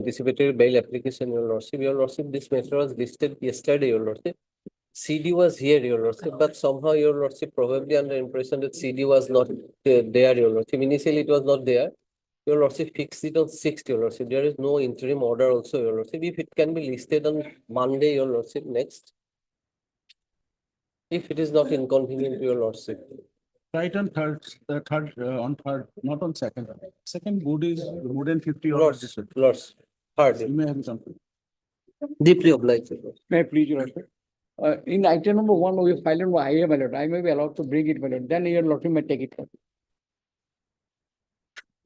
Anticipatory bail application, Your Lordship. Your Lordship, this matter was listed yesterday, Your Lordship. CD was here, Your Lordship, but somehow, Your Lordship, probably under impression that CD was not there, Your Lordship. Initially, it was not there. Your Lordship fixed it on 6th, Your Lordship. There is no interim order also, Your Lordship. If it can be listed on Monday, Your Lordship, next. If it is not inconvenient to Your Lordship. Right on third, on third, not on second. Second good is more than 50 or Lords, third. You may have something. Deeply obliged, Your Lordship. May I please, Your Lordship? In item number 1, we filed on IA ballot. I may be allowed to bring it ballot. Then Your Lordship may take it.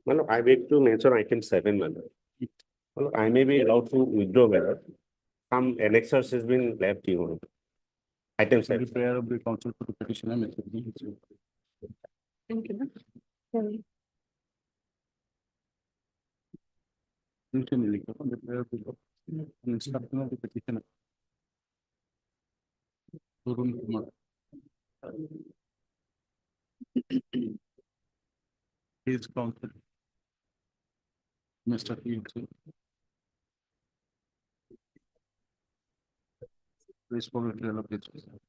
Well, I beg to mention item 7, madam. Well, I may be allowed to withdraw, madam. Some annexures has been left, you know. Item 7. Prayer of the council for the petitioner. Thank you. The prayer of the instruction of the petitioner. Arun Kumar. His counsel. Mr. P. Responsibility allocation.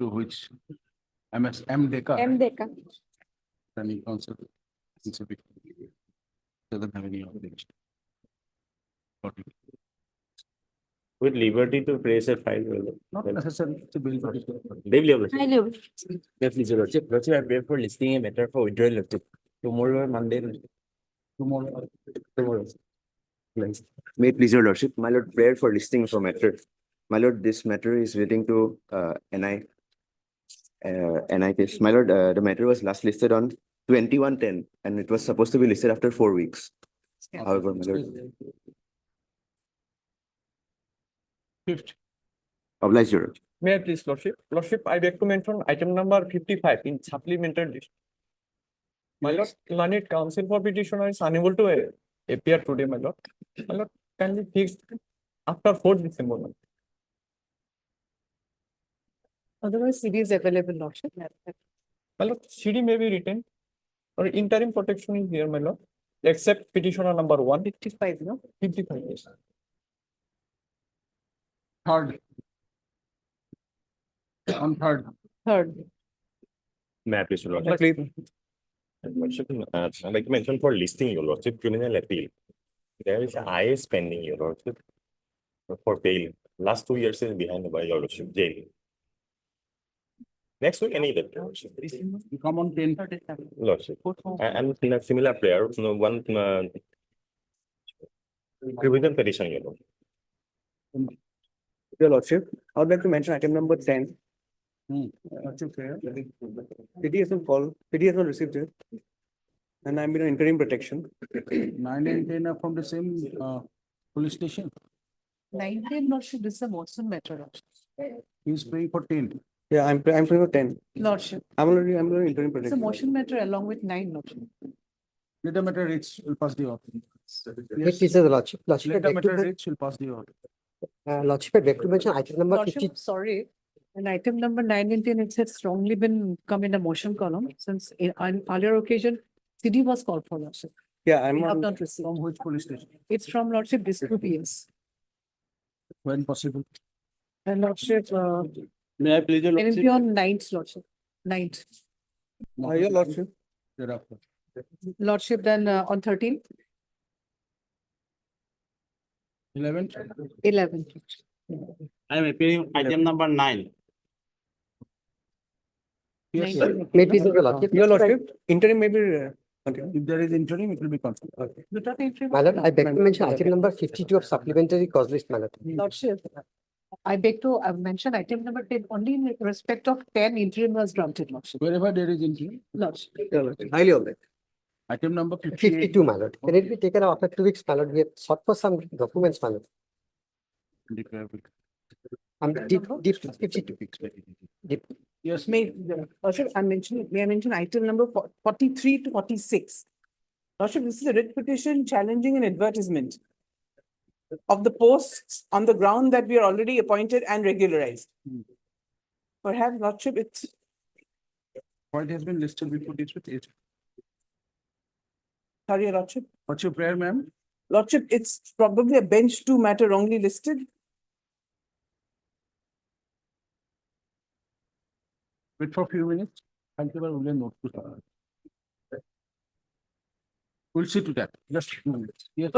To which M. Deca. M. Deca. Planning council. Doesn't have any obligation. With liberty to place a file. Not necessarily to build. Deeply obliged. I know. Please, Your Lordship. Lordship, I pray for listing a matter for withdrawal, Lordship. Tomorrow or Monday. Tomorrow. Nice. May it please your lordship, my lord, prayer for listing for matter. My lord, this matter is relating to NI case. My lord, the matter was last listed on 21/10 and it was supposed to be listed after 4 weeks. However, my lord, Fifth. oblige your lordship. May I please, Lordship? Lordship, I beg to mention item number 55 in supplementary list. My Lord, learned counsel for petitioner is unable to appear today, my Lord. My Lord, can be fixed after 4th December. Otherwise, CD is available, Lordship. My Lord, CD may be written or interim protection is here, my Lord, except petitioner number 1. 55, no? 55 years. Third. On third. Third. May I please, Your Lordship? I'd like to mention for listing, Your Lordship, criminal appeal. There is an IS pending, Your Lordship, for bail. Last 2 years is behind by Your Lordship, jail. Next week, any day, Your Lordship. You come on 10. Lordship. And in a similar player, one revision petition, Your Lordship. Your Lordship, I would like to mention item number 10. That's okay. PD has not received it. And I'm in an interim protection. 9 and 10 are from the same police station. 19, Lordship, this is a Watson matter, Lordship. He's paying for 10. Yeah, I'm paying for 10. Lordship, I'm already interim it's a protection. motion matter along with 9, Lordship. Let the matter reach, will pass the order. Yes, please, the Lordship. Lordship, Let I the beg to matter men- reach, will pass the order. Lordship, I beg to mention item number 50. Lordship, sorry. And item number 9 and 10, it has strongly been come in a motion column since on earlier occasion, CD was called for, Lordship. Yeah, We I'm have on. not received. From which police station? It's from Lordship District PS. When possible. And Lordship, May I please your and it'll be on 9th, Lordship. 9th. Your Lordship. Thereafter. Lordship, then on 13th, 11. 11th. I am appearing item number 9. Yes. May it please the Lordship. Your Lordship, interim may be. If there is interim, it will be considered. My lord, I beg to mention item number 52 of supplementary cause list, my lord. Lordship, I beg to mention item number 10, only in respect of 10 interim was granted, Lordship. Wherever there is interim. Lordship. Your Lordship, highly obliged. Item number 58. 52, my lord. Can it be taken after 2 weeks, my lord? We have sought for some documents, my lord. Declare it. Deep 52. Deep. Yes. May, Lordship, may I mention item number 43 to 46. Lordship, this is a writ petition challenging an advertisement of the posts on the ground that we are already appointed and regularized. Perhaps, Lordship, it's. Why it has been listed before this with it? Sorry, Your Lordship. What's your prayer, ma'am? Lordship, it's probably a bench two matter wrongly listed. Wait for a few minutes. Constable will note to start. We'll see to that. Just a few minutes. Yes,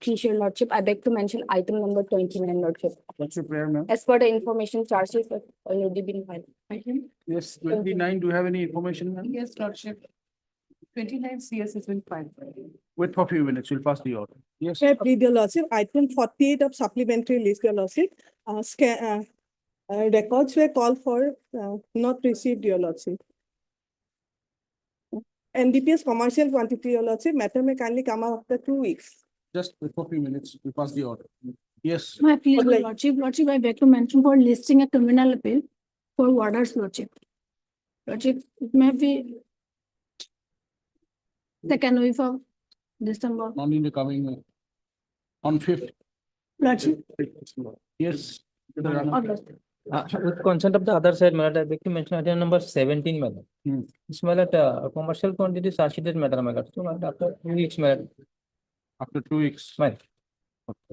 Please, your lordship, I beg to mention item number 29, lordship. what's your prayer, ma'am? As per the information charges have already been filed. Yes, 29, do you have any information, ma'am? Yes, Lordship. 29 CS has been filed. Wait for a few minutes, we'll pass the order. Yes, I plead your lordship, item 48 of supplementary list, your lordship. Records were called for, not received, your lordship. NDPS commercial quantity, your lordship, matter may kindly come out after 2 weeks. just wait for a few minutes, we'll pass the order. Yes, My plea, Like- lordship, I beg to mention for listing a criminal appeal for warder's lordship. Lordship, it may be second week of December. not in the coming, on 5th, Lordship, yes. August. With consent of the other side, my lord, I beg to mention item number 17, my lord. Hmm. This, my lord, commercial quantity charge matter, my lord. So, my lord, after 2 weeks, my lord. After 2 weeks. My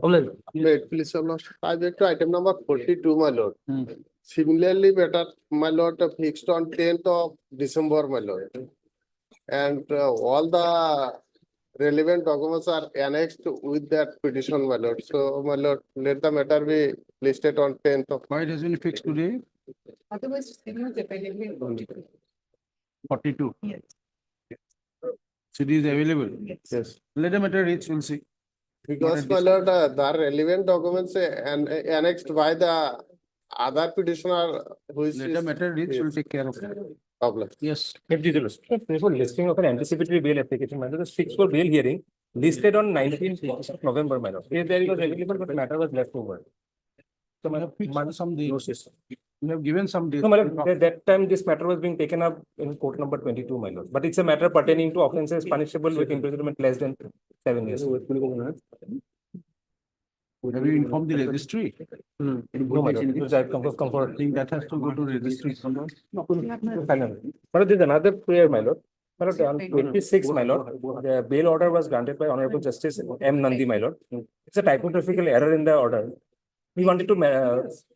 lord. Wait, please, your lordship. I beg to item number 42, my lord. Hmm. Similarly, matter, my lord, fixed on 10th of December, my lord. And all the relevant documents are annexed with that petition, my lord. So, my lord, let the matter be listed on 10th of. Why it has been fixed today? Otherwise, it was available in 42. 42. Yes. CD is available. Yes. Let the matter reach, we'll see. Because, my lord, the relevant documents annexed by the other petitioner who is. Let the matter reach, we'll take care of it. Problem. Yes. For listing of an anticipatory bail application, my lord, the fixed for bail hearing listed on 19th of November, my lord. There it was available, but matter was left over. So, my lord, Fixed some dates. You have given some dates. no, my lord, at that time, this matter was being taken up in court number 22, my lord. But it's a matter pertaining to offences punishable with imprisonment less than 7 years. Have you informed the registry? No, my lord, because I've come for. I think that has to go to registry. But there's another prayer, my lord. My lord, on 26, my lord, the bail order was granted by Honorable Justice M. Nandi, my lord. It's a typographical error in the order. We wanted to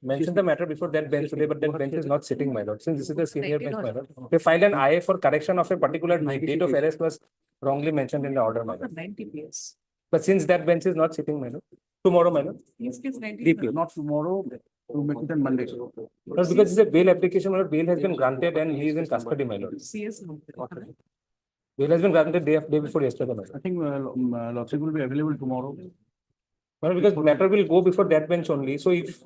mention the matter before that bench today, but that bench is not sitting, my lord. Since this is the senior bench, my lord. They filed an IA for correction of a particular date of arrest was wrongly mentioned in the order, my lord. 90 PS. But since that bench is not sitting, my lord, tomorrow, my lord. Yes, case 90. DP. Not tomorrow, we'll make it on Monday. Because it's a bail application, my lord, bail has been granted and he is in custody, my lord. CS. no. Bail has been granted day before yesterday, my lord. I think lordship will be available tomorrow. Well, because matter will go before that bench only, so if.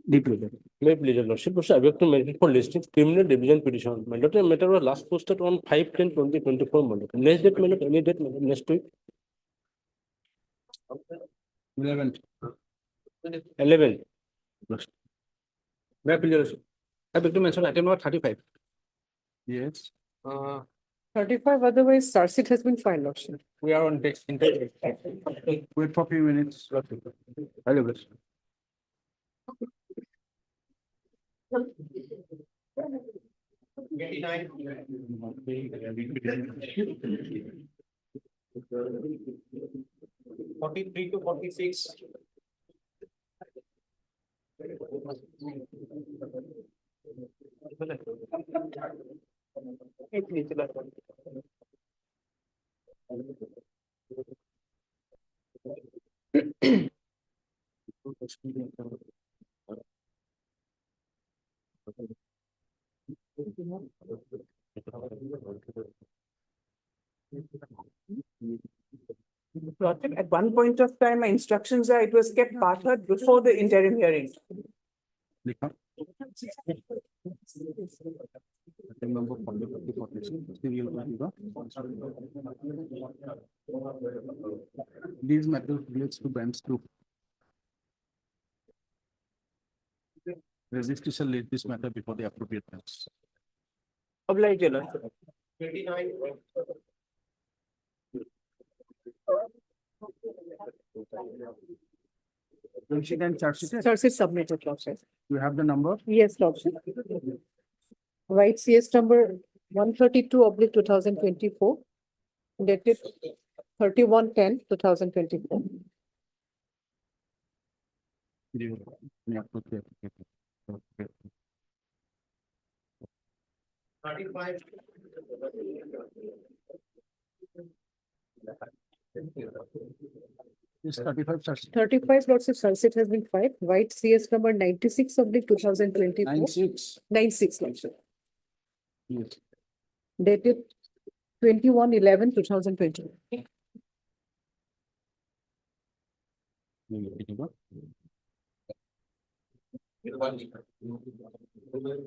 Deeply. May please, your lordship, also I beg to mention for listing criminal division petition. My lord, the matter was last posted on 5/10/2024, my lord. Next date, my lord, any date, my lord, next week. 11th. 11. May I please, your lordship? I beg to mention item number 35. Yes. 35, otherwise, Sarsit has been filed, Lordship. We are on text. Wait for a few minutes. Hello, bless. Forty-three to 46. Lordship, at one point of time, my instructions are it was kept parted before the interim hearing. Likha. Item number 40, serial number. These matters relates to bench two. Registry shall lead this matter before the appropriate bench. Obliged, your lordship. 29. Incident charge sheet. Sarsit submitted, Lordship. You have the number? Yes, Lordship. Right, CS number 132/2024. Dated 31/10/2024. Yes, 35, sir. 35 lordship, Sunset has been filed. White CS number 96/2024. 96. 96 lordship. Yes. Dated 21/11/2020.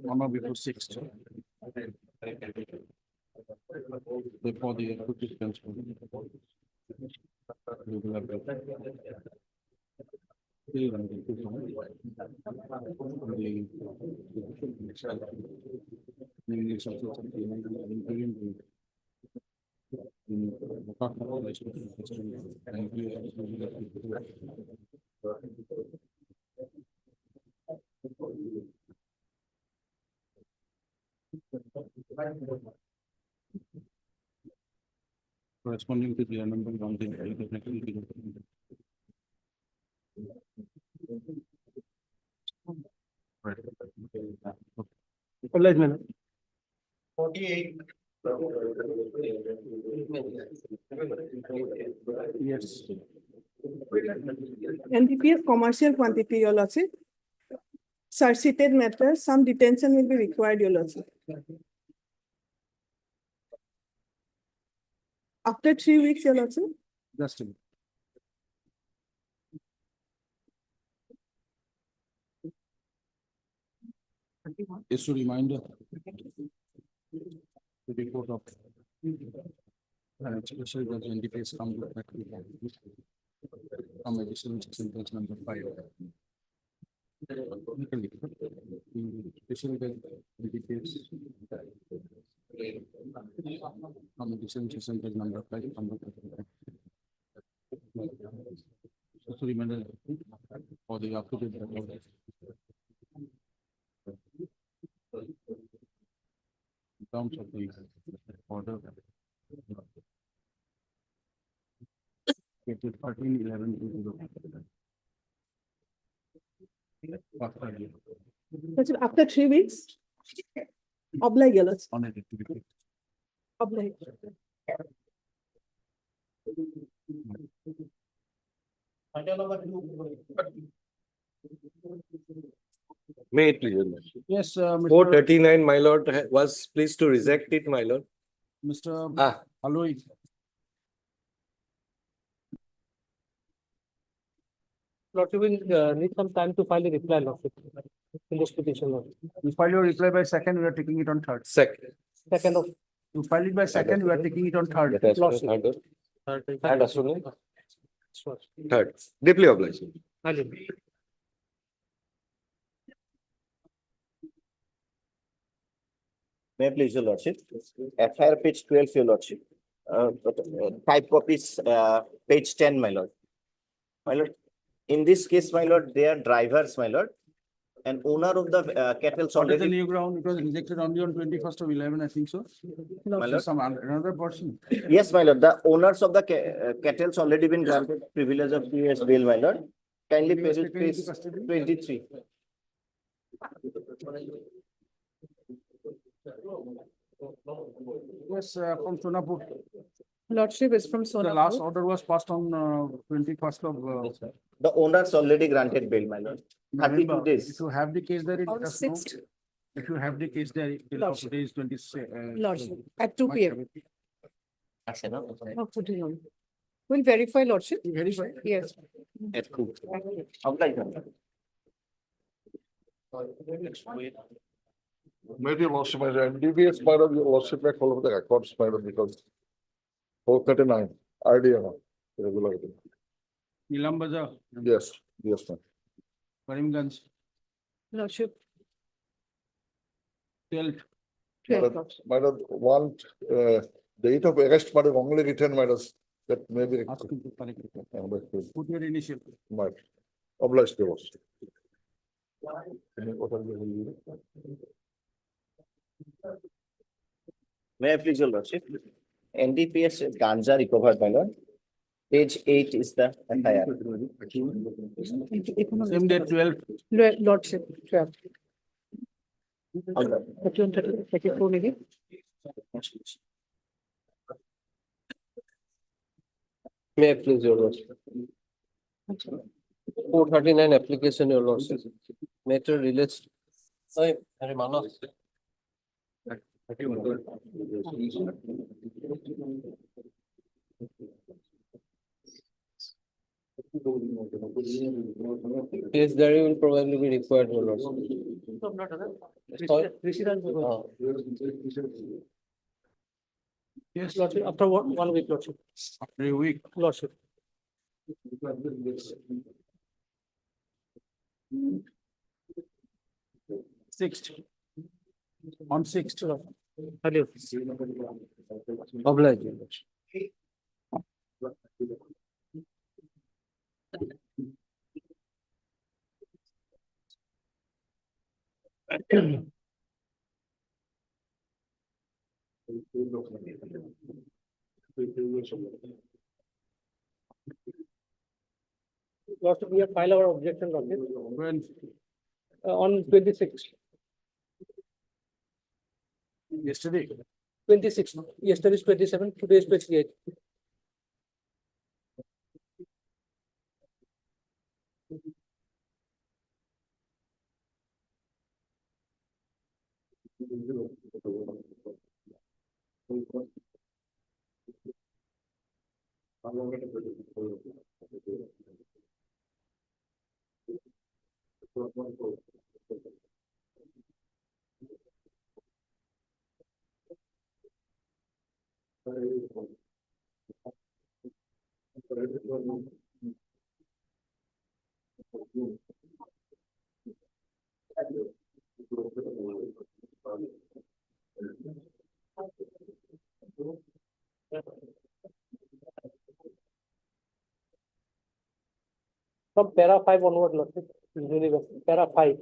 One before 6. Before the equity transfer. Corresponding to the number of the. Obliged, madam. 48. Yes. NDPS commercial quantity, your lordship. Surseated matters, some detention will be required, your lordship. After 3 weeks, your lordship. Just a minute. Issue reminder. To the court of. Especially the NDPS come back. From additional sentence number 5. Especially the NDPS. From additional sentence number 5. Also reminder for the up-to-date. In terms of the order. 13/11/20. Lordship, after 3 weeks. Oblige, your lordship. On it to be picked. Oblige. May it please, your lordship. Yes, Mr. 439, my lord, was pleased to reject it, my lord. Mr. Ah. Aloy. Lordship will need some time to file a reply, lordship, in this petition, lordship. You file your reply by second, we are taking it on third. Second. Second of. You file it by second, we are taking it on third. Lordship. And as soon as third, deeply obliged. May I please, your lordship? FIR page 12, your lordship. Type copies, page 10, my lord. My lord, in this case, my lord, they are drivers, my lord. And owner of the cattle What is the already. new ground? It was rejected only on 21st/11, I think so. My lord. Some another person. Yes, my lord, the owners of the cattle's already been granted privilege of 2 years bail, my lord. Kindly Who is page taken into custody? 23. Yes, from Sonapur. Lordship is from The last Sonapur. order was passed on 21st of The owners already granted bail, my lord. 32 November. days. If you have the case there, On let us know. 6th, If you have the case there, till of Lordship. today is 20. Lordship, at 2 p.m. Actually, no? Not put it on. We'll verify, lordship. Verify. Yes. At 2. Obliged, my lord. Maybe your lordship, my NDPS, my lord, your lordship may follow the records, my lord, because 439, idea, regular. Nilam Bazaar, Yes, yes, ma'am. Karimganj, Lordship, 12. 12. But my lord, want, date of arrest, my lord, only written, my lord, that may be. Ask him to correct it. Put your initial. Might. Obliged, your lordship. May I please, your lordship? NDPS ganja recovered, my lord. Page 8 is the FIR. Same day, 12. Lordship, 12. On the 34 again. May I please, your lordship? 439 application, your lordship. Matter relates. Sorry, Manav. Yes, there will probably be required, your lordship. Sorry? Yes, Lordship, after 1 week, Lordship. After a week. Lordship. Sixth. On sixth. Hello. Oblige, your lordship. Lordship, we have filed our objection, Lordship, When? on 26th. Yesterday. 26th. Yesterday is 27, today is 28. From para 5 onward, Lordship, usually para 5.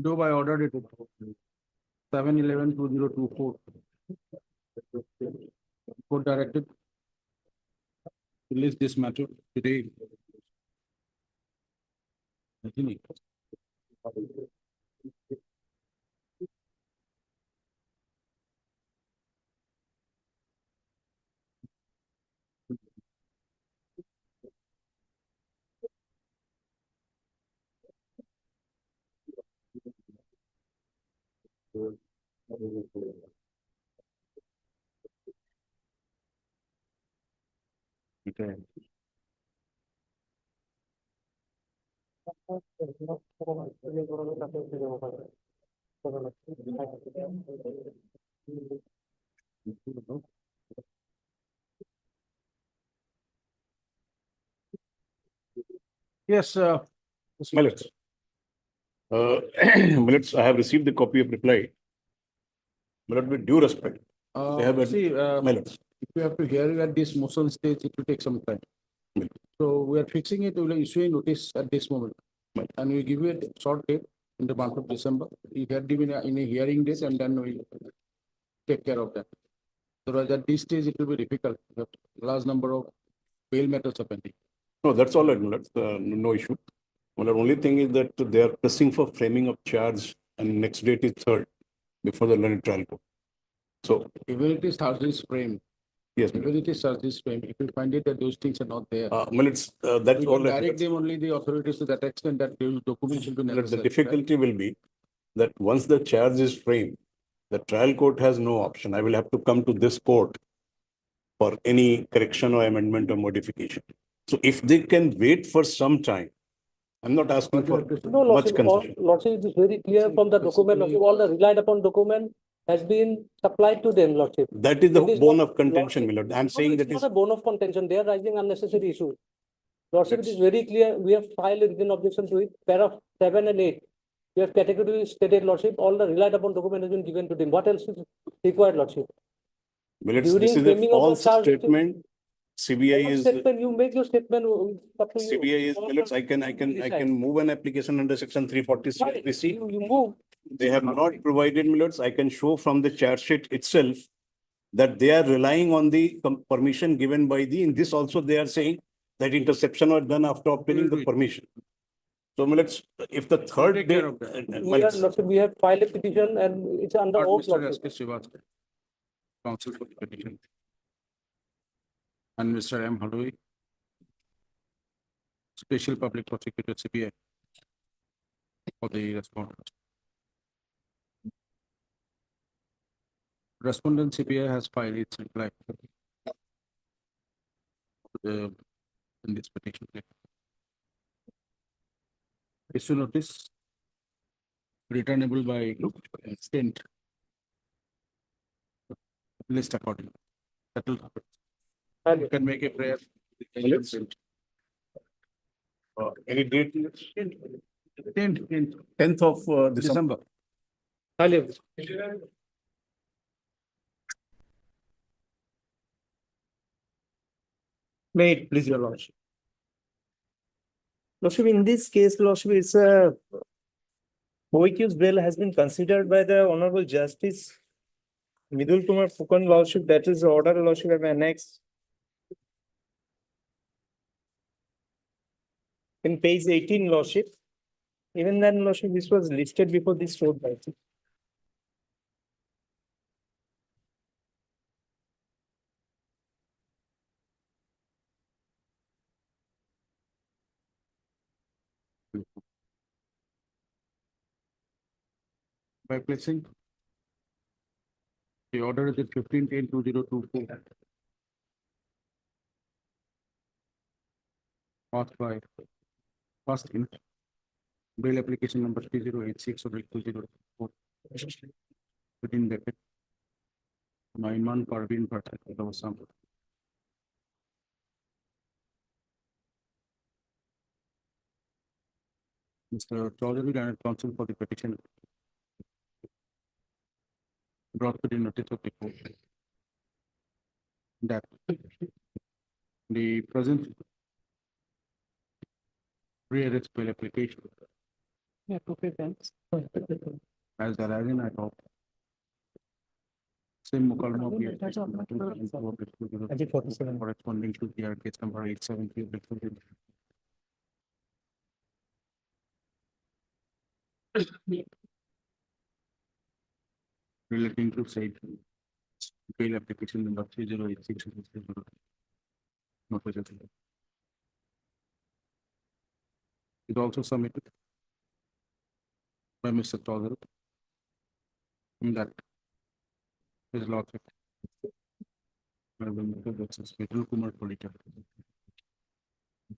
Though I ordered it 7/11/2024. Court directed release this matter today. Continue. Okay. Yes, My lords. My lords, I have received the copy of reply. My lord, with due respect, they have, see, my lords. if you have to hear it at this motion stage, it will take some time. So we are fixing it, we will issue a notice at this moment. And we give you a short date in the month of December. You can give in a hearing date and then we take care of that. Otherwise, at this stage, it will be difficult. We have large number of bail matters are pending. No, that's all right, my lords. No issue. Well, the only thing is that they are pressing for framing of charge and next date is 3rd before the learned trial court. So, Even if it is Thursday's frame, yes, my even if it is Thursday's frame, if you find it that those things are not there. my lords, that's We all can right. direct them only the authorities to that extent that those documents will be My lords, the necessary. difficulty will be that once the charge is framed, the trial court has no option. I will have to come to this court for any correction or amendment or modification. So if they can wait for some time, I'm not asking for No, much concession. Lordship, it is very clear from the document, Lordship, all the relied upon document has been supplied to them, Lordship. That is the It is bone not- of contention, my lord. I'm saying that It's is, not a bone of contention, they are raising unnecessary issues. Lordship, it is very clear, we have filed a written objection to it, paragraph 7 and 8. We have categorically stated, Lordship, all the relied upon document has been given to them. What else is required, Lordship? my lords, During this is a framing of the false charge- statement. CBI What is, statement, you make your statement, up to you. CBI is, my lords, I can move an application under section 340 You move. They have not provided, my lords. I can show from the charge sheet itself that they are relying on the permission given by the, in this also they are saying that interception was done after obtaining the permission. So, my lords, if the third take day, care of that. my lords, Lordship, we have filed a petition and it's under oath, Mr. Lordship. S.K. Srivastava, counsel for the petition. And Mr. M. Holloway, special public prosecutor, CBI, for the respondent. Respondent CBI has filed its reply in this petition. Issue notice returnable by extent. List accordingly. That will happen. You can make a prayer. any date? 10th of December. May it please your lordship. Lordship, in this case, lordship, it's a co-accused bail has been considered by the Honorable Justice Midul Kumar Fukan, lordship, that is the order, lordship, of annexed in page 18, lordship. Even then, lordship, this was listed before this road by. By placing the order is at 15/10/2024. Passed by first in bail application number 3086 of 2024. Within bracket Naiman Parveen Patel, there was some. Mr. Chaudhary and counsel for the petition brought to the notice of the court that the present pre-arrest bail application Yeah, appropriate banks. as arising at all. Same Mukalma be That's all. corresponding to the case number 873. Relating to site bail application number 3086. Is also submitted by Mr. Chaudhary. In that is locked. That's Federal Kumar Polita.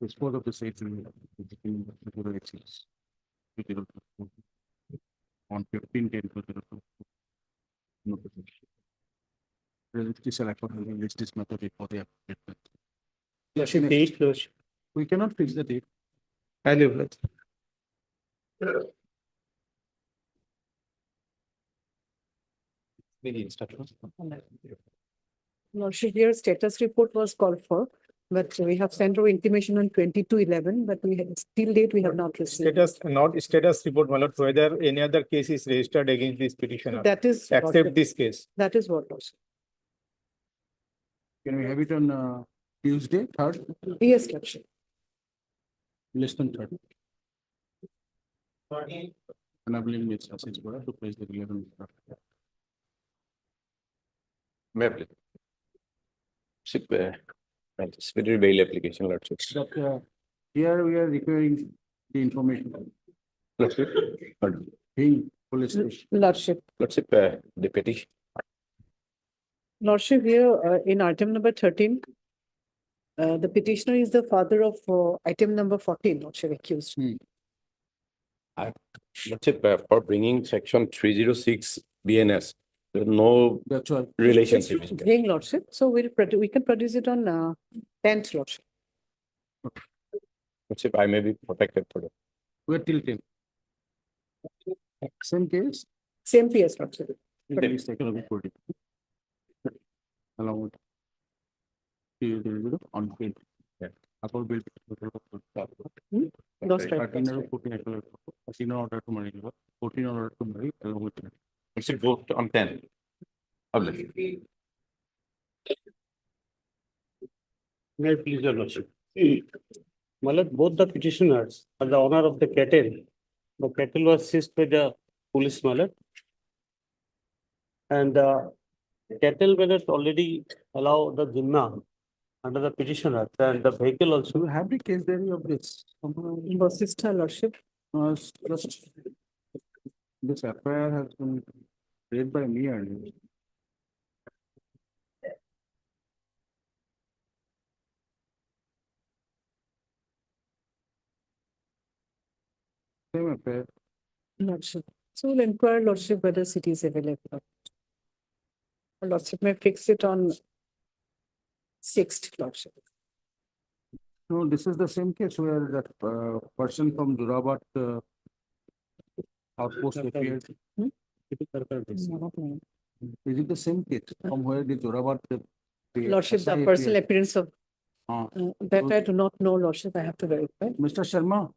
Dispose of the site on 15/10. Registry select list this method for the application. We cannot fix the date. I live with. Lordship, your status report was called for, but we have sent our intimation on 22/11, but we had, till date, we have not received. Status, not status report, my lord, whether any other case is registered against this petitioner. That is. Except Lordship. this case. That is what, Lordship. Can we have it on Tuesday, 3rd? Yes, Lordship. Less than 3rd. Enabling Ms. Assis Bora to place the relevant. May I please? Federal bail application, Lordship. But here we are requiring the information. Lordship. Being police station. Lordship. Lordship, the petition. Lordship, here in item number 13, the petitioner is the father of item number 14, Lordship accused. Lordship, for bringing section 306 BNS, there's no That's all. relationship. Being Lordship, so we can produce it on 10th, Lordship. Lordship, I may be protected for that. We're till 10. Same case. Same PS, Lordship. Please take a look at it. Along with. Unpaid. Upper bill. Those type. 14 order to marry, 14 order to marry along with. Lordship, vote on 10. Public. May I please, your lordship? My lord, both the petitioners are the owner of the cattle. The cattle was seized by the police, my lord. And cattle, my lord, already allow the Jimna under the petitioner and the vehicle also. You have the case diary of this. Sister, Lordship. Just this affair has been read by me earlier. Same affair. Lordship. So we'll inquire, Lordship, whether city is available. Lordship may fix it on 6th, Lordship. No, this is the same case where that person from Jurabat outpost appeared. Is it the same case from where the Jurabat? Lordship, the SI personal appeared? appearance of that I do not know, Lordship. I have to verify. Mr. Sharma,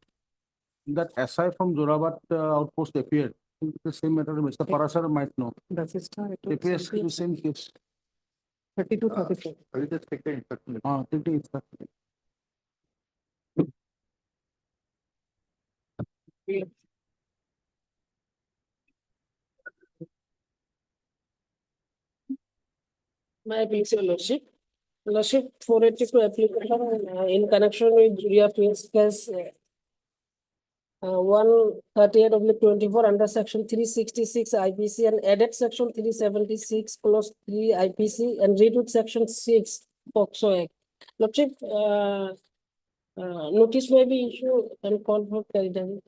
that SI from Jurabat outpost appeared. The same matter, Mr. Parasar might know. That's it. It appears the same case. 32, 34. I will just take the instruction. Take the instruction. My please, your lordship. Lordship, 482 application in connection with Julia Twins case 138/24 under section 366 IPC and added section 376 clause 3 IPC and read with section 6 POCSO Act. Lordship, notice may be issued and call for carried away.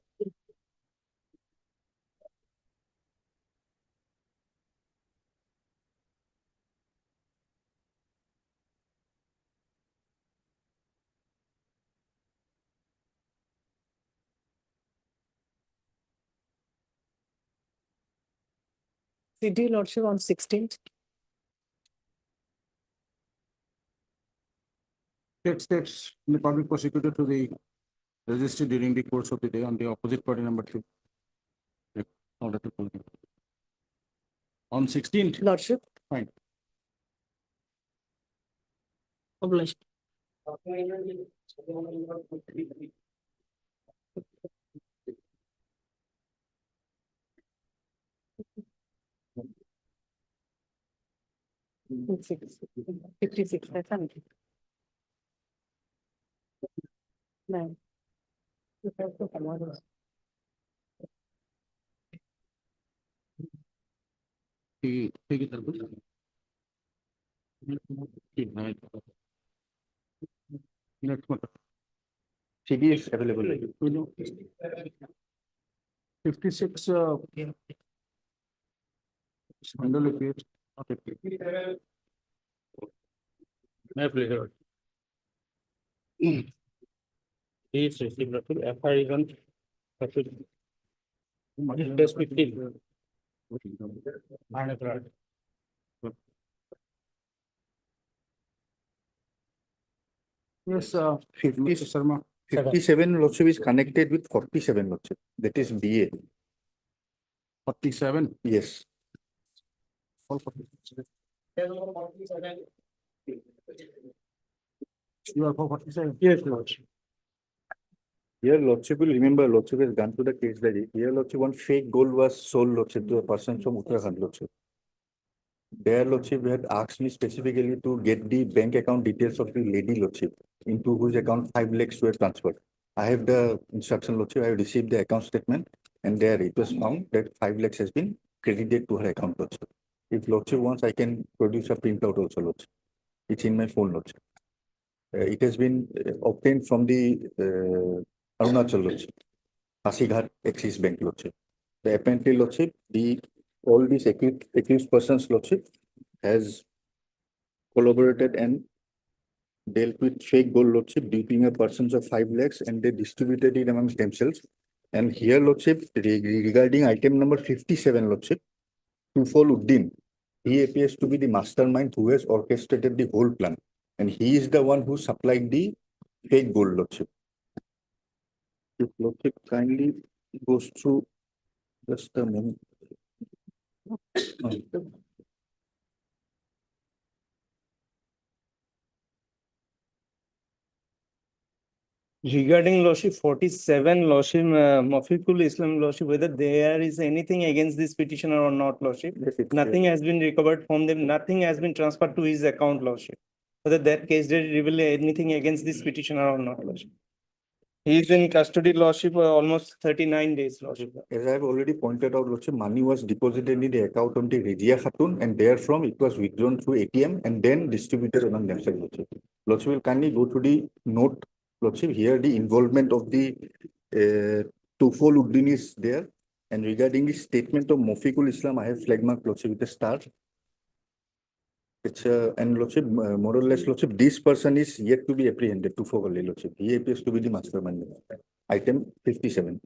CD, Lordship, on 16th. Take steps in the public prosecutor to the registry during the course of the day on the opposite party number 3. Order to pull. On 16th, Lordship. fine. Obliged. 56, that's something. No. Take it. Next one. CD is available. 56, handle it, please. Okay. My pleasure. Is received FR even. Test 15. Yes, 50, Mr. Sharma. 57 lordship is connected with 47 lordship. That is BA. 47. Yes. All 47. You are for 47. Yes, Lordship. Here lordship will remember lordship has gone to the case diary. Here lordship one fake gold was sold lordship to a person from Uttarakhand lordship. Their lordship had asked me specifically to get the bank account details of the lady lordship into whose account 5 lakhs were transferred. I have the instruction lordship. I have received the account statement and there it was found that 5 lakhs has been credited to her account lordship. If lordship wants, I can produce a printout also lordship. It's in my phone lordship. It has been obtained from the Arunachal lordship, Pasighat Axis Bank lordship. The apparently lordship, all these accused persons lordship has collaborated and dealt with fake gold lordship, duping a persons of 5 lakhs and they distributed it amongst themselves. And here lordship, regarding item number 57 lordship, Tufol Uddin, he appears to be the mastermind who has orchestrated the whole plan. And he is the one who supplied the fake gold lordship. If lordship kindly goes through just a moment. Regarding Lordship 47, Lordship Mafiqul Islam Lordship, whether there is anything against this petitioner or not, Lordship. Nothing has been recovered from them, nothing has been transferred to his account, Lordship. Whether that case did reveal anything against this petitioner or not, Lordship. He is in custody, Lordship, almost 39 days, Lordship. As I have already pointed out, Lordship, money was deposited in the account of the Regia Khatun and therefrom it was withdrawn through ATM and then distributed among themselves, Lordship. Lordship will kindly go to the note, Lordship. Here the involvement of the Tufol Uddin is there. And regarding the statement of Mofiqul Islam, I have flag marked, Lordship, with a star. It's and Lordship, more or less, Lordship, this person is yet to be apprehended, Tufol Ali, Lordship. He appears to be the mastermind. Item 57.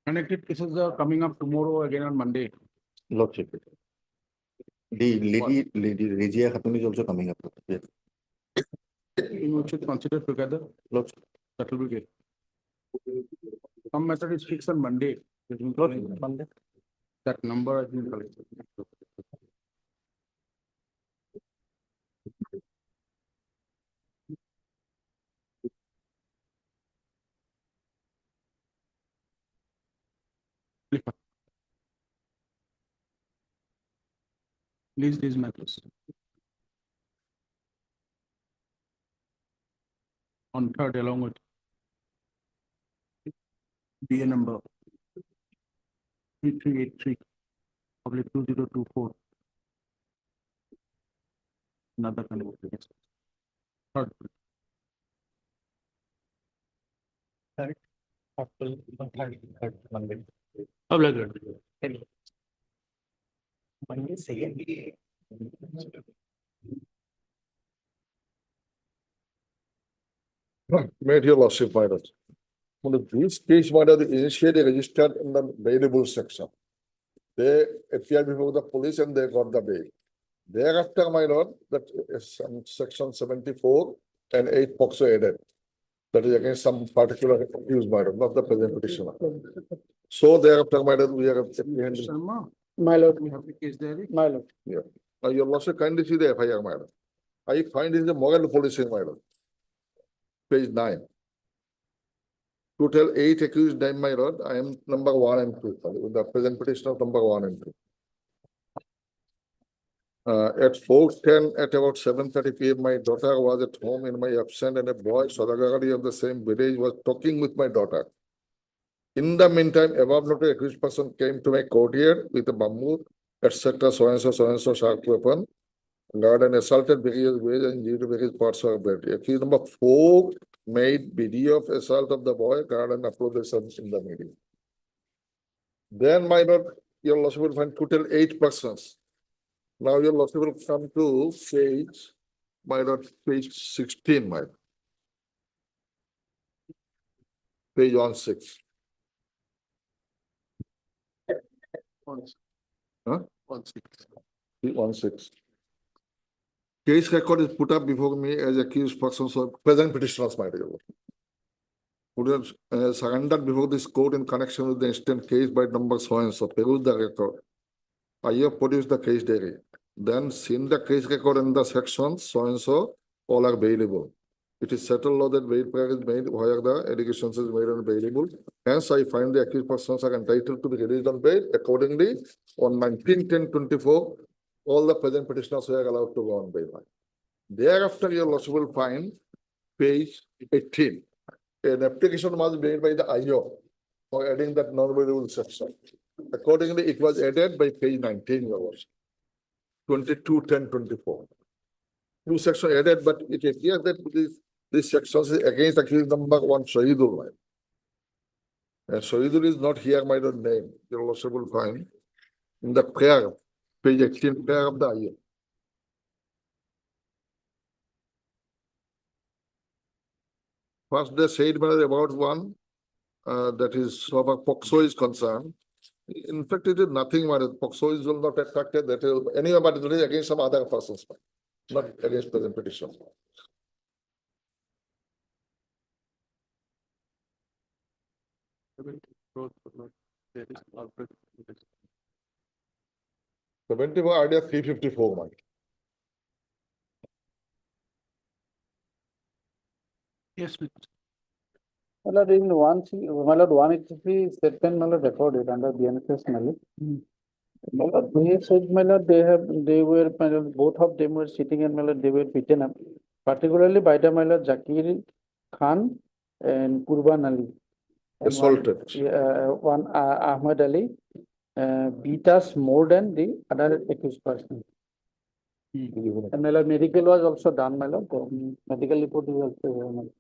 Connected cases are coming up tomorrow again on Monday. Lordship. The lady Regia Khatun is also coming up. Yes. We should consider together. Lordship. That will be good. Some matter is fixed on Monday. Monday. That number has been collected. List these matters. On third along with BA number 3383 public 2024. Another kind of case. Third. Monday. Monday, second. Made your lordship, my lord. One of these case, my lord, initially registered in the bailable section. They appeared before the police and they got the bail. Thereafter, my lord, that is some section 74 and 8 POXO added. That is against some particular accused, my lord, not the present petitioner. So thereafter, my lord, we are apprehending. My lord, we have the case there. My lord. Yeah. Now, your lordship, kindly see the FIR, my lord. I find in the moral policing, my lord. Page 9. Total 8 accused named, my lord. I am number 1 and 2. The present petitioner number 1 and 2. At 4:10 at about 7:30 p.m., my daughter was at home in my absence, and a boy, Sodagari of the same village, was talking with my daughter. In the meantime, above noted accused person came to my courtyard with a bamboo, etc., so and so sharp weapon, guard and assaulted various ways and injured various parts of her body. Accused number 4 made video of assault of the boy, guard and uploaded some in the media. Then, my lord, your lordship will find total 8 persons. Now your lordship will come to page, my lord, page 16, my lord. Page 16. Huh? 16. Case record is put up before me as accused persons of present petitioners, my lord. Who have surrendered before this court in connection with the instant case by number so and so. Peruse the record. I have produced the case diary. Then, seen the case record in the sections so and so, all are bailable. It is settled law that bail prayer is made where the allegations is made on bailable. Hence, I find the accused persons are entitled to be released on bail. Accordingly, on 19/10/24, all the present petitioners were allowed to go on bail. Thereafter, your lordship will find page 18. An application was made by the IO for adding that non-bailable section. Accordingly, it was added by page 19, your lordship. 22/10/24. New section added, but it appears that this section is against accused number 1, Shahidul. And Shahidul is not here, my lord name. Your lordship will find in the prayer, page 18, prayer of the IO. First, they said about one, that is, so far POXO is concerned. In fact, it is nothing, my lord. POXO is will not attracted, that is, anyway, but it is against some other persons, not against present petition. There is corporate. 74 idea 354, my. Yes, please. My lord, in my lord, 183 statement, my lord, recorded under BNSS, my lord. My lord, they said, my lord, they were, my lord, both of them were sitting and my lord, they were beaten up, particularly by the, my lord, Zakir Khan and Kurban Ali. And Assaulted. One Ahmed Ali beat us more than the other accused person. And my lord, medical was also done, my lord. Medical report is also here, my lord.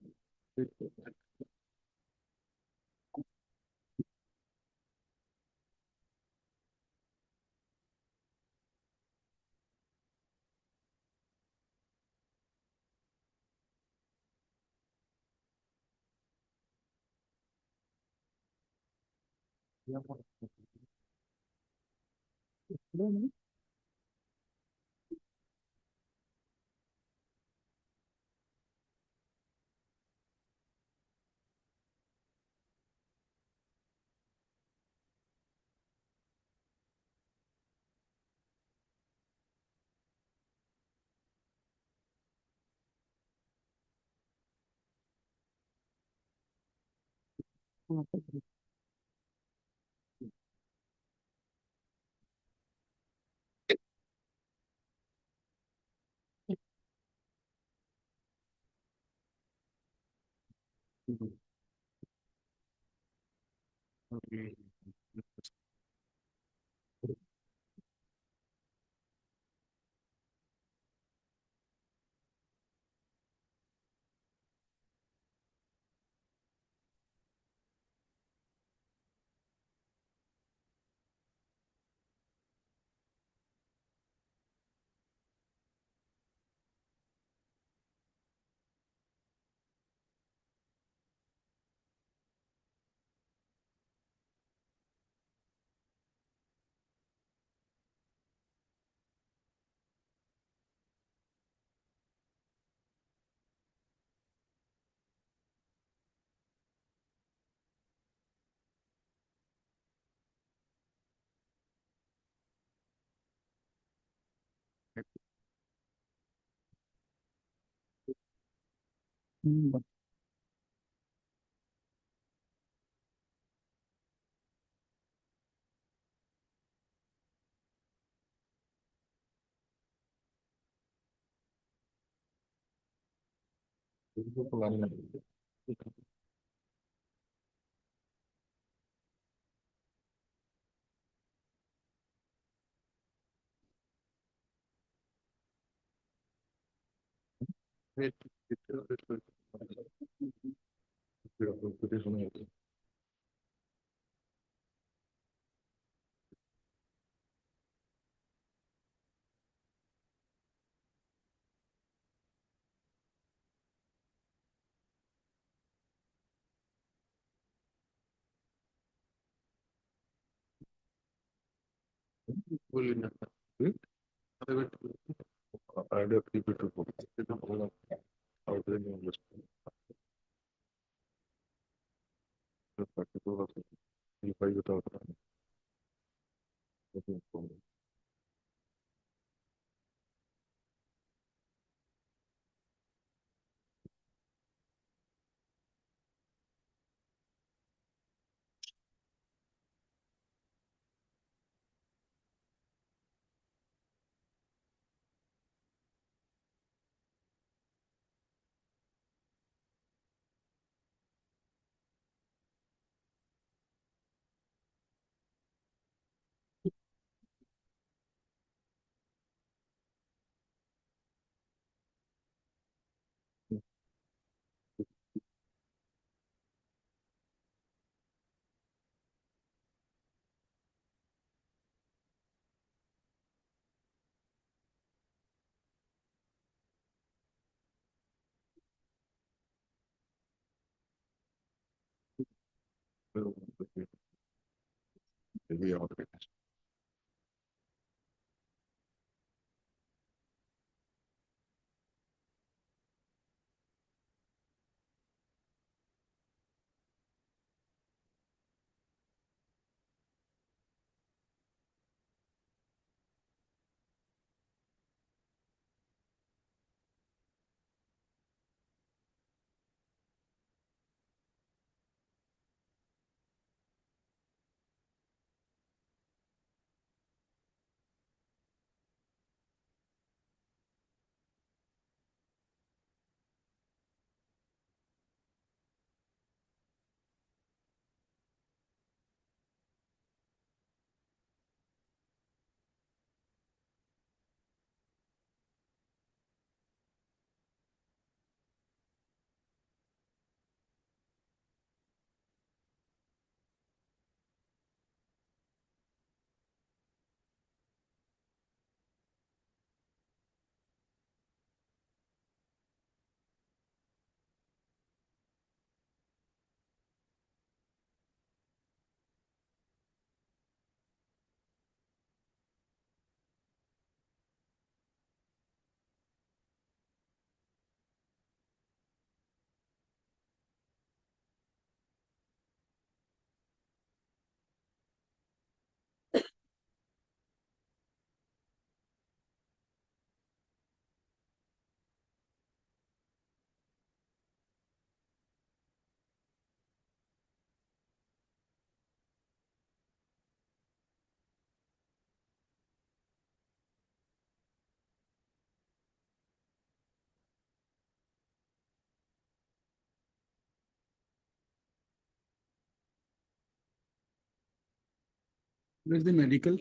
Where's the medical?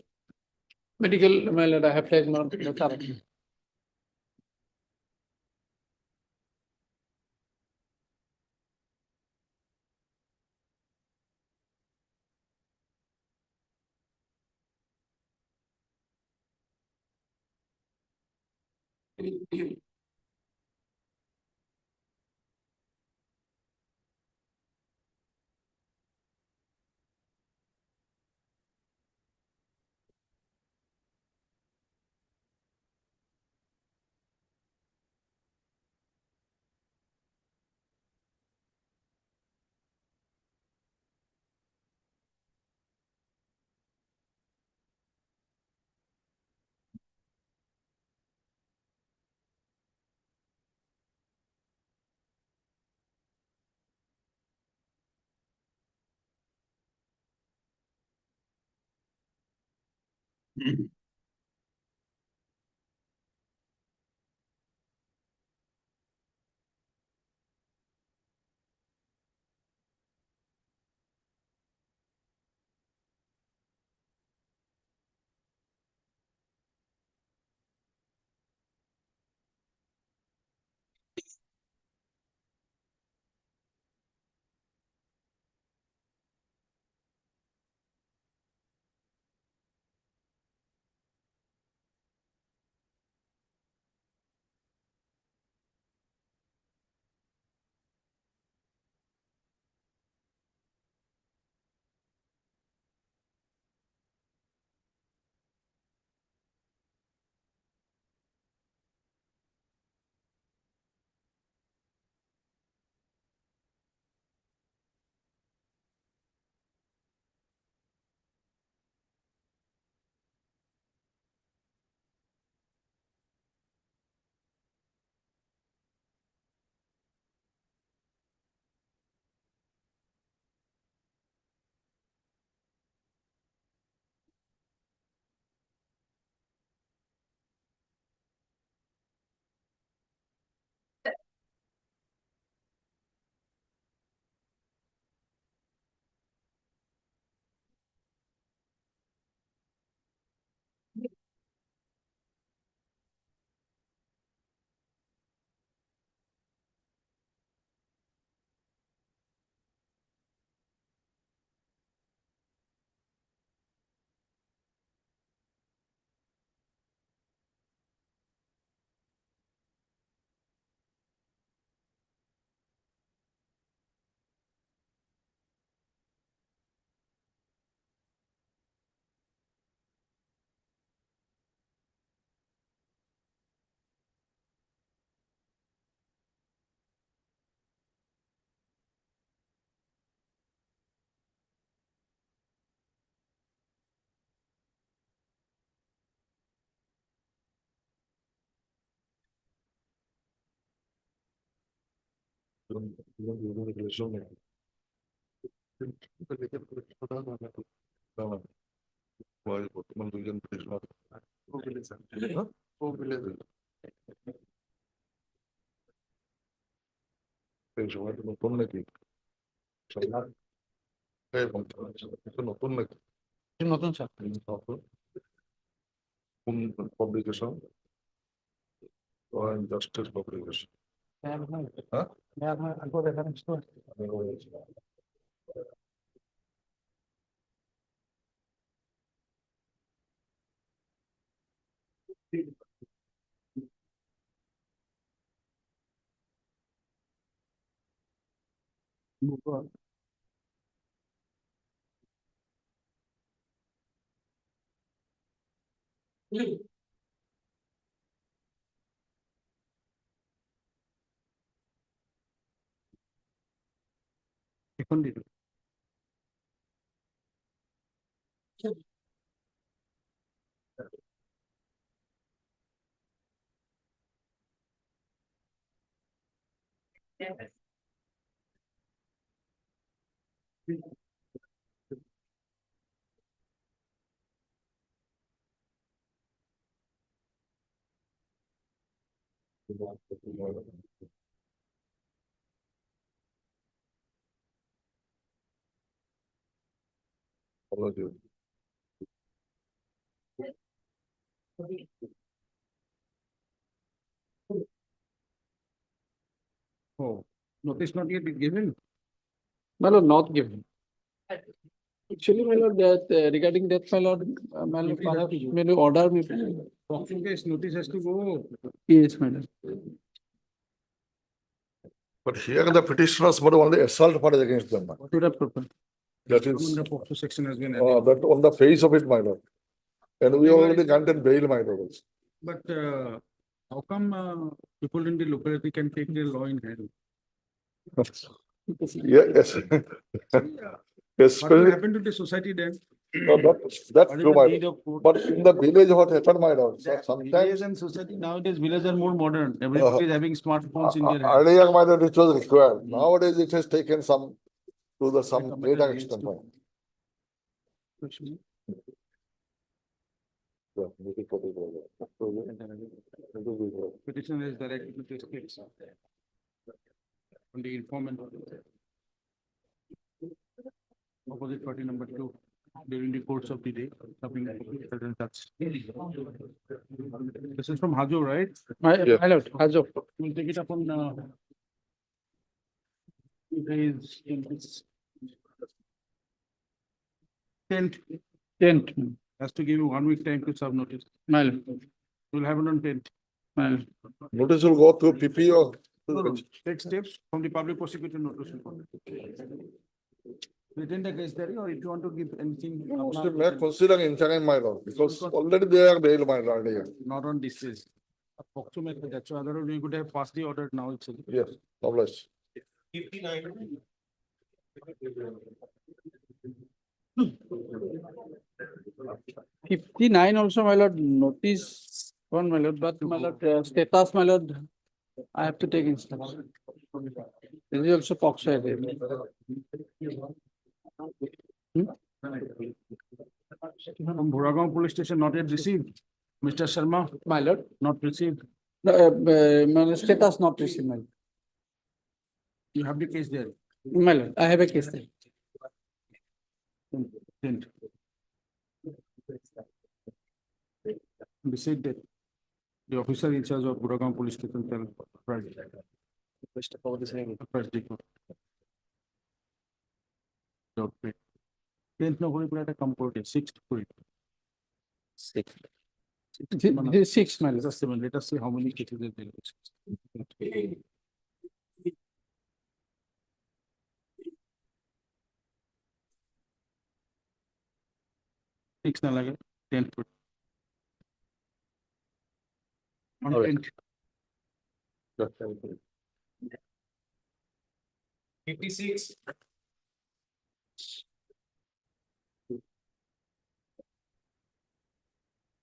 Medical, my lord, I have flagged not, no, sir. বর্তমান দুইজন সময়টা নতুন নাকি নতুন নাকি নতুন sir. কোন publication justice publication Algo reference to. এখন দিল। Apology. Oh, notice not yet given. My lord, not given. Actually, my lord, that regarding that, my lord, perhaps may you order me. Auction case notice has to go. Yes, my lord. But here the petitioners made only assault part against them. What would have purpose? That is, The POCSO section has been that on the face of it, my lord. And we already granted bail, my lord. But how come people in the locality can take their law in hand? Yes. Yes. What will happen to the society then? That's What is true, the my need lord. of court? But in the village, what happened, my lord? So Village sometimes, and society nowadays, villages are more modern. Everybody is having smartphones in their hands. earlier, my lord, it was required. Nowadays, it has taken some, to the some Come greater against extent. to- my lord. Yeah, make it 40 Petition is directed to this case. On the informant. Opposite party number 2, during the course of the day, something certain such. This is from Hajo, right? My lord, Hajo. We'll take it up on, today's, tenth, Tenth, has to give you 1 week time to serve notice. my lord. We'll have it on tenth. My lord. Notice will go through PP or? Take steps from the public prosecutor notice. Retain the case there, or if you want to give anything. Still may consider interim, my lord, because already they are bail, my lord, earlier. Not on this case. POCSO matter, that's why otherwise we could have passed the order now itself. Yes, obliged. 59 also, my lord, notice one, my lord, but my lord, status, my lord, I have to take instance. This is also POCSO. From Buragaon Police Station, not yet received. Mr. Sharma, My lord, not received. no, my lord, status not received, my lord. You have the case there. My lord, I have a case there. Sent. They said that the officer in charge of Buragaon Police Station tell Friday. Friday. Dot pay. 10th no hori pura come court 6th hori. This is 6, my lord. Just a minute, let us see how many cases there is. Six na lage, 10th. On 10th. 56.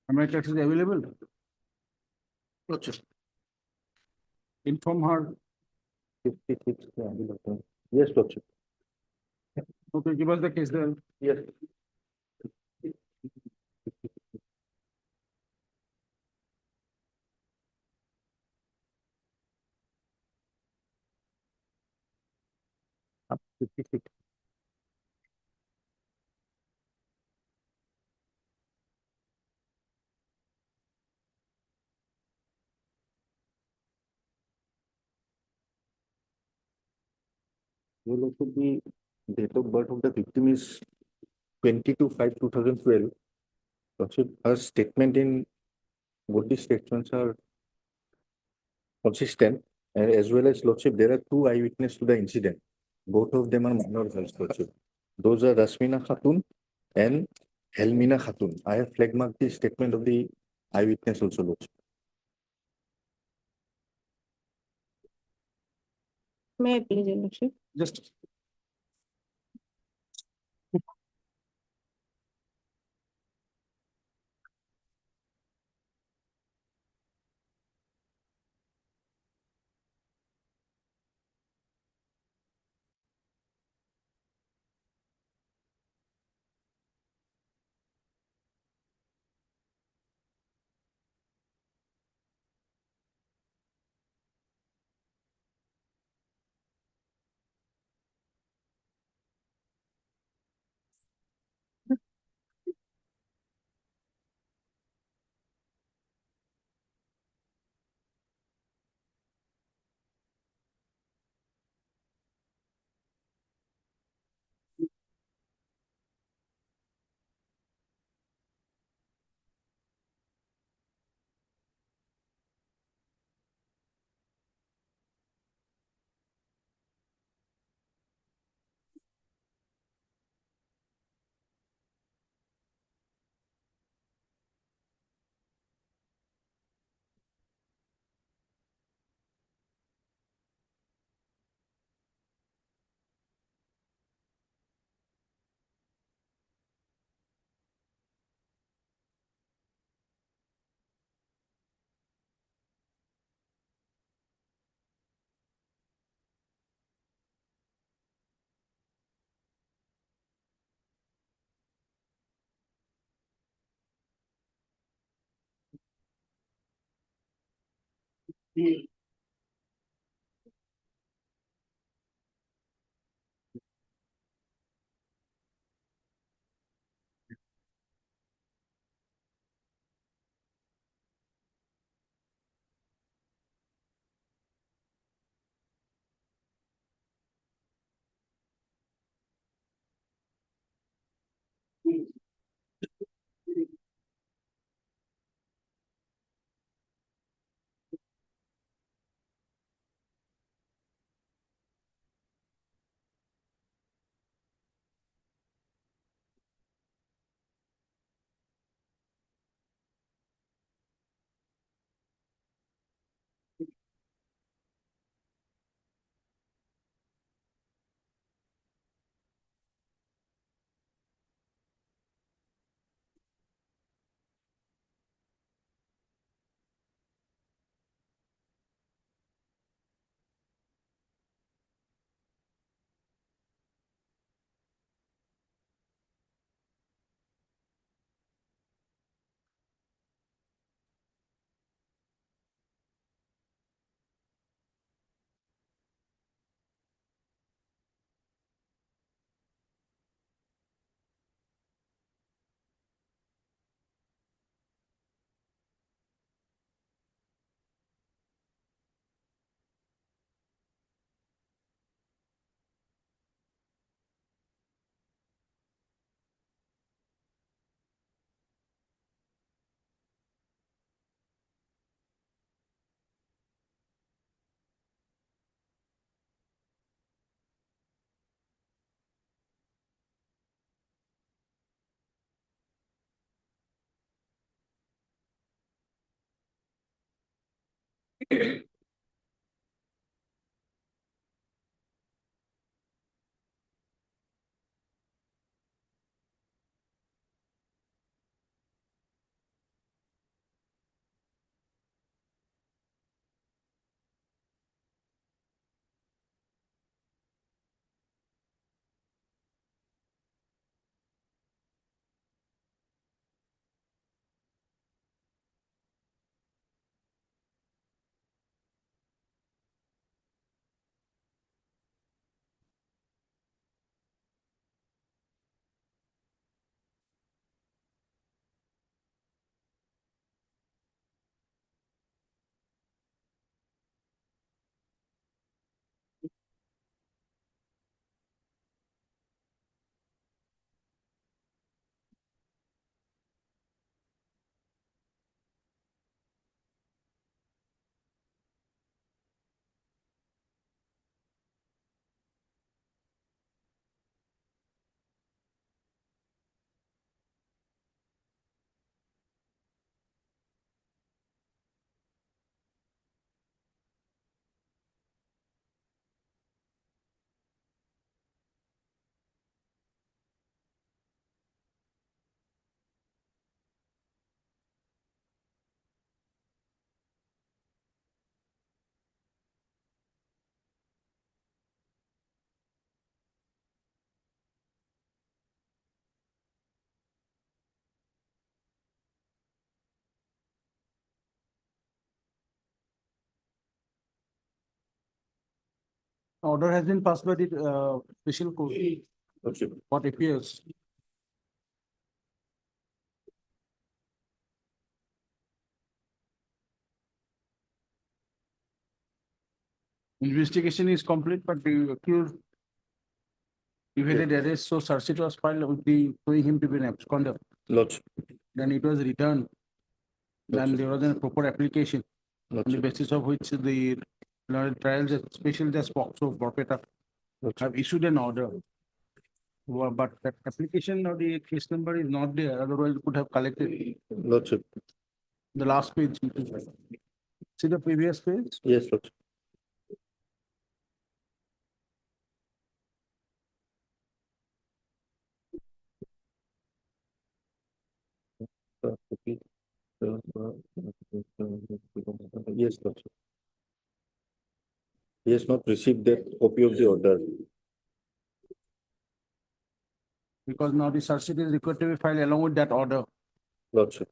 Am I tax is available? Inform her. 56. Yes, Lordship. Okay, give us the case there. Yes. Up 56. Will also be date of birth of the victim is 22/5/2012. Lordship, her statement in both the statements are consistent, and as well as Lordship, there are two eyewitnesses to the incident. Both of them are minor girls, Lordship. Those are Rasmina Khatun and Helmina Khatun. I have flag marked the statement of the eyewitness also, Lordship. May I please, Your Lordship? Just. Order has been passed by the special court. What appears. Investigation is complete, but the accused evaded arrest, so search sheet was filed with the showing him to be an absconder. Lodge. Then it was returned. Then there was a proper application on the basis of which the trial judge, special judge Foxo Borpeta have issued an order. But that application or the case number is not there, otherwise it could have collected. Lordship. The last page. See the previous page? Yes, Lordship. Yes, Lordship. He has not received that copy of the order. Because now the search sheet is required to be filed along with that order. Lordship.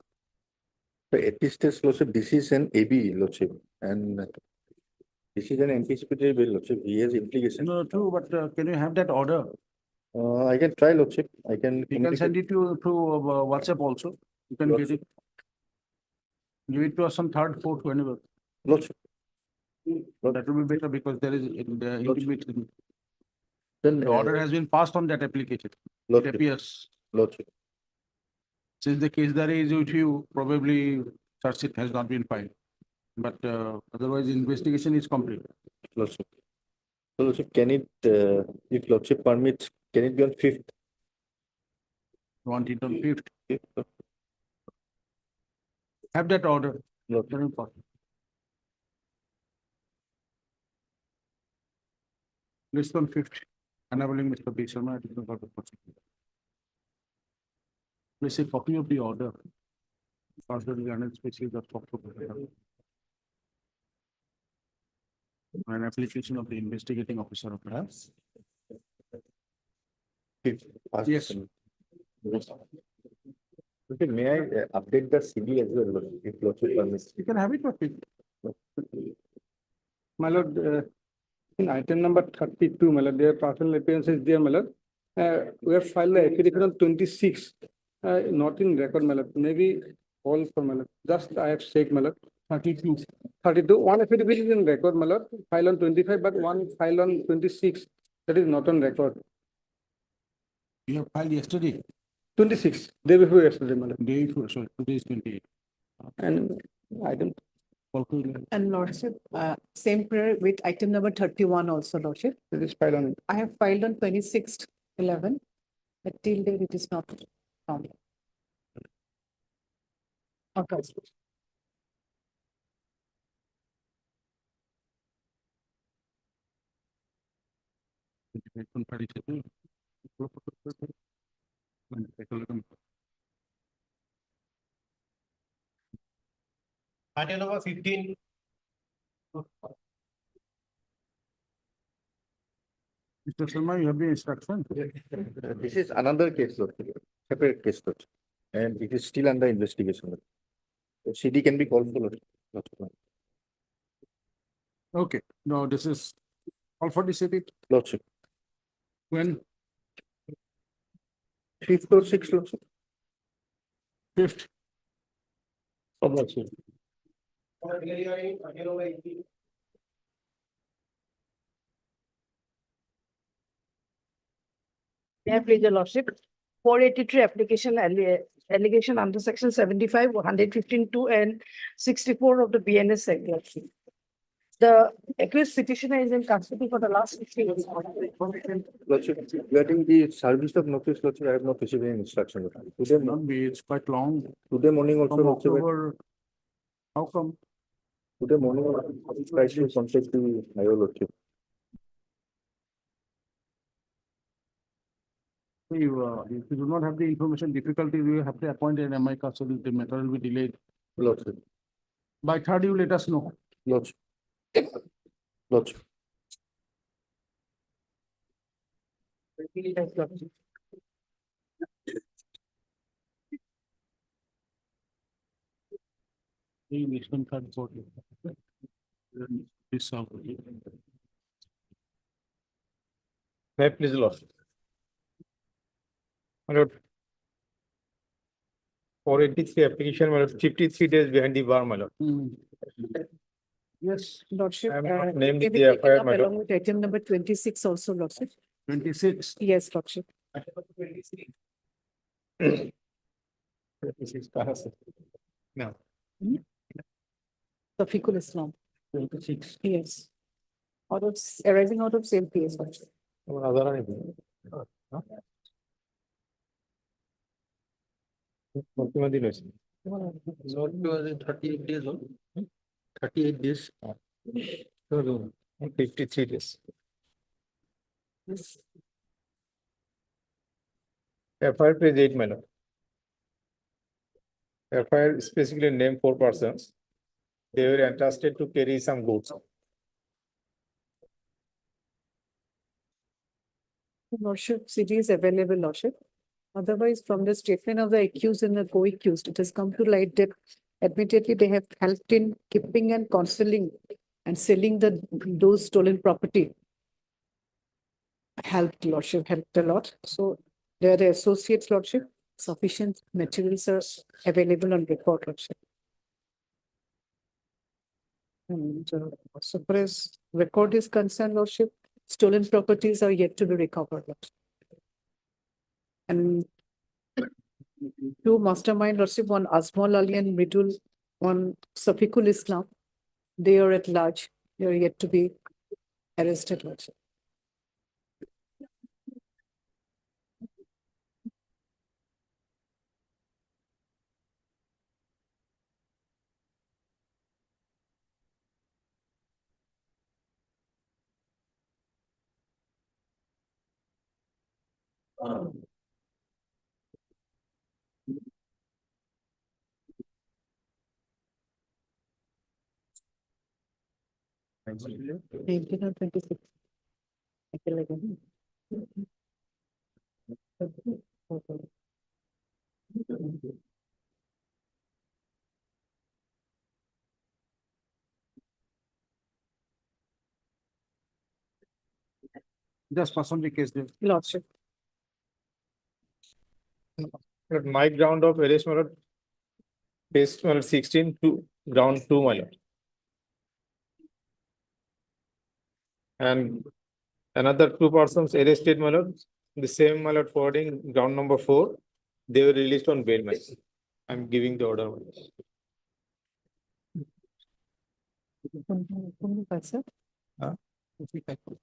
So at this stage, Lordship, this is an AB, Lordship, and this is an anticipated bill, Lordship. He has implication. No, true, but can you have that order? I can try, Lordship. I can. You can send it to through WhatsApp also. You can get it. Give it to us on third, fourth, whenever. Lordship. That will be better because there is the Then the order has been passed on that application. It Lordship. appears. Lordship. Since the case that is with you, probably search sheet has not been filed. But otherwise, investigation is complete. Lordship. So, Lordship, can it, if Lordship permits, can it be on 5th? Want it on 5th? Have that order. Very important. List on 5th, enabling Mr. B. Sharma. Please a copy of the order. Further regarding species of an application of the investigating officer of perhaps. Yes. Okay, may I update the CD as well, if Lordship permits? You can have it for 5th. My lord, in item number 32, my lord, their personal appearance is there, my lord. We have filed the affidavit on 26, not in record, my lord. Maybe all for my lord. Just I have checked, my lord. 32. 32. One affidavit is in record, my lord. File on 25, but one file on 26. That is not on record. You have filed yesterday. 26, day before yesterday, my lord. Day before, sorry, today is 28. And item. And Lordship, same prayer with item number 31 also, Lordship. It is filed on. I have filed on 26/11, but till date it is not found. Okay. Item number 15. Mr. Sharma, you have the instruction. This is another case, Lordship, separate case, Lordship, and it is still under investigation. So CD can be called for, Lordship. Okay, no, this is all for the city. Lordship. When? 5th or 6th, Lordship? 5th. Lordship. Yeah, please, your lordship. 483 application allegation under section 75, 115(2) and 64 of the BNS Act. Lordship. The accused petitioner is in custody for the last 16 years. Lordship, regarding the service of notice, Lordship, I have not received any instruction. Today, Not be, it's quite long. today morning also, From Lordship, October, how come? today morning, I should contact the Mayor, Lordship. If you do not have the information difficulty, you have to appoint an MI custody, the matter will be delayed. Lordship. By 3rd, you let us know. Lordship. Lordship. May I please, Lordship? My lord. 483 application, my lord, 53 days behind the bar, my lord. Yes, Lordship. I am not named may in be the taken FIR, up my lord. along with item number 26 also, Lordship. 26. Yes, Lordship. 26 pass. No. Safiqul Islam. 26. Yes. Out of, arising out of same case, Lordship. Not 38 days old. 38 days. 53 days. FIR page 8, my lord. FIR specifically named 4 persons. They were entrusted to carry some goods. Lordship, CD is available, Lordship. Otherwise, from the statement of the accused and the co-accused, it has come to light that Admittedly, they have helped in keeping and concealing and selling those stolen property. Helped Lordship, helped a lot. So they are the associates, Lordship. Sufficient materials are available on record, Lordship. And so far as record is concerned, Lordship, stolen properties are yet to be recovered, Lordship. And two mastermind, Lordship, one Azmal Ali and Midul, one Safikul Islam, they are at large. They are yet to be arrested, Lordship. Nineteen or 26. I feel like Just pass on the case there. Lordship. But my ground of arrest, my lord, based on 16 to ground 2, my lord. And another 2 persons arrested, my lord, the same, my lord, forwarding ground number 4, they were released on bail, my lord. I'm giving the order, my lord. Huh? Huh? 3, 5, 4.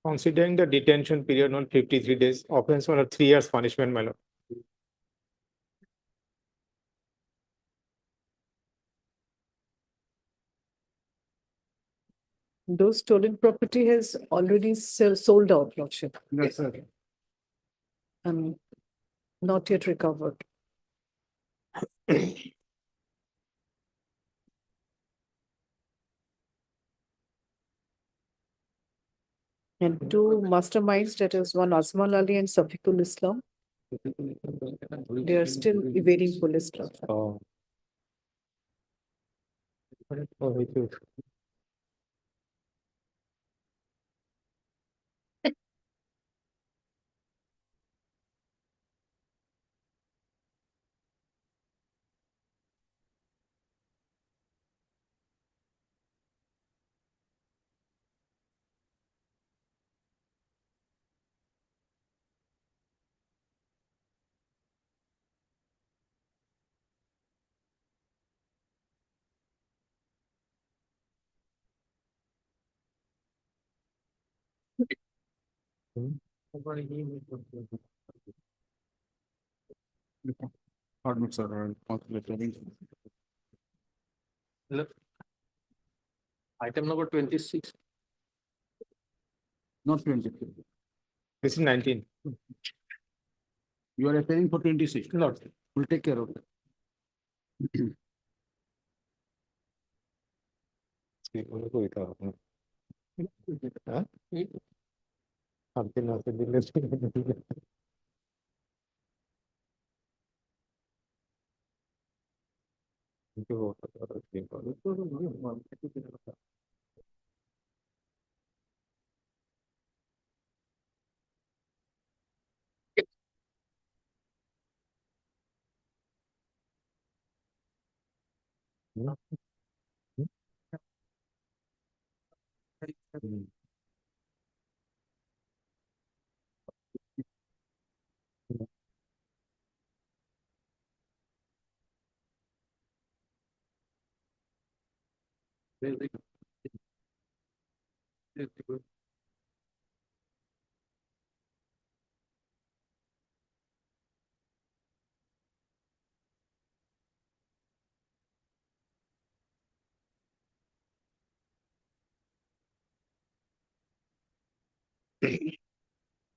Considering the detention period on 53 days, offense for 3 years punishment, my lord. Those stolen property has already sold out, Lordship. Yes, sir. And not yet recovered. And two masterminds, that is one Azmal Ali and Safikul Islam, they are still evading police. Lordship. Oh. Oh, me too. Pardon, sir, Item number 26. not 20. This is 19. You are appearing for 26. No. We'll take care of it. Huh?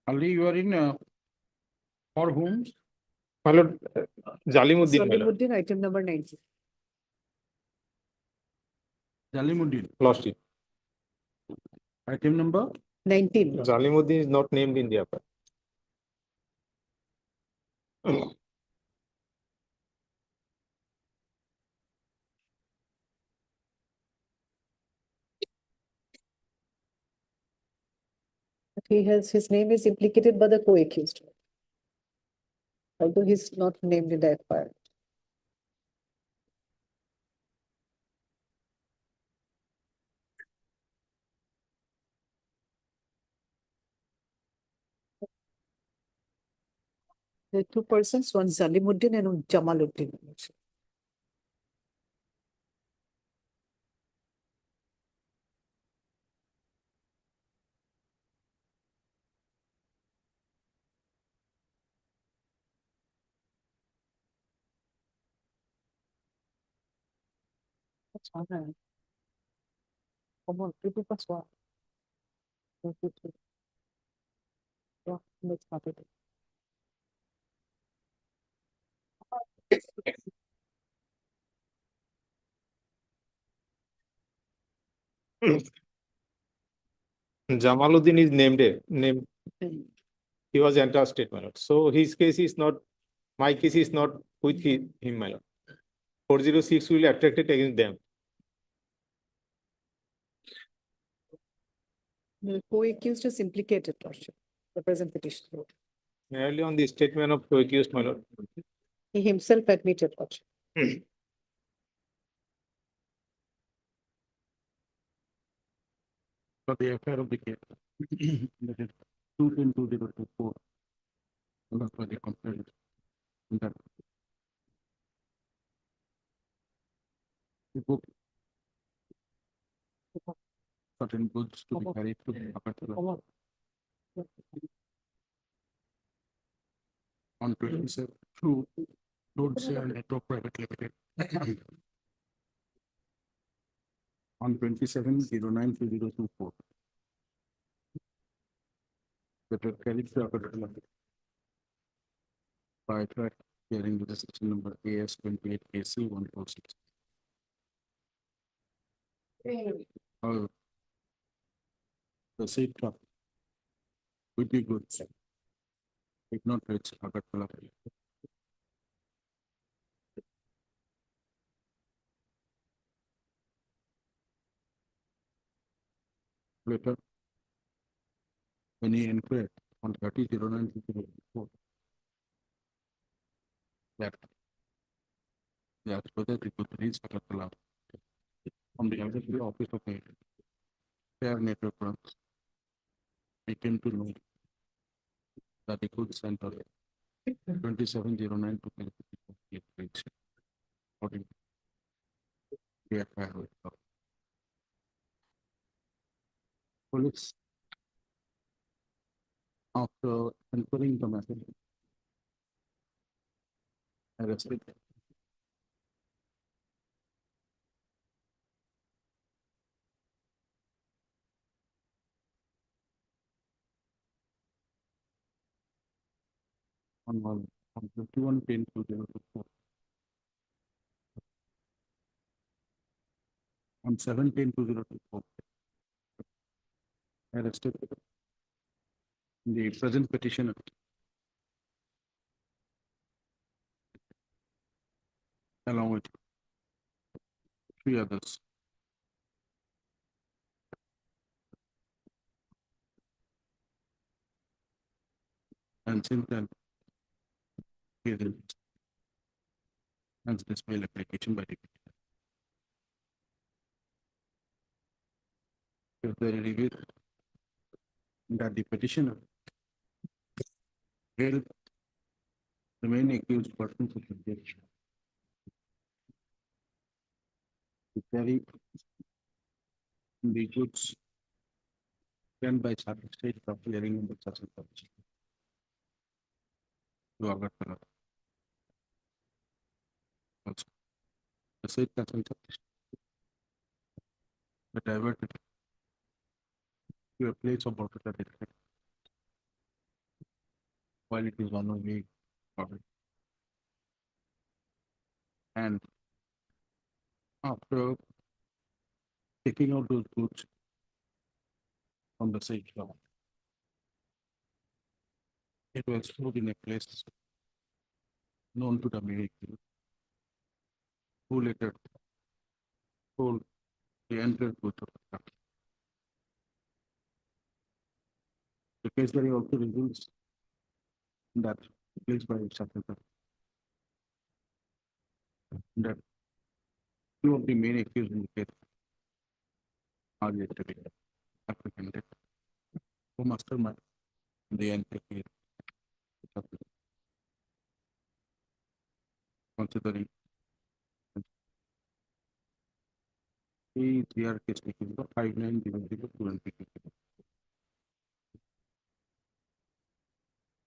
Ali, you are in, for whom? My lord, Jalimuddin, my lord. Salimuddin, item number 90. Jalimuddin, Lordship. item number? 19. Jalimuddin is not named in the upper. His name is implicated by the co-accused. Although he's not named in the FIR. There are two persons, one Zalimuddin and one Jamaluddin. That's all right. Come on, people pass one. 1, 2, 3. Yeah, let's start it. Jamaluddin is named. He was interstate, my lord. So his case is not, my case is not with him, my lord. 406 will attract it against them. The co-accused is implicated, Lordship, the present petitioner. Merely on the statement of accused, my lord. He himself admitted, Lordship. For the affair of the case. That is 210-2024. That's why they complained. That the book certain goods to be carried to Agartala on 27 through Roads and Network Private Limited on 27/09/2024. That were carried to Agartala by track bearing registration number AS 28 AC 146. The said truck with the goods did not reach Agartala. Later, when he inquired on 30/09/2024 that whether they could reach Agartala from the executive office of the Fair Network Branch, we came to know that the goods sent on 27/09 to 2024 according to the FIR. Police, after entering the message, arrested on 51/10/2024. On 7/10/2024, arrested the present petitioner along with 3 others. And since then, he has this bail application by the if they reveal that the petitioner held the main accused persons of objection to carry the goods Then by state of hearing number such and such. To Agartala. Also. The state such and such. But diverted to a place of water that is while it is on the way forward. And after taking out those goods from the safe ground, it was stored in a place known to the vehicle, who later told the entered goods of the truck. The case very also reveals that place by Shatrika, that two of the main accused in the case are yet to be apprehended, who mastermind the entire case. Considering the TR case taken for 5900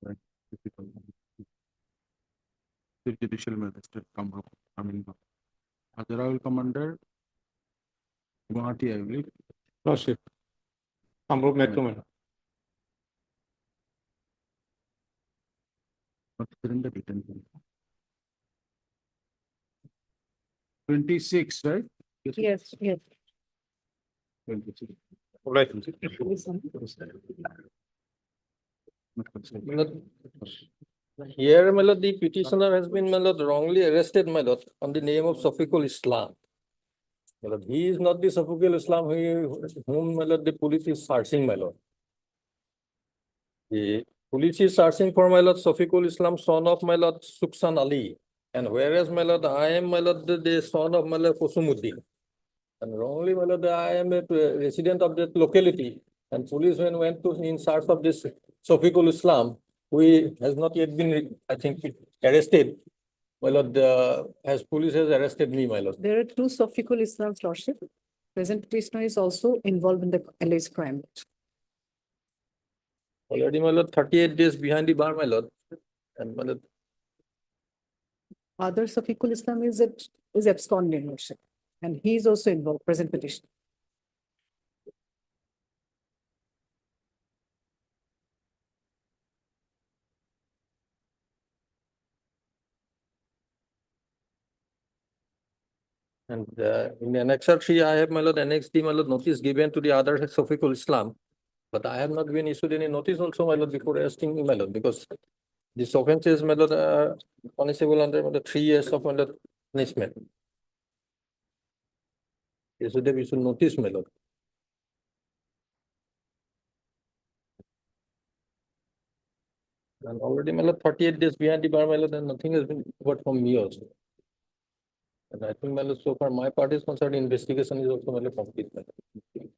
right. The judicial magistrate coming up. Azara will come under Guwahati, I believe. Lordship. Kamrup Metro, my lord. But in the detention. 26, right? Yes, yes. 26. Right. Here, my lord, the petitioner has been, my lord, wrongly arrested, my lord, on the name of Safiqul Islam. My lord, he is not the Safiqul Islam whom, my lord, the police is searching, my lord. The police is searching for, my lord, Safiqul Islam, son of, my lord, Suksan Ali. And whereas, my lord, I am, my lord, the son of, my lord, Kosumuddin. And wrongly, my lord, I am a resident of that locality. And police went to in search of this Safiqul Islam, who has not yet been, I think, arrested. My lord, as police has arrested me, my lord. There are two Safiqul Islam's lordship. Present petitioner is also involved in the alleged crime. Already, my lord, 38 days behind the bar, my lord. And my lord, Other Safiqul Islam is absconding lordship. And he is also involved, present petitioner. and in the annexure 3, I have, my lord, annexed the, my lord, notice given to the other Safiqul Islam. But I have not been issued any notice also, my lord, before arresting me, my lord, because this offense is, my lord, punishable under, my lord, 3 years of, my lord, punishment. They should have issued notice, my lord. And already, my lord, 38 days behind the bar, my lord, and nothing has been heard from me also. And I think, my lord, so far my part is concerned, investigation is also, my lord, complete, my lord.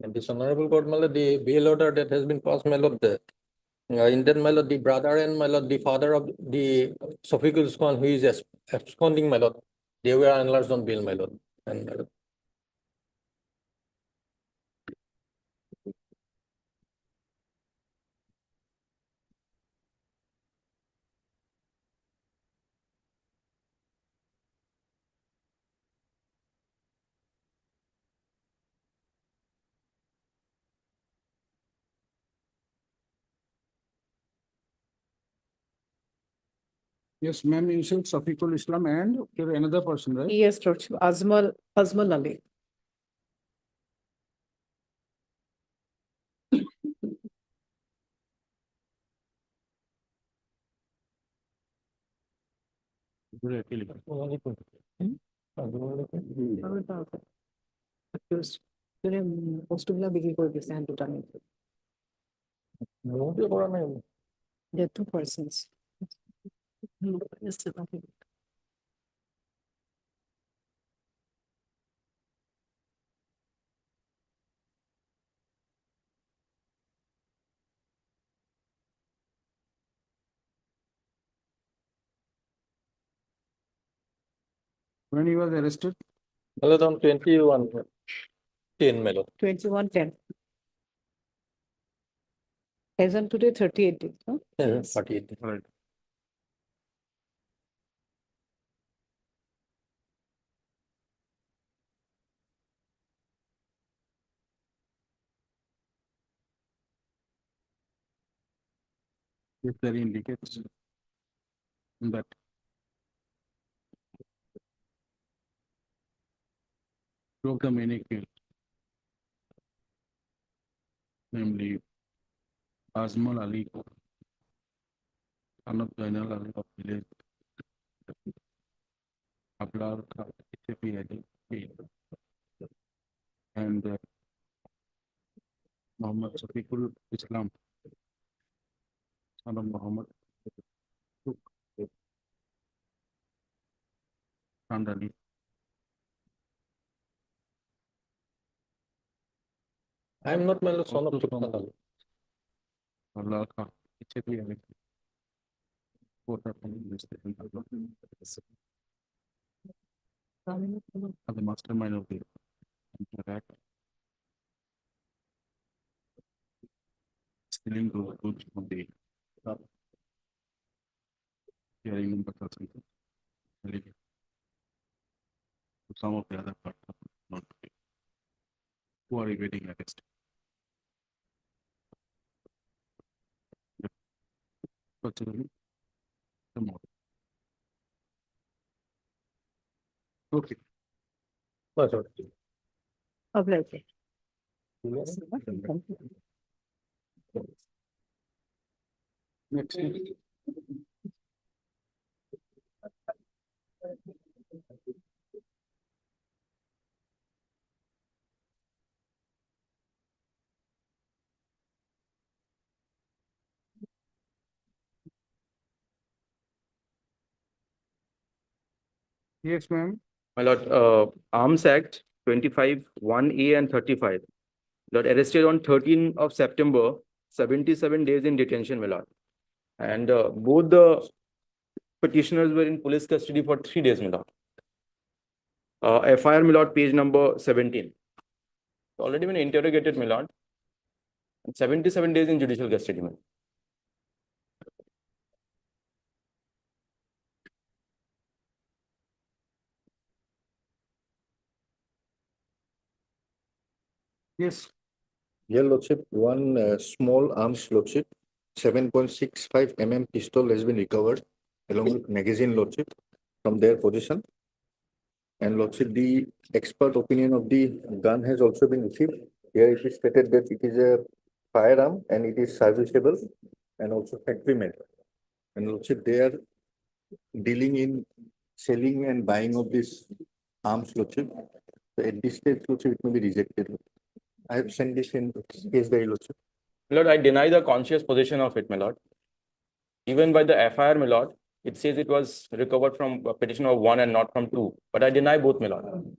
And this honorable court, my lord, the bail order that has been passed, my lord, in that, my lord, the brother and, my lord, the father of the Safiqul Islam, who is absconding, my lord, they were enlarged on bail, my lord. And, my lord, Yes, ma'am, you said Safiqul Islam and there another person, right? Yes, lordship, Azmal Ali. Accused. বস্তুবিলাক বিক্ৰী কৰি দিছে হেন দুটা মিলি। মোৰতো কৰা নাই। There are two persons. When he was arrested, My lord, on 21/10, my lord. 21/10. As on today, 38 days, no? Yes, 48. Right. if there indicates that two of the main accused, namely Azmal Ali, son of Zainal Ali of village Ablar Khan, HAP Ali, and Muhammad Safiqul Islam, son of Muhammad Khan Ali. I am not my lord, son of Also Turkana. from Ablar Khan, HAP Ali. Both are from this state. Are the mastermind of the interact, stealing those goods from the hearing room, but also some of the other parts are not who are evading arrest. Virtually, the more. Okay. My lord. Okay. Next. Yes, ma'am. My lord, Arms Act 25, 1A and 35. Lord, arrested on 13 of September, 77 days in detention, my lord. And both the petitioners were in police custody for 3 days, my lord. FIR, my lord, page number 17. Already been interrogated, my lord. And 77 days in judicial custody, my lord. Yes. Your lordship, one small arms lordship, 7.65 pistol has been recovered along with magazine lordship from their possession. And lordship, the expert opinion of the gun has also been received. Here it is stated that it is a firearm and it is serviceable and also factory made. And lordship, they are dealing in selling and buying of this arms lordship. So at this stage, lordship, it may be rejected. I have sent this in case the lordship. My lord, I deny the conscious possession of it, my lord. Even by the FIR, my lord, it says it was recovered from petition of 1 and not from 2. But I deny both, my lord.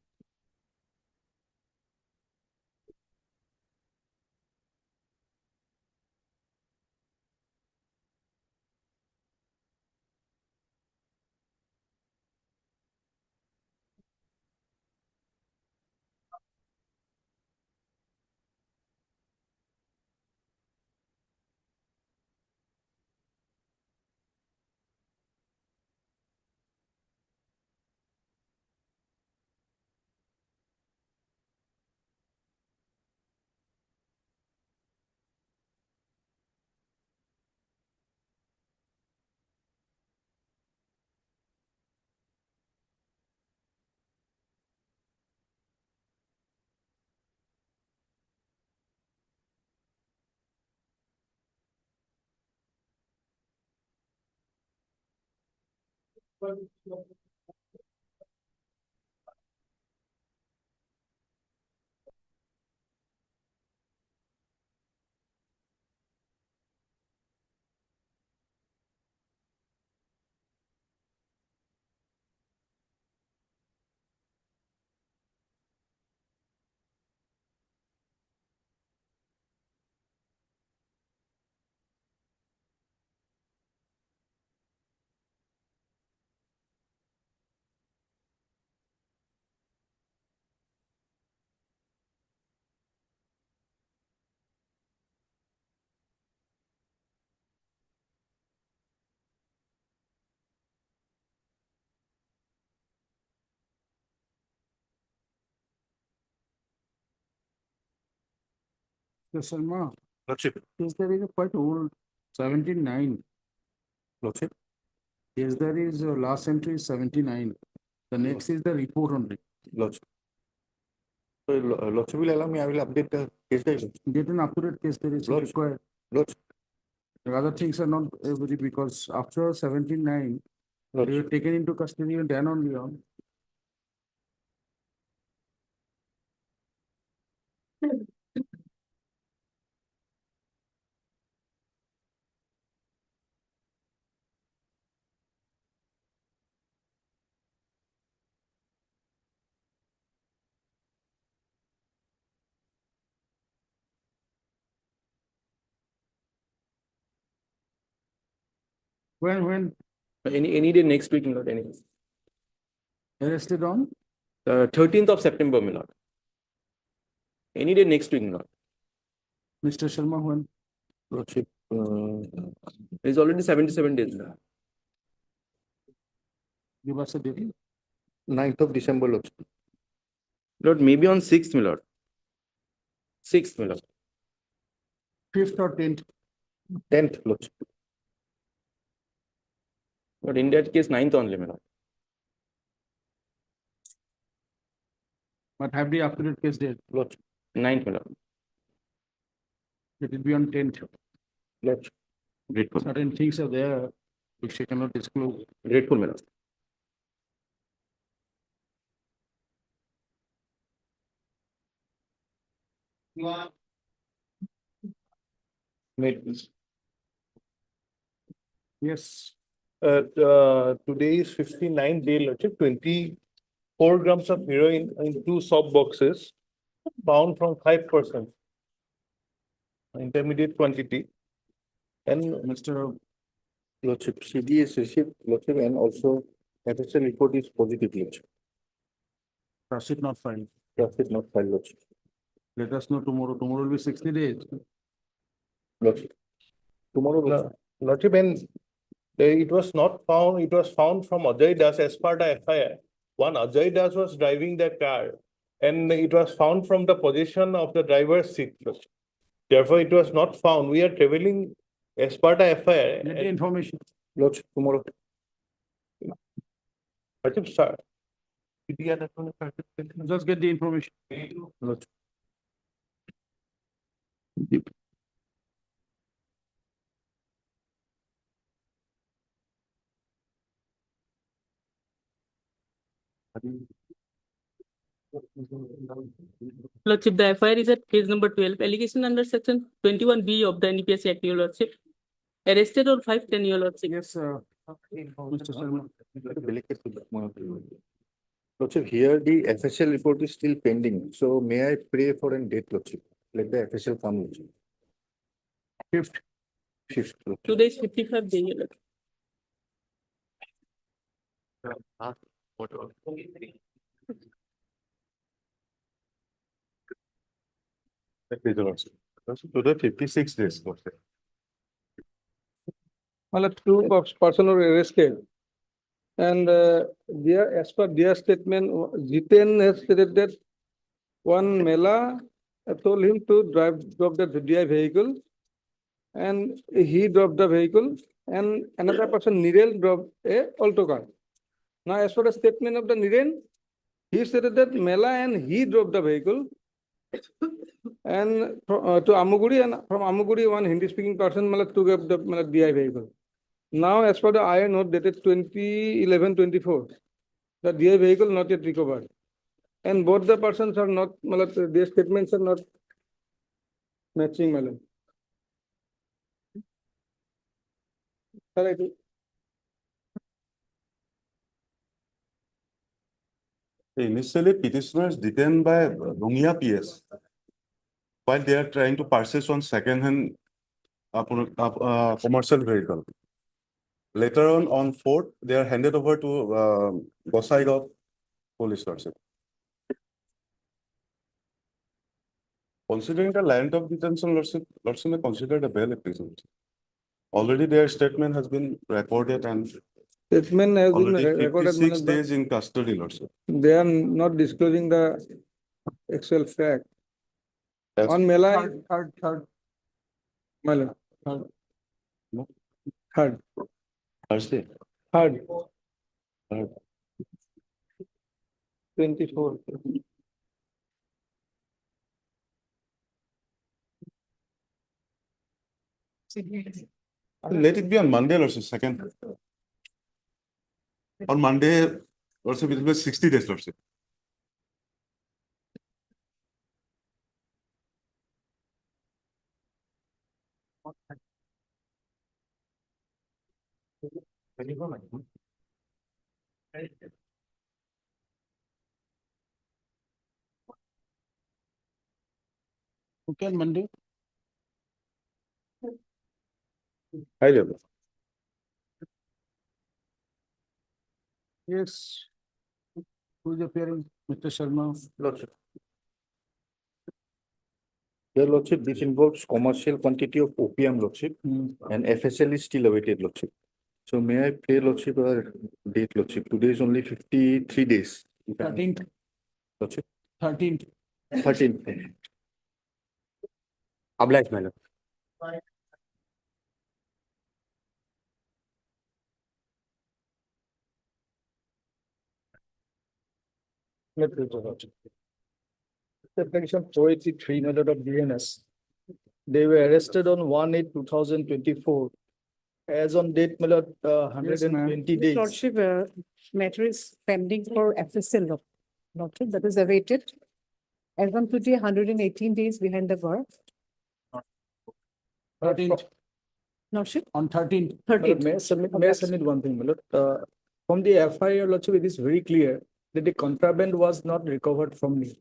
Mr. Sharma, Lordship, is there is a quite old 79. Lordship, Yes, there is last entry is 79. The next is the report only. Lordship. So Lordship will allow me, I will update the case date. Get an accurate case there is Lordship. required. Lordship, The other things are not very because after 79, they were Lordship. taken into custody and then only on. When Any day next week, my lord, any. arrested on? 13th of September, my lord. Any day next week, my lord. Mr. Sharma, when? Lordship, It's already 77 days, my lord. Give us a date. 9th of December, Lordship. Lord, maybe on 6th, my lord. 6th, my lord. 5th or 10th. 10th, Lordship. But in that case, 9th only, my lord. But have the accurate case date. Lordship. 9th, my lord. It will be on 10th. Lordship. Grateful. Certain things are there which I cannot disclose. Grateful, my lord. Yes. Today is 59th day, Lordship, 24 grams of heroin in 2 soft boxes found from 5%. Intermediate quantity. And Mr. Lordship, CD is received, Lordship, and also FSL report is positive, Lordship. Proceed not filed. Proceed not filed, Lordship. Let us know tomorrow. Tomorrow will be 60 days. Lordship. Tomorrow, Lordship. Lordship, and it was not found, it was found from Ajay Das as part of FIR. One Ajay Das was driving the car and it was found from the position of the driver's seat. Lordship. Therefore, it was not found. We are traveling as part of FIR. Get the information. Lordship, tomorrow. Lordship, sir. Just get the information. Lordship. Lordship, the FIR is at case number 12, allegation under section 21B of the NEPS Act, your lordship. Arrested on 510, your lordship. Yes, Mr. Sharma. Lordship, here the FSL report is still pending. So may I pray for a date, Lordship? Let the FSL come, Lordship. 5th. 5th. Lordship. Today is 55 day, your lordship. Today 56 days, Lordship. Well, two persons were arrested. And as per their statement, Jiten has stated that one Mela told him to drop the DI vehicle, and he dropped the vehicle, and another person, Nirel, dropped a Alto car. Now, as per the statement of the Nirel, he stated that Mela and he drove the vehicle, and to Amuguri, and from Amuguri, one Hindi-speaking person took up the DI vehicle. Now, as per the IR note dated 2011-24, the DI vehicle not yet recovered. And both the persons are not, their statements are not matching, madam. Initially, petitioners detained by Rungia PS while they are trying to purchase one second-hand commercial vehicle. Later on 4th, they are handed over to Gosaigaon police lordship. Considering the length of detention, lordship may consider the bail application. Already their statement has been recorded and Statement has been already recorded. 56 days in custody, lordship. They are not disclosing the actual fact. On Melai, third. My lord, third. Third. Thursday. Third. 24. Let it be on Monday also, second. On Monday, also it will be 60 days, Lordship. Okay, on Monday. High level. Yes. Who is appearing? Mr. Sharma. Lordship. Your Lordship, this involves commercial quantity of opium, Lordship, and FSL is still awaited, Lordship. So may I pray, Lordship, or date, Lordship? Today is only 53 days. 13th. Lordship. 13th. 13th. Obliged, my lord. Application 483, my lord of DNS. They were arrested on 1/8/2024. As on date, my lord, 120 days. Lordship, matter is pending for FSL. Lordship, that is awaited. As on today, 118 days behind the bar. 13th. Lordship, On 13th. May I submit one thing, my lord? From the FIR, Lordship, it is very clear that the contraband was not recovered from me.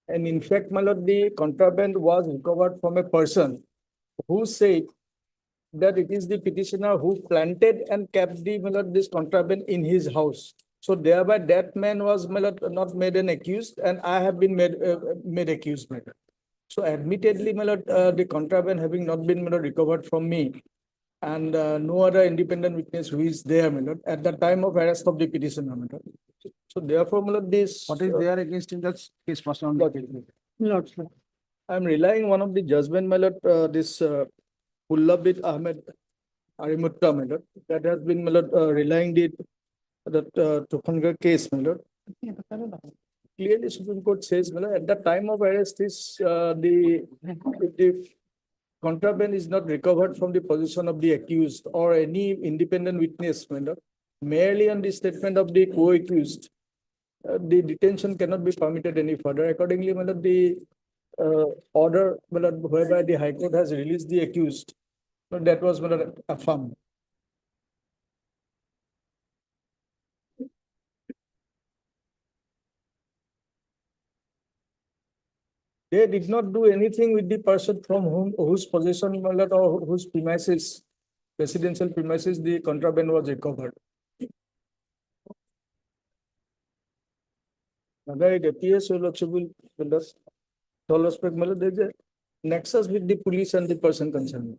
And in fact, my lord, the contraband was recovered from a person who said that it is the petitioner who planted and kept the, my lord, this contraband in his house. So thereby that man was, my lord, not made an accused, and I have been made accused, my lord. So admittedly, my lord, the contraband having not been, my lord, recovered from me, and no other independent witness who is there, my lord, at the time of arrest of the petitioner, my lord. So therefore, my lord, this. What is there against him? That's his personal. Lordship. I'm relying one of the judgment, my lord, this Pullabit Ahmed Arimutta, my lord, that has been, my lord, relying that Tukhanga case, my lord. Clearly, Supreme Court says, my lord, at the time of arrest, the contraband is not recovered from the position of the accused or any independent witness, my lord. Merely on the statement of the co-accused, the detention cannot be permitted any further. Accordingly, my lord, the order, my lord, whereby the High Court has released the accused, but that was, my lord, affirmed. They did not do anything with the person from whose possession, my lord, or whose premises, residential premises, the contraband was recovered. Whether it appears or lordship, all respect, my lord, there is a nexus with the police and the person concerned.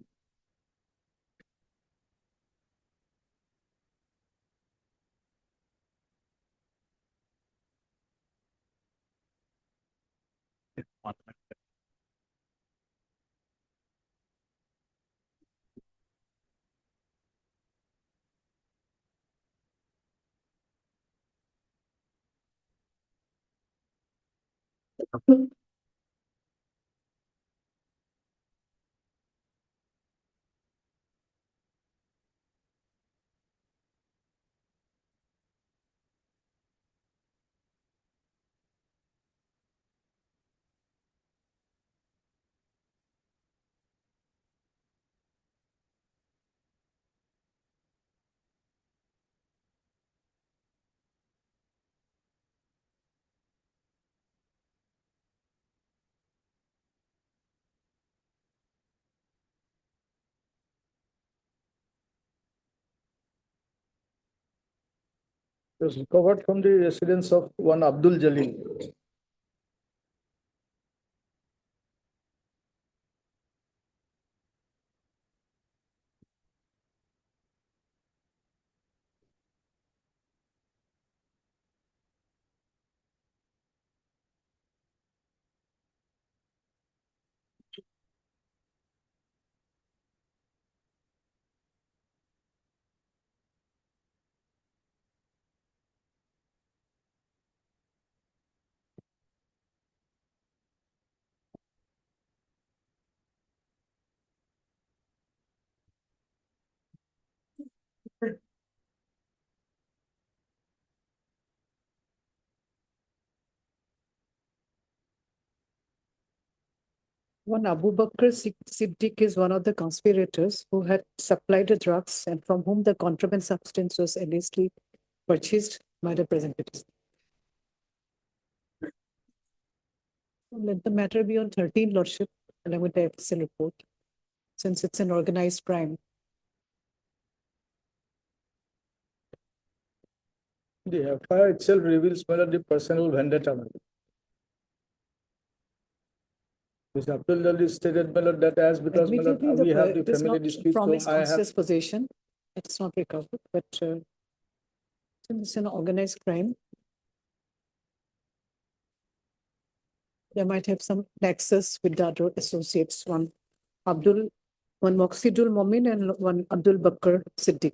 It was recovered from the residence of one Abdul Jalil. One Abu Bakr Siddiq is one of the conspirators who had supplied the drugs and from whom the contraband substance was allegedly purchased by the present petitioner. Let the matter be on 13, Lordship, along with the FSL report, since it's an organized crime. The FIR itself reveals whether the personal vendetta. Mr. Abdul Jalil stated that as because Admittedly, we have the it is family not dispute, from so his I have. conscious possession. It's not recovered, but since it's an organized crime, they might have some nexus with the other associates, one Moxidul Momin and one Abdul Bakr Siddiq.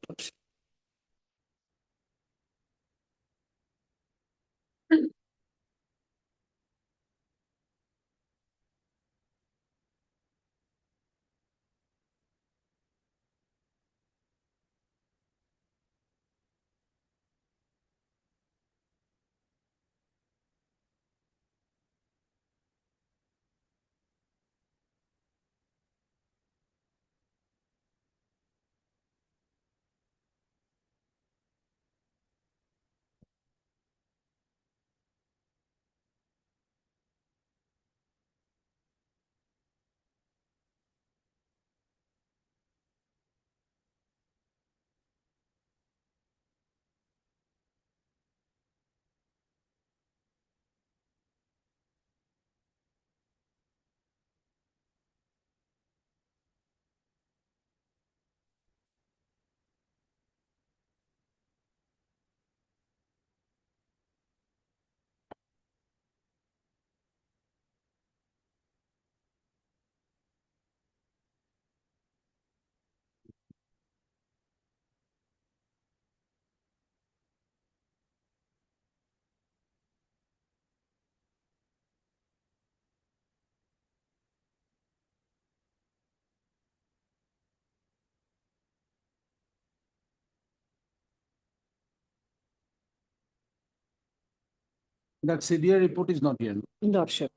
That CDR report is not here. Lordship.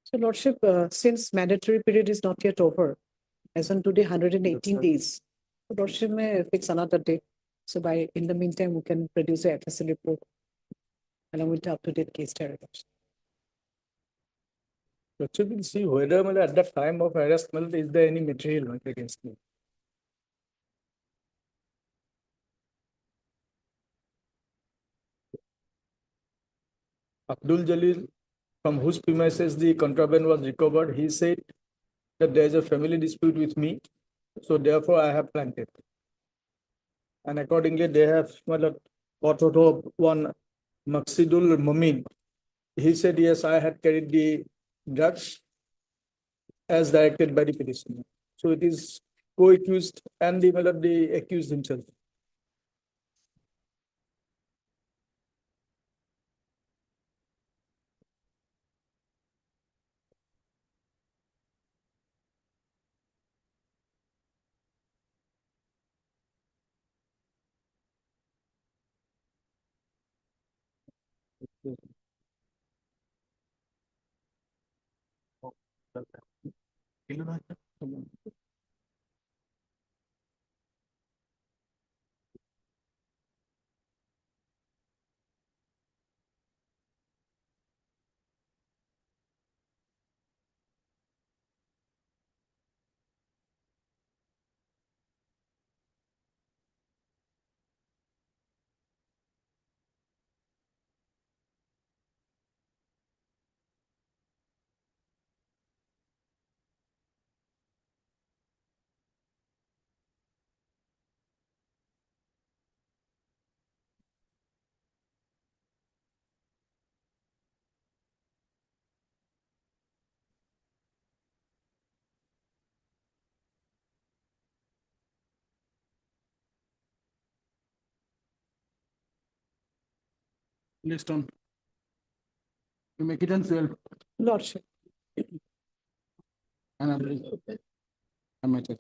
So Lordship, since mandatory period is not yet over, as on today, 118 days. Lordship may fix another day. So in the meantime, we can produce a FSL report along with the up-to-date case directives. But you will see whether at the time of arrest, is there any material against me? Abdul Jalil, from whose premises the contraband was recovered, he said that there is a family dispute with me, so therefore I have planted. And accordingly, they have got one Maqsidul Mumin. He said, yes, I had carried the drugs as directed by the petitioner. So it is co-accused and the accused himself. List on. You make it on 12. Lordship. And I might check.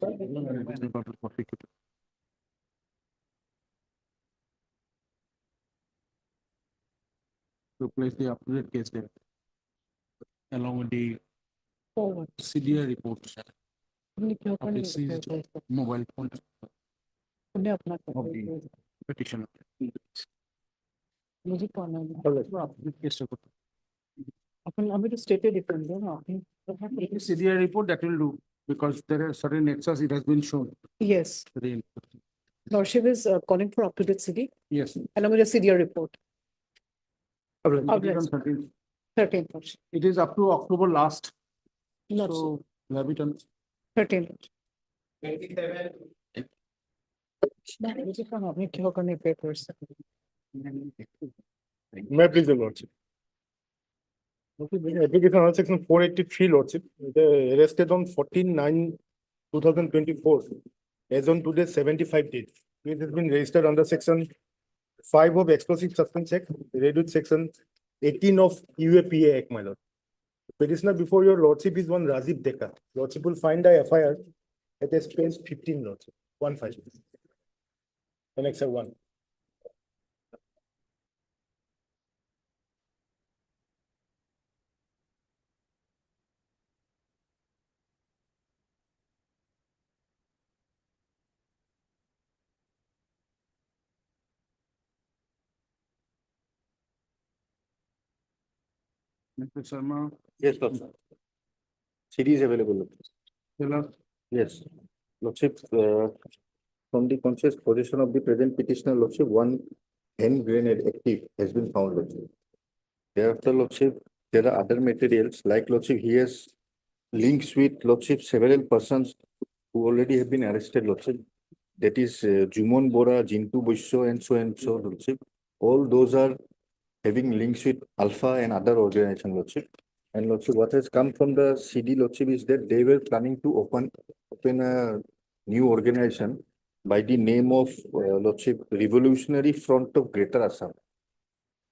to place the up-to-date case date along with the Forward. CDR report हमने क्या of the करने seized का है? mobile phone हमने अपना of the petitioner. मुझे कौन है? Up-to-date case report. अपन अभी तो stated different है ना? The CDR report that will do, because there are certain nexus it has been shown. Yes. The- Lordship is calling for up-to-date CD. Yes. And I'm going to CDR report. It is on 13th. 13th. Lordship. It is up to October last. Not So we have it on 13th. मुझे कौन आपने क्या करने papers? May I please the lordship? Okay, the application under section 483 lordship, they arrested on 14/9/2024. As on today, 75 days. It has been registered under section 5 of Explosive Substance Act, read with section 18 of UAPA Act, my lord. Petitioner before your lordship is one Rajiv Deka. Lordship will find the FIR at page 15, lordship, 15. Annexure 1. Mr. Sharma. Yes, Lordship. CD is available. Tell us. Yes. Lordship, from the conscious position of the present petitioner, Lordship, one hand grenade active has been found, Lordship. Thereafter, Lordship, there are other materials like Lordship, he has links with Lordship, several persons who already have been arrested, Lordship. That is Jumon Bora, Jintu Busho, and so, Lordship. All those are having links with Alpha and other organization, Lordship. And Lordship, what has come from the CD, Lordship, is that they were planning to open a new organization by the name of Lordship, Revolutionary Front of Greater Assam.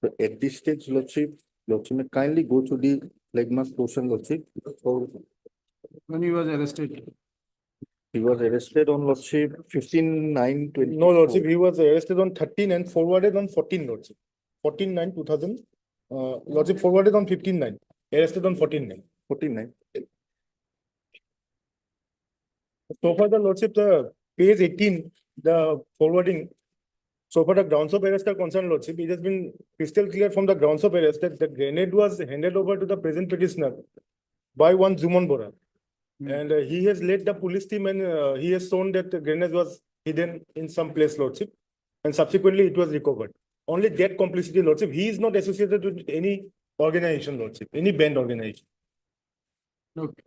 So at this stage, Lordship, may kindly go to the flag portion, Lordship. So When he was arrested. he was arrested on Lordship 15/9/2024. No, lordship, he was arrested on 13 and forwarded on 14, lordship. 14/9/2000. Lordship forwarded on 15/9, arrested on 14/9. 14/9. So far, the lordship, the page 18, the forwarding. So far, the grounds of arrest are concerned, lordship. It has been crystal clear from the grounds of arrest that the grenade was handed over to the present petitioner by one Jumon Bora. And he has led the police team and he has shown that the grenade was hidden in some place, lordship. And subsequently, it was recovered. Only that complicity, lordship. He is not associated with any organization, lordship, any band organization. Okay.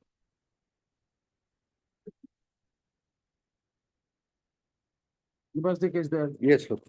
Was the case there? Yes, look.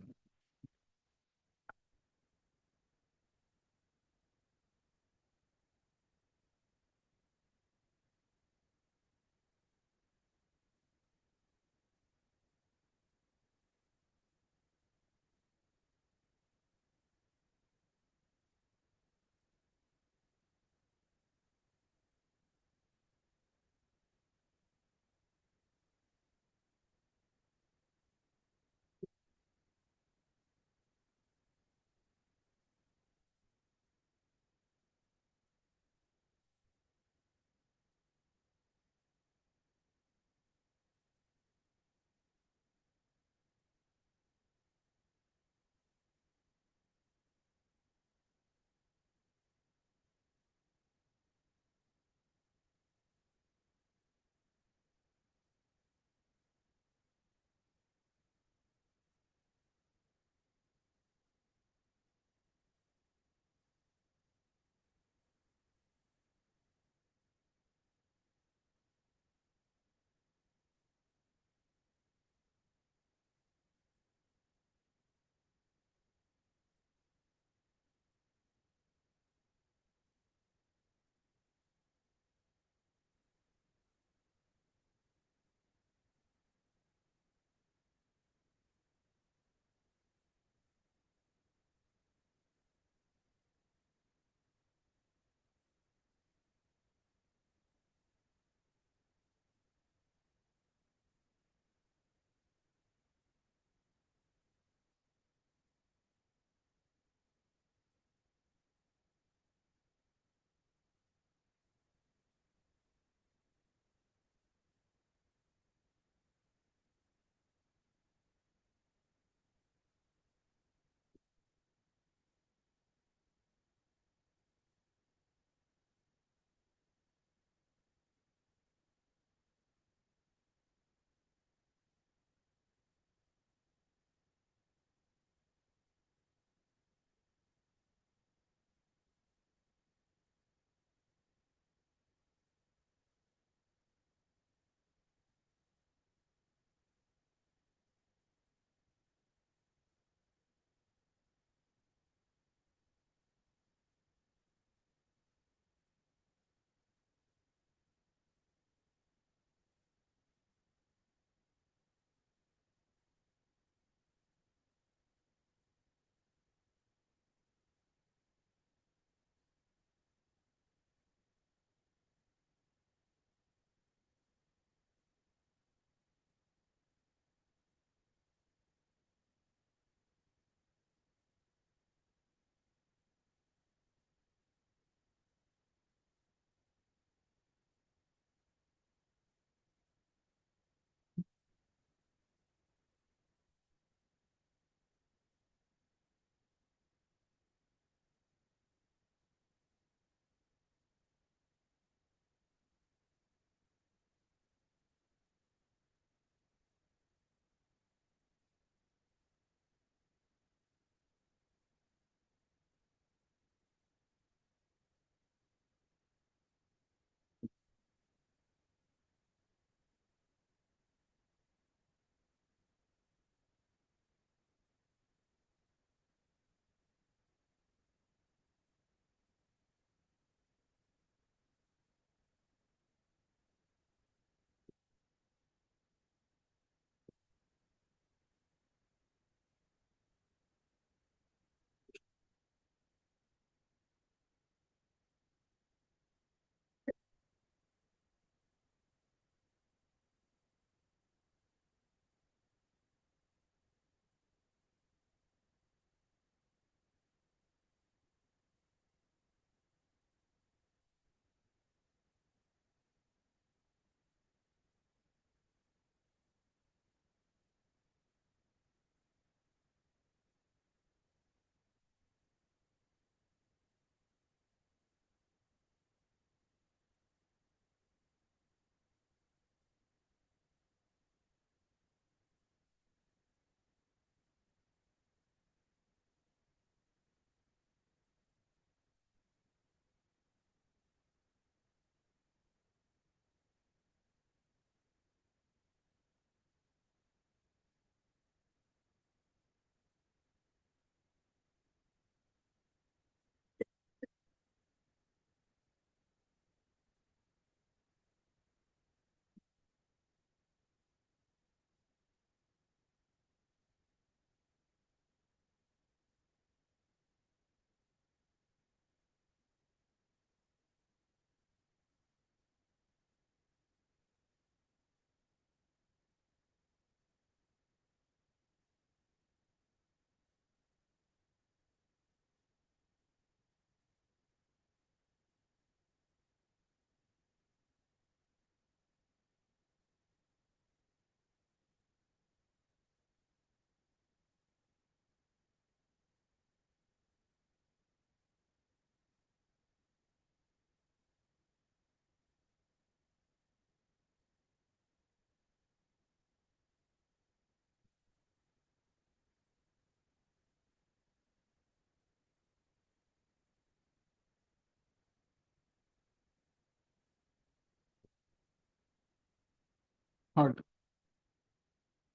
Heard.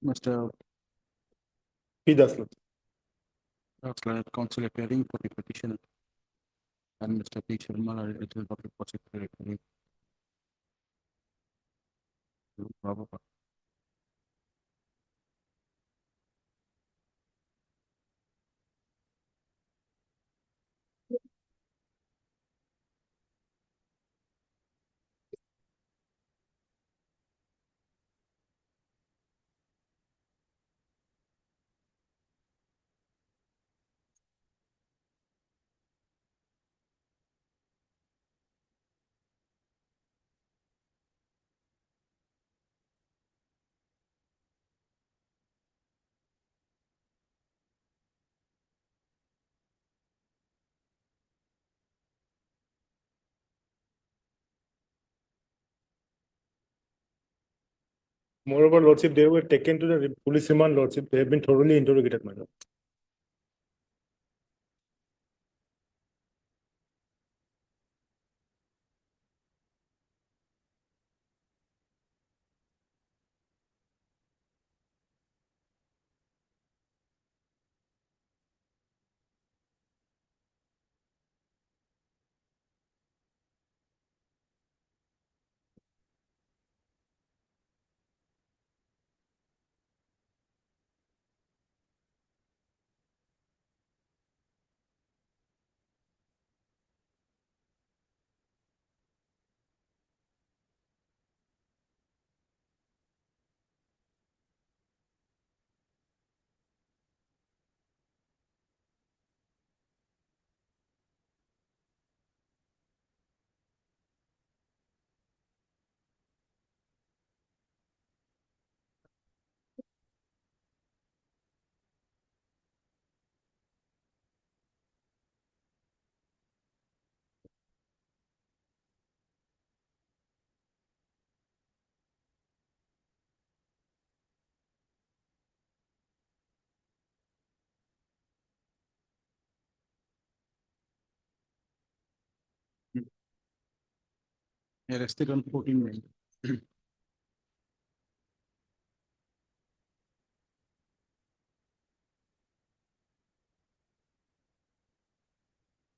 Mr. P. Das. Council appearing for the petition. And Mr. P. Sharma, our editor of the prosecutor. Moreover, Lordship, they were taken to the police remand, Lordship. They have been thoroughly interrogated, my lord. Arrested on 14 May.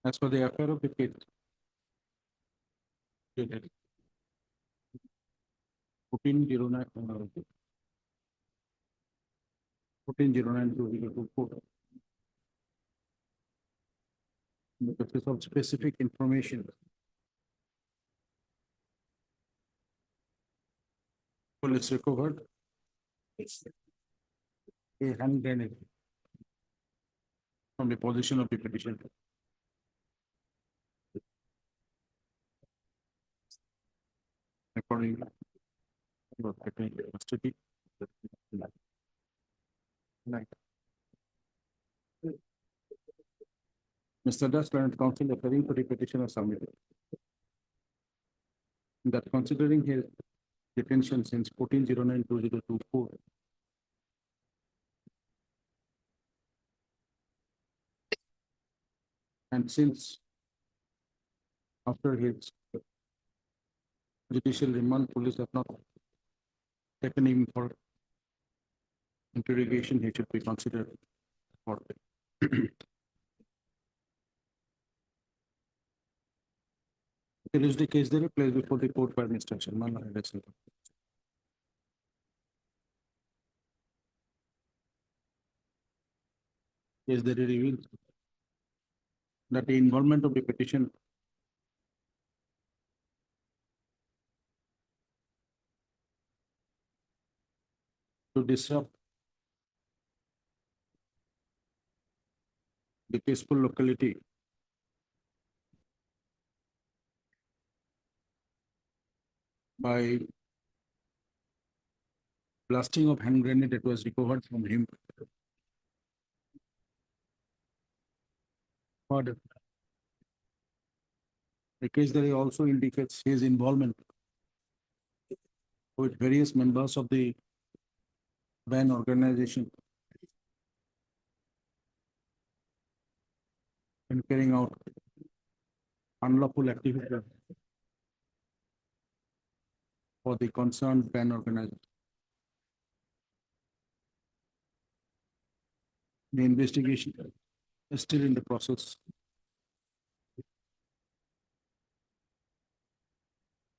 As for the affair of the case. 1409. 1409-2024. The basis of specific information. Police recovered a hand grenade from the possession of the petitioner. Accordingly, he was taken into custody. Right. Mr. Das, current counsel appearing for the petitioner submitted. That considering his detention since 1409-2024. And since after his judicial remand, police have not taken him for interrogation, he should be considered for there is the case there placed before the court by Mr. Sharma. Is there a revealed that the involvement of the petition to disrupt the peaceful locality by blasting of hand grenade that was recovered from him. Further, the case there also indicates his involvement with various members of the ban organization in carrying out unlawful activity for the concerned ban organization. The investigation is still in the process.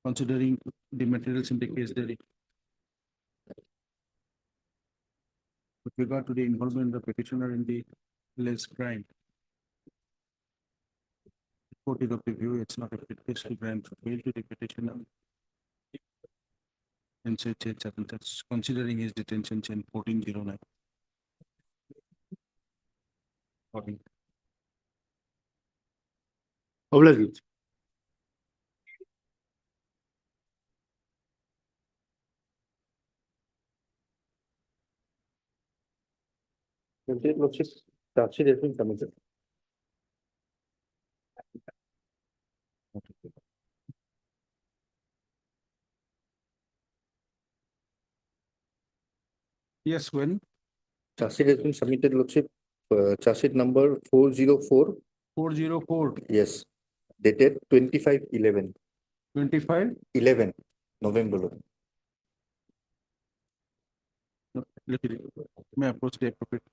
Considering the materials in the case diary. With regard to the involvement of the petitioner in the alleged crime. The court is of the view it's not a case to grant bail to the petitioner. And so that's considering his detention in 1409. Obliged. Lordship, charge sheet has been submitted. Yes, when? Charge sheet has been submitted, Lordship, charge sheet number 404. 404. Yes, dated 25/11. 25? November. Lord. No, may I approach the appropriate.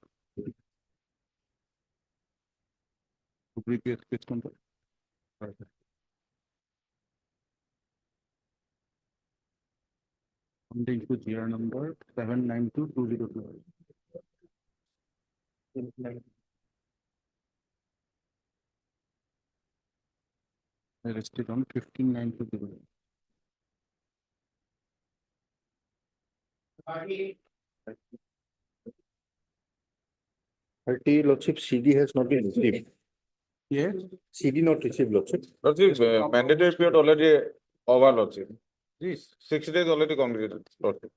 Appropriate case control. According to GR number 7922022. Arrested on 15/9/2022. Lordship, CD has not been received. Yes. CD not received, Lordship. Lordship, mandatory period already over, Lordship. Yes. 6 days already completed, Lordship.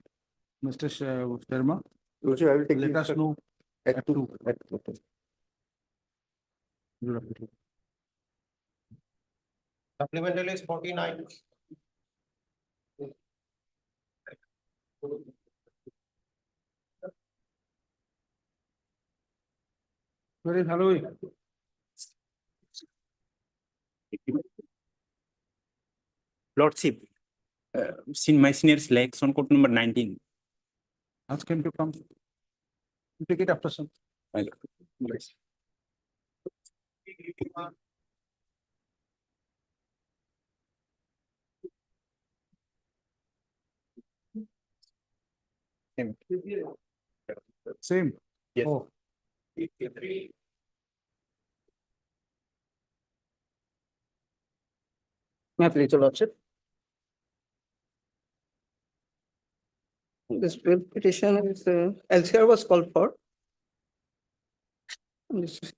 Mr. Sharma, Lordship, I will take. let us know at 2. Supplemental is 49. Where is Halloween? Lordship, my senior slacks on court number 19. Ask him to come. You take it after some. Yes. Same. Yes. Oh. May I please, your lordship? This bail petition is, LCR was called for. And this is-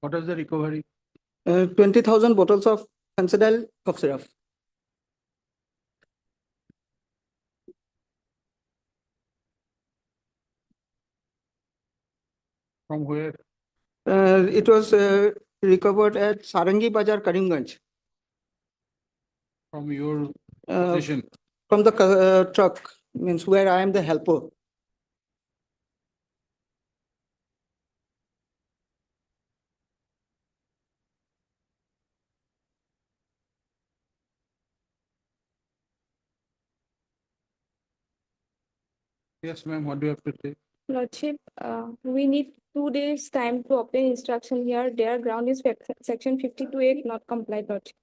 What is the recovery? 20,000 bottles of Fansidal cough syrup. From where? It was recovered at Sarangi Bazar, Karimganj. From your Uh, position? From the truck, means where I am the helper. Yes, ma'am, what do you have to say? Lordship, we need 2 days time to obtain instruction here. Their ground is section 52A not complied, Lordship.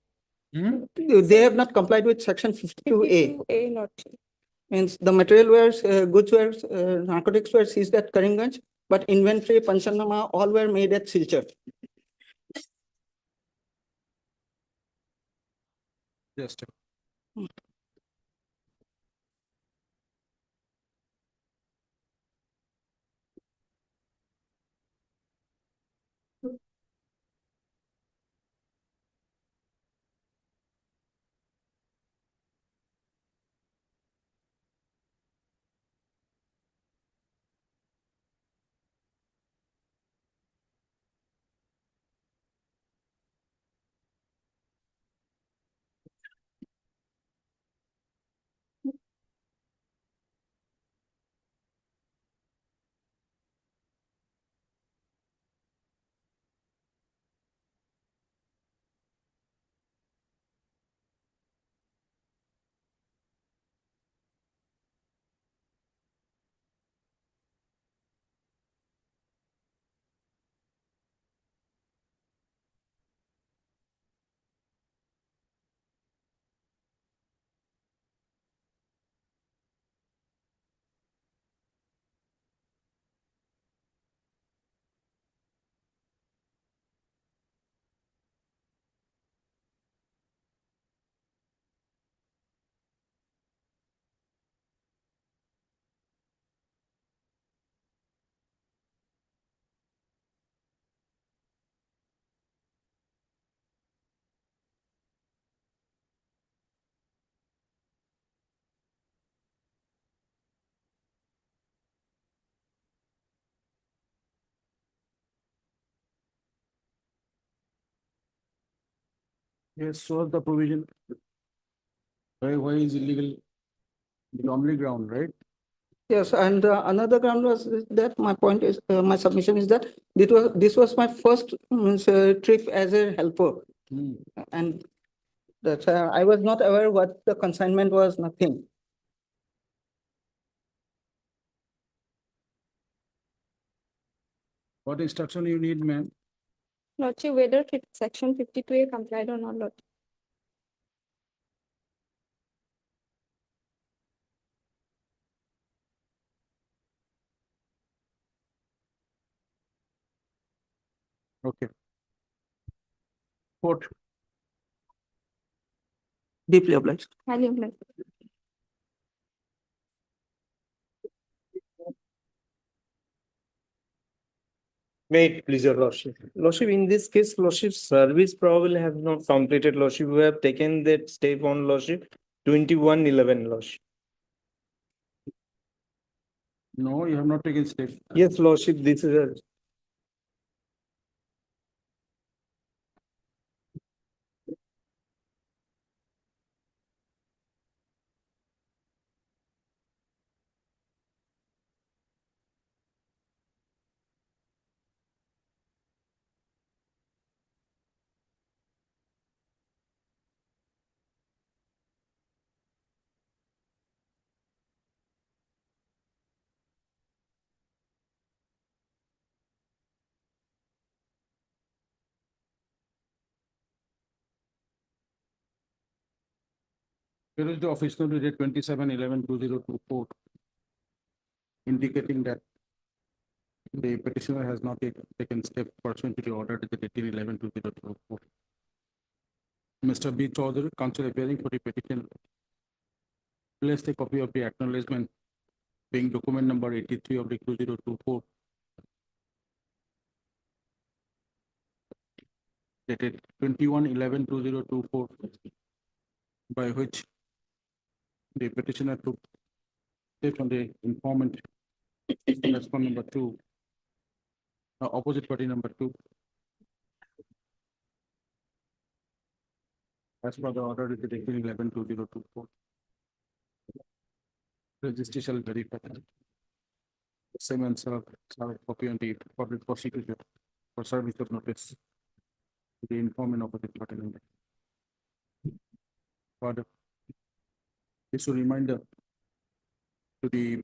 They have not complied with section 52A. 52A, Lordship. Means the material were, goods were, narcotics were seized at Karimganj, but inventory, Panchanama, all were made at Silchar. Just. Yes, so the provision. Why is illegal? The only ground, right? Yes, and another ground was that my point is, my submission is that this was my first trip as a helper. And that's, I was not aware what the consignment was, nothing. What instruction you need, ma'am? Lordship, whether section 52A complied or not, Lordship. Okay. Court. Deeply obliged. Highly obliged. Wait, please, your Lordship. Lordship, in this case, Lordship, service probably have not completed, Lordship. We have taken that step on, Lordship, 2111, Lordship. No, you have not taken step. Yes, Lordship, this is a. Here is the official date 27/11/2024, indicating that the petitioner has not taken step pursuant to the order dated 18/11/2024. Mr. B. Chaudhary, counsel appearing for the petition, placed a copy of the acknowledgement being document number 83 of the 2024. dated 21/11/2024, by which the petitioner took steps on the informant respond number 2, opposite party number 2, as per the order dated 18/11/2024. Registry shall verify. Same and serve copy on the public prosecutor for service of notice to the informant opposite party number. Further, this will reminder to the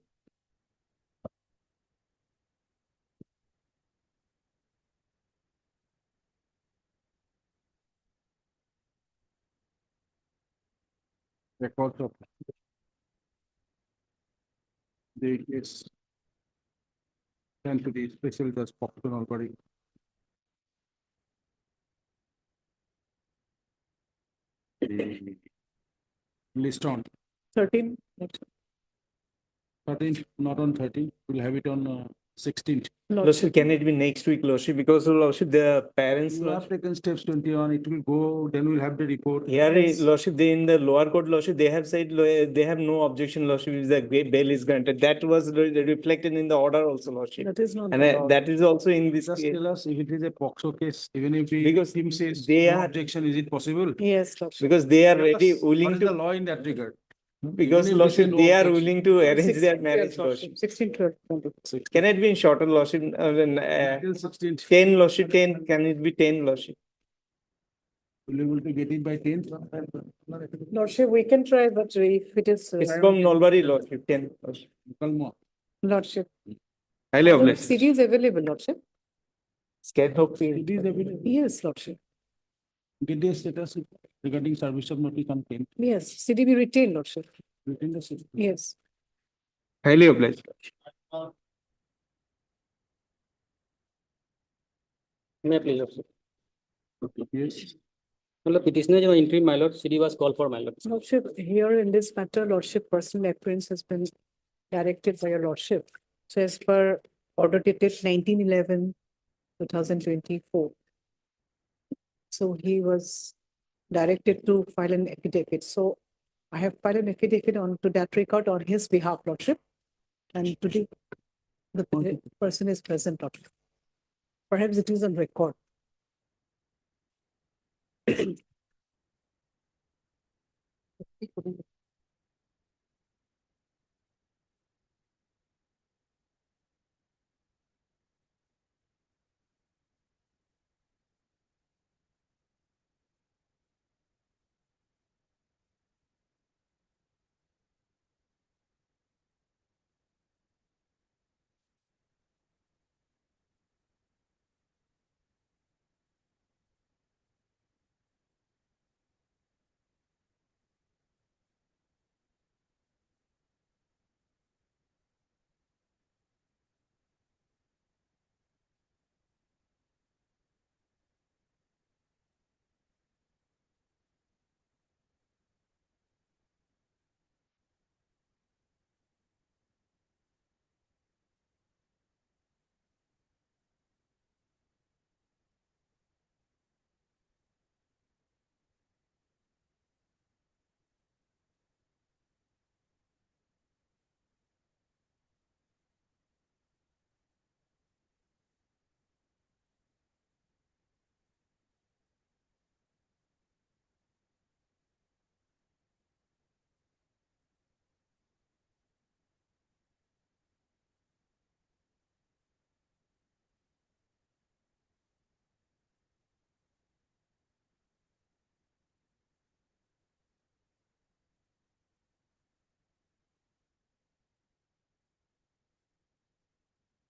records of the case sent to the special judge Procedural body. The list on 13. 13th, not on 13th, we'll have it on 16th. Lordship, can it be next week, Lordship? Because Lordship, the parents. You have taken steps 21, it will go, then we'll have the report. Here, Lordship, they in the lower court, Lordship, they have said they have no objection, Lordship, if the bail is granted. That was reflected in the order also, Lordship. That is not. And that is also in this Just case. tell us if it is a POXO case, even if we, Because him says they no are- objection, is it possible? Yes, Lordship. Because they are Tell ready, us, willing what is the to, law in that regard? because Even if we say Lordship, no they are objection. willing to arrange their marriage, Lordship. 16, 12, 20. Can it be in shorter, Lordship? Till 16th, 10, Lordship, 10, can it be 10, Lordship? we'll be able to get it by 10th. Lordship, we can try, but if it is. It's from Nolbari, Lordship, 10, Lordship. Lordship. Highly obliged. CD is available, Lordship. Scan hope. It is available. Yes, Lordship. Get the status regarding service of notice on 10th. Yes, CD be retained, Lordship. Within the system. Yes. Highly obliged. May I please, Lordship? Yes. Well, the petitioner is entry, my lord, CD was called for, my lord. Lordship, here in this matter, Lordship, personal appearance has been directed by your Lordship. So as per order dated 19/11/2024. So he was directed to file an affidavit. So I have filed an affidavit on to that record on his behalf, Lordship. And today the person is present, Lordship. Perhaps it is on record.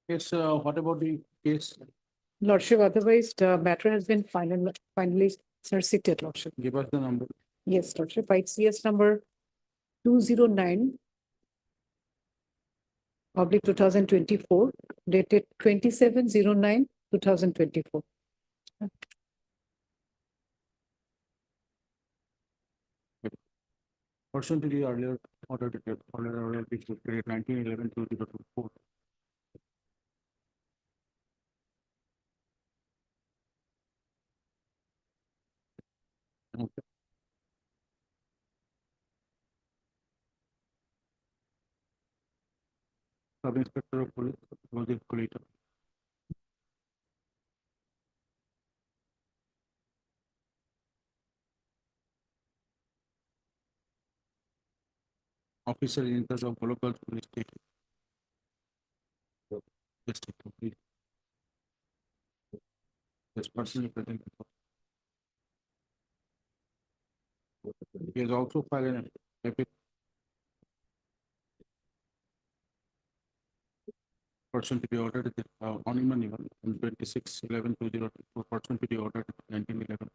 Yes, what about the case? Lordship, otherwise the matter has been finally surseated, Lordship. Give us the number. Yes, Lordship, by CS number 209 oblique 2024, dated 27/09/2024. Pursuant to the earlier order dated 19/11/2024. Sub Inspector of Police, Roger Colita. Officer in charge of local police station. District Police. This person is present. He has also filed an epic person to be ordered on even 26/11/2024 person to be ordered 19/11.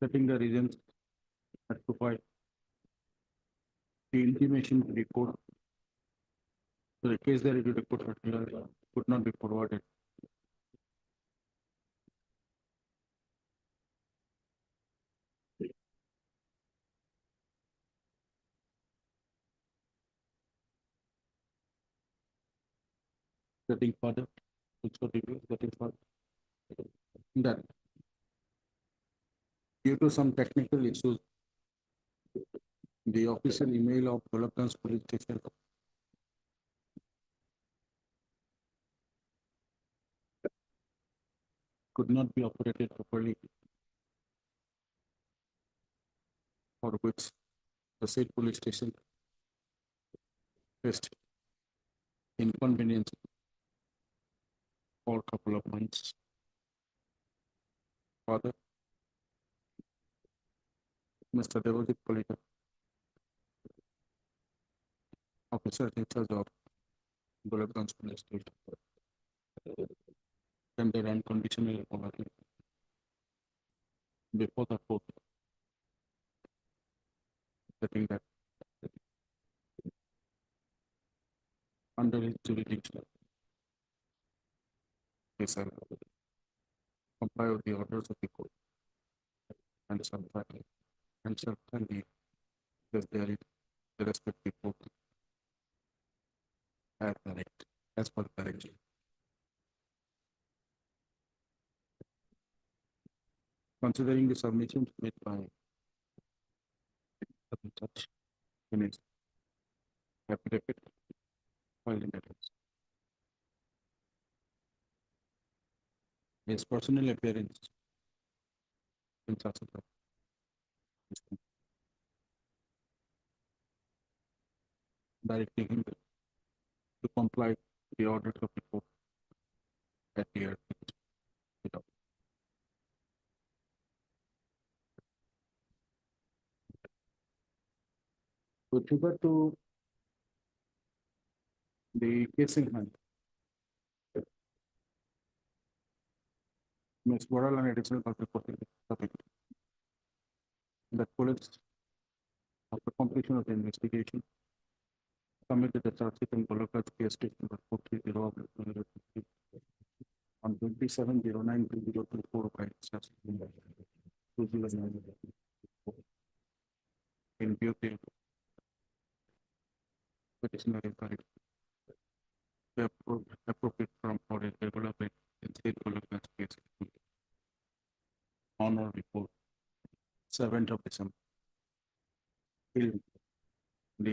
Setting the reasons as to why the intimation report, the case the review report could not be forwarded. Setting further, also review, setting further. That due to some technical issues, the official email of Golokganj Police Station could not be operated properly, for which the said police station faced inconvenience for a couple of months. Further, Mr. Devajit Kolita, officer in charge of Golokganj Police Station, tendered unconditional apology before the court, stating that under his jurisdiction, he shall comply with the orders of the court and certainly that there is the respective court as per the direction. Considering the submissions made by the judge in his affidavit filed in evidence, his personal appearance in such a directing him to comply with the orders of the court at the airport. With regard to the case in hand, Ms. Boral and additional topic that police, after completion of the investigation, submitted the charge sheet and Golokganj case case number 430 on 27/09/2024 by such 2009 in view of the petitioner inquiry. The appropriate from for a development in state Golokganj case on or before 7th of December. The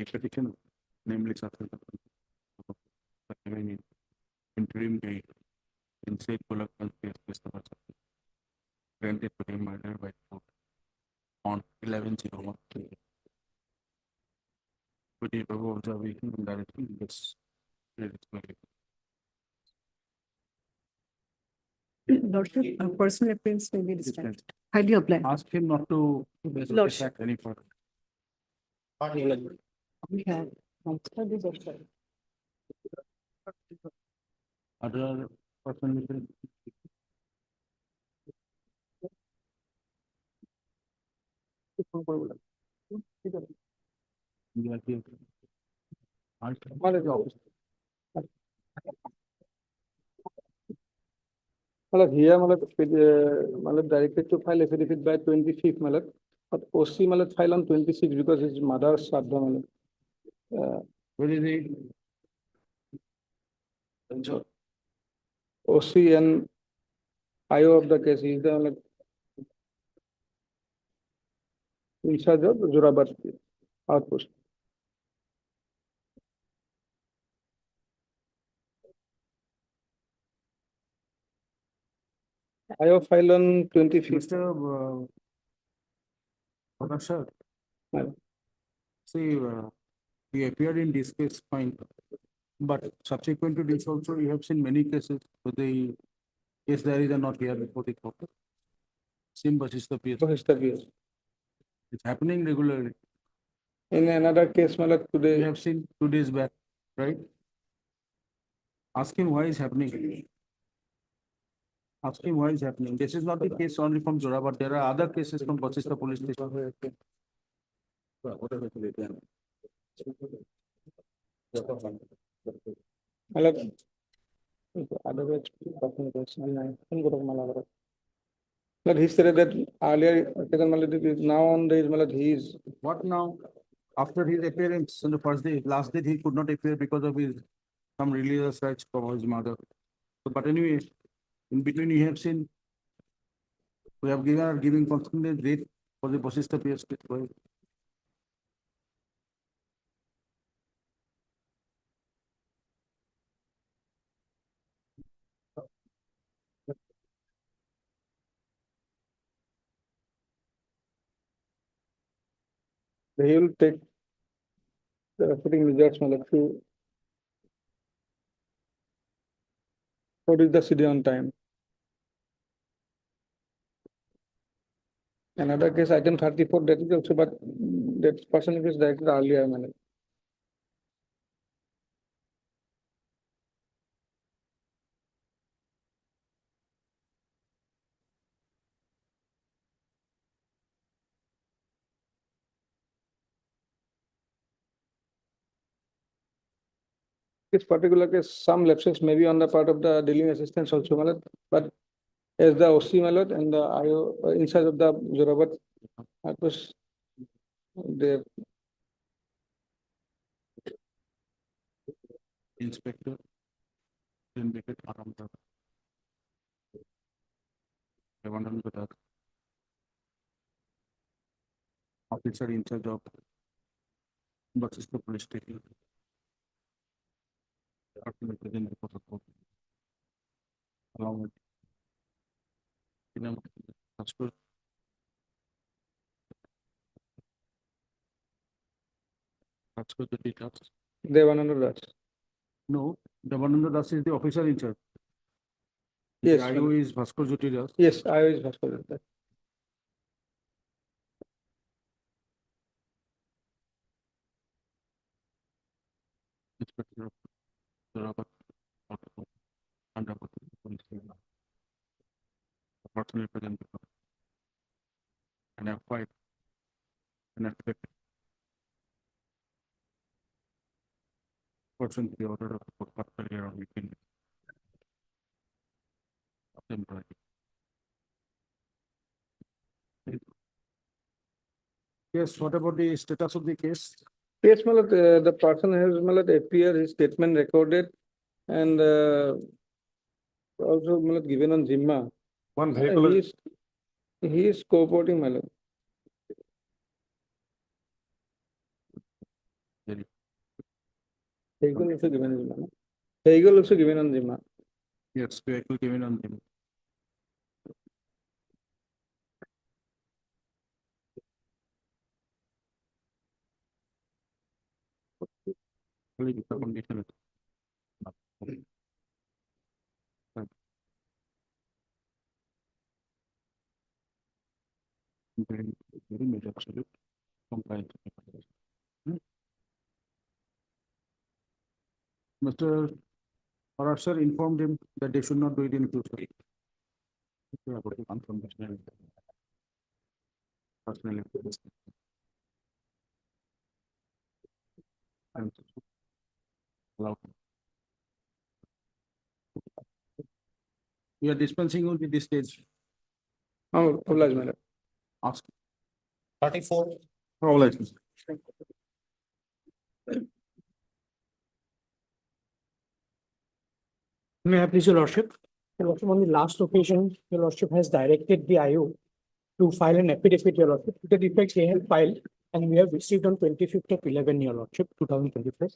petition, namely interim date in state Golokganj case number granted to him by court on 11/01. With the above observation and direction, this Lordship, personal appearance may be dispensed. Highly obliged. ask him not to Lordship. attack any further. We have considered this also. Other personal appearance. Yeah, yeah. Here directed to file affidavit by 25th, but OC file on 26 because his mother's Shraddha. Where is he? OC and IO of the case, he is the like in charge of Jurabat outpost. IO file on 25th. Sir, Madam. see, he appeared in this case, fine. But subsequent to this also, we have seen many cases where the case there is not here before the court. Same basis the PS. It's happening regularly. In another case, Malak, We today, have seen 2 days back, right? Ask him why it's happening. Ask him why it's happening. This is not the case only from Jora, but there are other cases from Bachista police station. Malak, otherwise, talking about Malak. But he said that earlier, now on days, Malak, he is. What now? After his appearance on the first day, last day he could not appear because of his some religious rights for his mother. So, but anyway, in between we have seen we have giving constant rate for the Bachista PS. He will take the putting results, Malak, to what is the city on time. Another case, item 34, that is also, but that person is directed earlier, Malak. This particular case, some lapses may be on the part of the dealing assistants also, Malak, but as the OC, Malak, and the IO in charge of the Jorabat, was there. Inspector, indicate Aramta. I wonder that officer in charge of Bachista police station. Along with the details. Devananda Das. No, Devananda Das is the officer in charge. Yes, The IO is Bhaskar Jyoti Das. Yes, IO is Bhaskar Das. Inspector of Rabat and Rabat police station. Personally present and have five and expect person to be ordered of the court career on weekend. Yes, what about the status of the case? Yes, Malak, the person has Malak appeared, his statement recorded, and also Malak given on Zimma. One He is cooperating, Malak. Vehicle also given on Zimma. Vehicle also given on Zimma. Yes, vehicle given on him. Condition. Very major absolute compliance. Mr. Farad sir informed him that they should not do it in future. Personally. And allow. We are dispensing only this stage. Oh, oblige, Malak. Ask. 34. Oblige. May I please, Your Lordship? Your Lordship, on the last occasion, Your Lordship has directed the IO to file an affidavit, Your Lordship. To the effect they have filed, and we have received on 25th of 11, Your Lordship, 2024.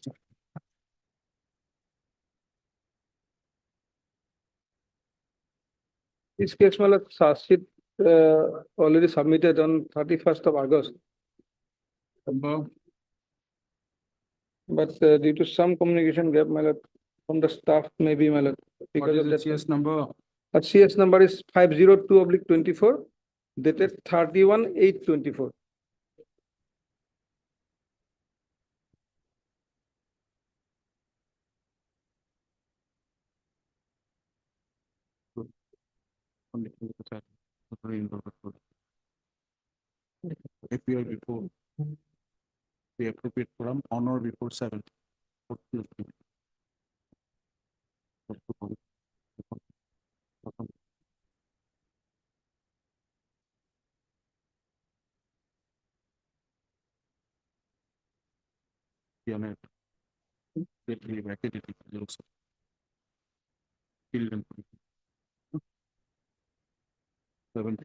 This case, my lord, charge sheet already submitted on 31st of August. But due to some communication gap, my lord, from the staff, maybe, my lord, because of that. CS number? CS number is 502/24, dated 31/8/24. Appear before the appropriate forum on or before 7th. Unit. Get me back at it also. Children. 7th.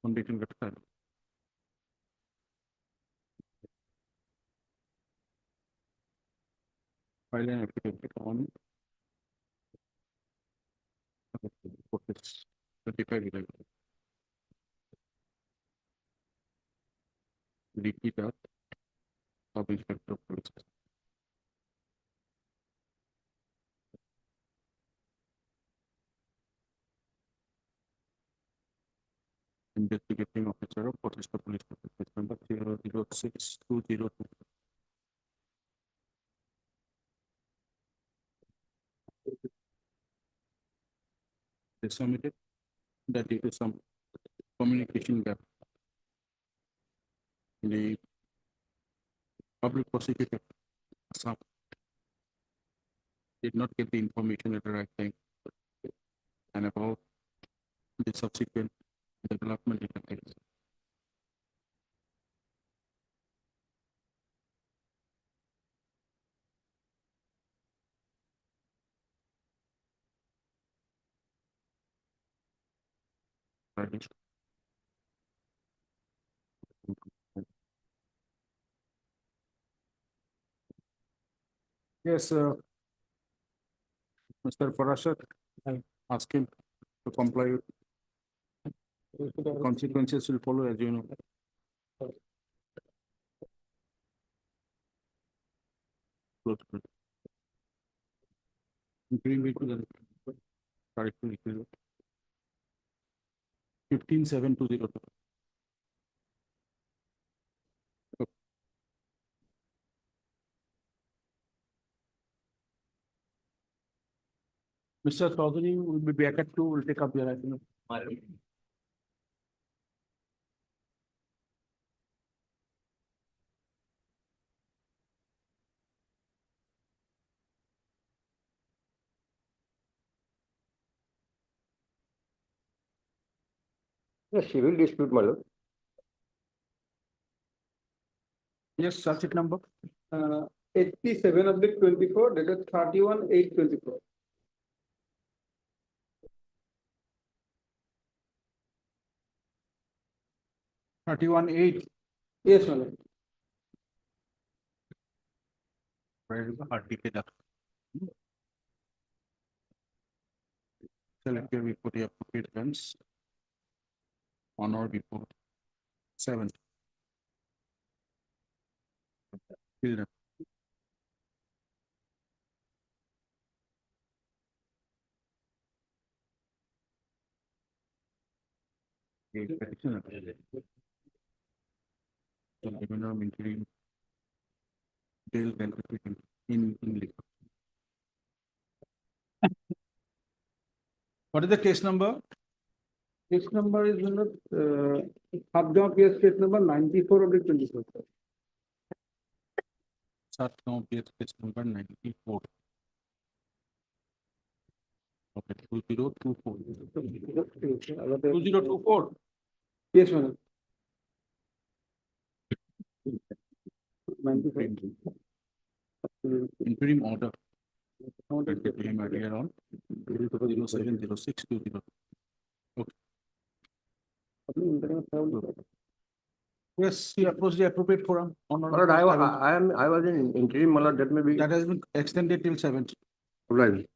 Condition get started. File an affidavit on 25/11. Repeat that. Sub Inspector of Police. Investigating officer of Procedural Police Department, number 006-202. They submitted that due to some communication gap, the public prosecutor Assam did not get the information at the right time and about the subsequent development in the case. Right. Yes, Mr. Parashar, ask him to comply with consequences will follow, as you know. Bring it to the correctly. 15/7/2002. Mr. Chaudhary will be back at 2, will take up your item. Civil dispute, my lord. Yes, search it number. 87/24, dated 31/8/24. (31/8). Yes, my lord. Where is the RTP duct? Select your report the appropriate events on or before 7th. Children. Petitioner. So, I'm interim bail grant in English. What is the case number? Case number is, Habdown PS case number 94/24. Satgaon PS case number 94. Okay, 2024. 2024. Yes, madam. 95. interim order. That they came earlier on 070620. Okay. Yes, he approached the appropriate forum. Lord, I was in interim, my lord, that may be. That has been extended till 7th. Right.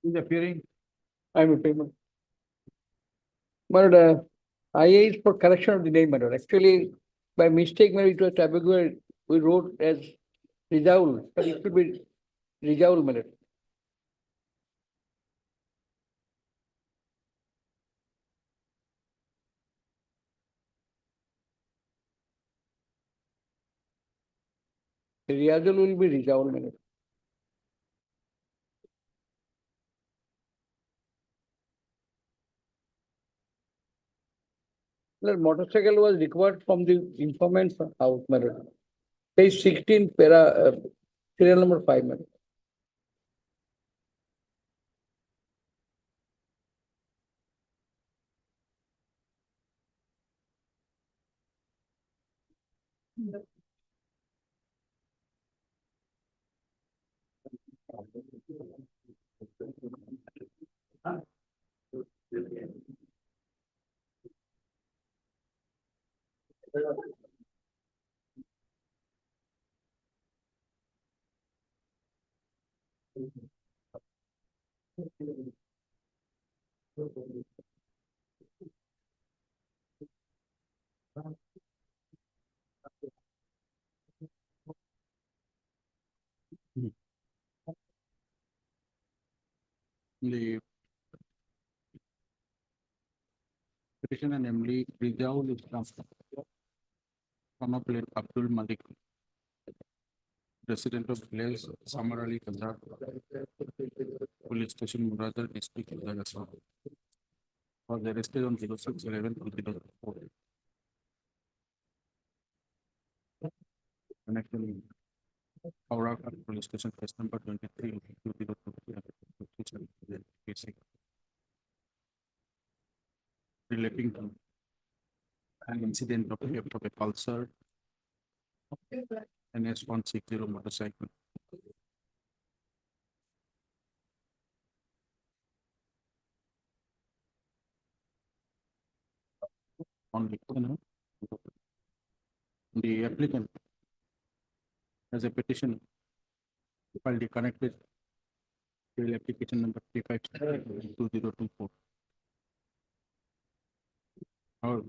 Is appearing. I'm in payment. My lord, IA is for correction of the name, my lord. Actually, by mistake, maybe it was Tabago, we wrote as Rijaul, but it should be Rijaul, my lord. Riazul will be Rijaul, my lord. Lord, motorcycle was required from the informant's house, my lord. Page 16, serial number 5, my lord. The petitioner namely Rijaul Islam from a plate Abdul Malik, resident of village Samarali Kazar, police station Murazar district of Assam, was arrested on 06/11/2004. Connected with Aura police station case number 23 relating to an incident of theft of a Pulsar NS160 motorcycle. On the applicant has a petition filed the connected application number 352024. However,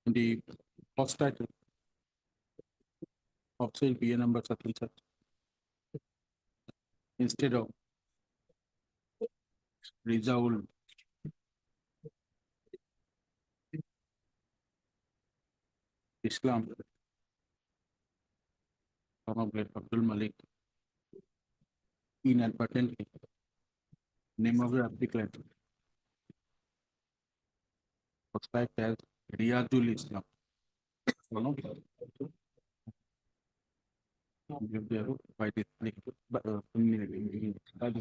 in the first title of sale PA number such and such, instead of Rijaul Islam, son of late Abdul Malik, inadvertently name of the applicant was typed as Riyadul Islam. By this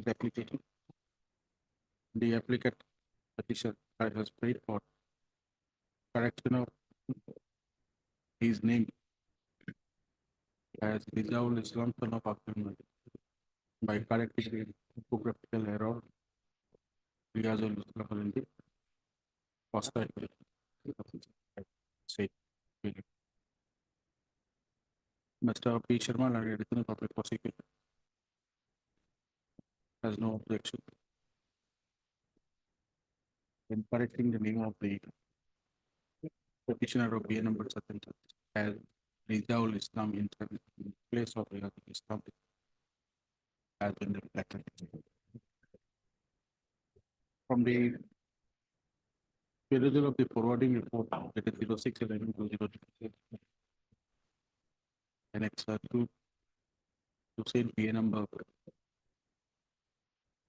application, the applicant petition has prayed for correction of his name as Rijaul Islam son of Abdul Malik by correcting the topographical error Riyazul Islam in the first title. Say, Mr. P. Sharma, additional public prosecutor, has no objection in correcting the name of the petitioner of PA number such and such as Rijaul Islam in place of Riyazul Islam has been reflected. From the perusal of the forwarding report, that is 06/11/2022, Annex 2 to same PA number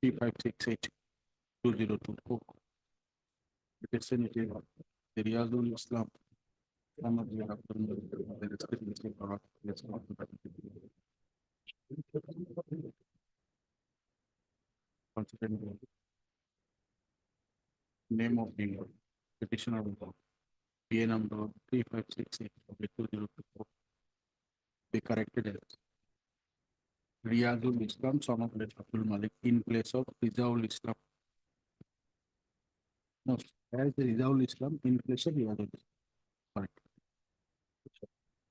35682024. The vicinity of the Riyadul Islam. Name of the petitioner, PA number 3568/2024. They corrected it. Riyadul Islam, son of Abdul Malik, in place of Rizaul Islam. No, there is Rizaul Islam in place of Riyadul Islam. Correct.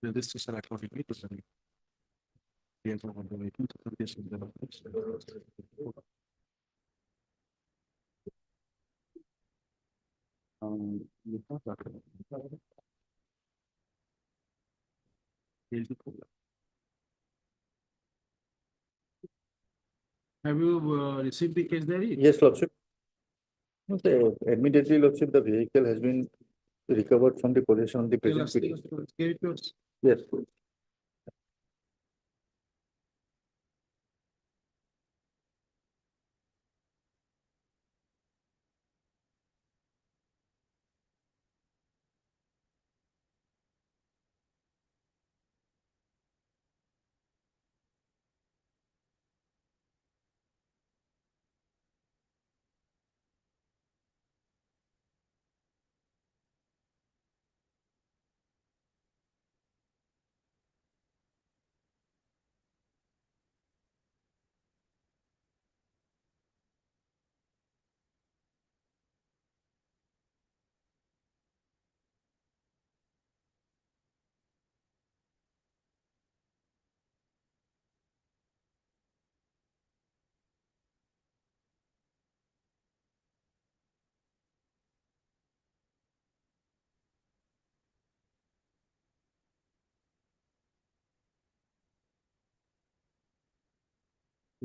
So this is accordingly to the years of observation. So this is the we have that. Here's the problem. Have you received the case diary? Yes, Lordship. Immediately, Lordship, the vehicle has been recovered from the possession of the Tell present us, PD. give it to us. Yes.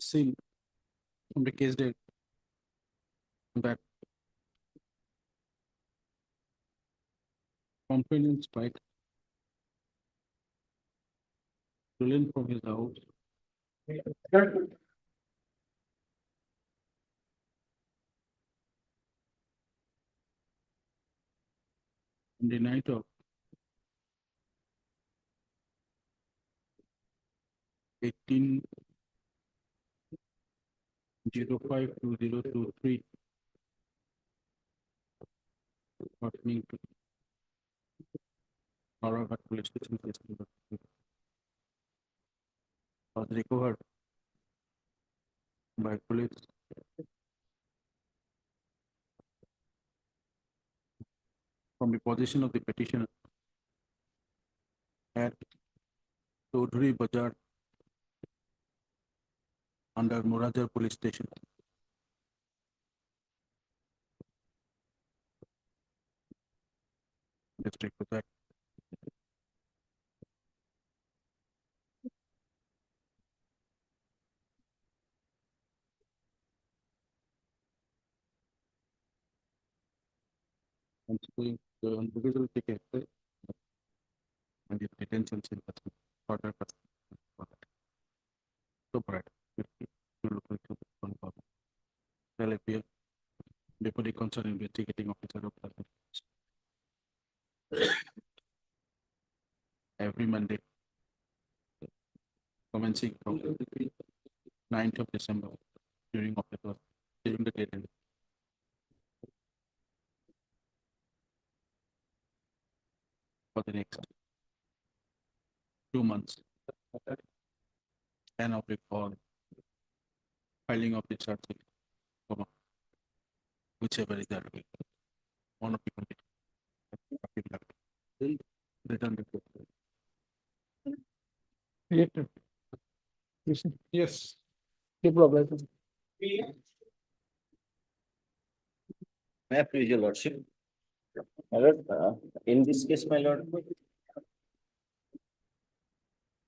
Seen from the case date that complainant's bike stolen from his house on the night of 18/05/2023, happening to Auragat Police Station case number 2, was recovered by police from the possession of the petitioner at Chaudhary Bazar under Murajar Police Station. District of that. And so the individual ticket and the detention center order. So bright. Shall appear before the concerned investigating officer of every Monday commencing from 9th of December during the day for the next 2 months. And of the call, filing of the charge sheet, whichever is that. One of the return report. Yes. No problem. May I please, your lordship? My lord, in this case, my lord,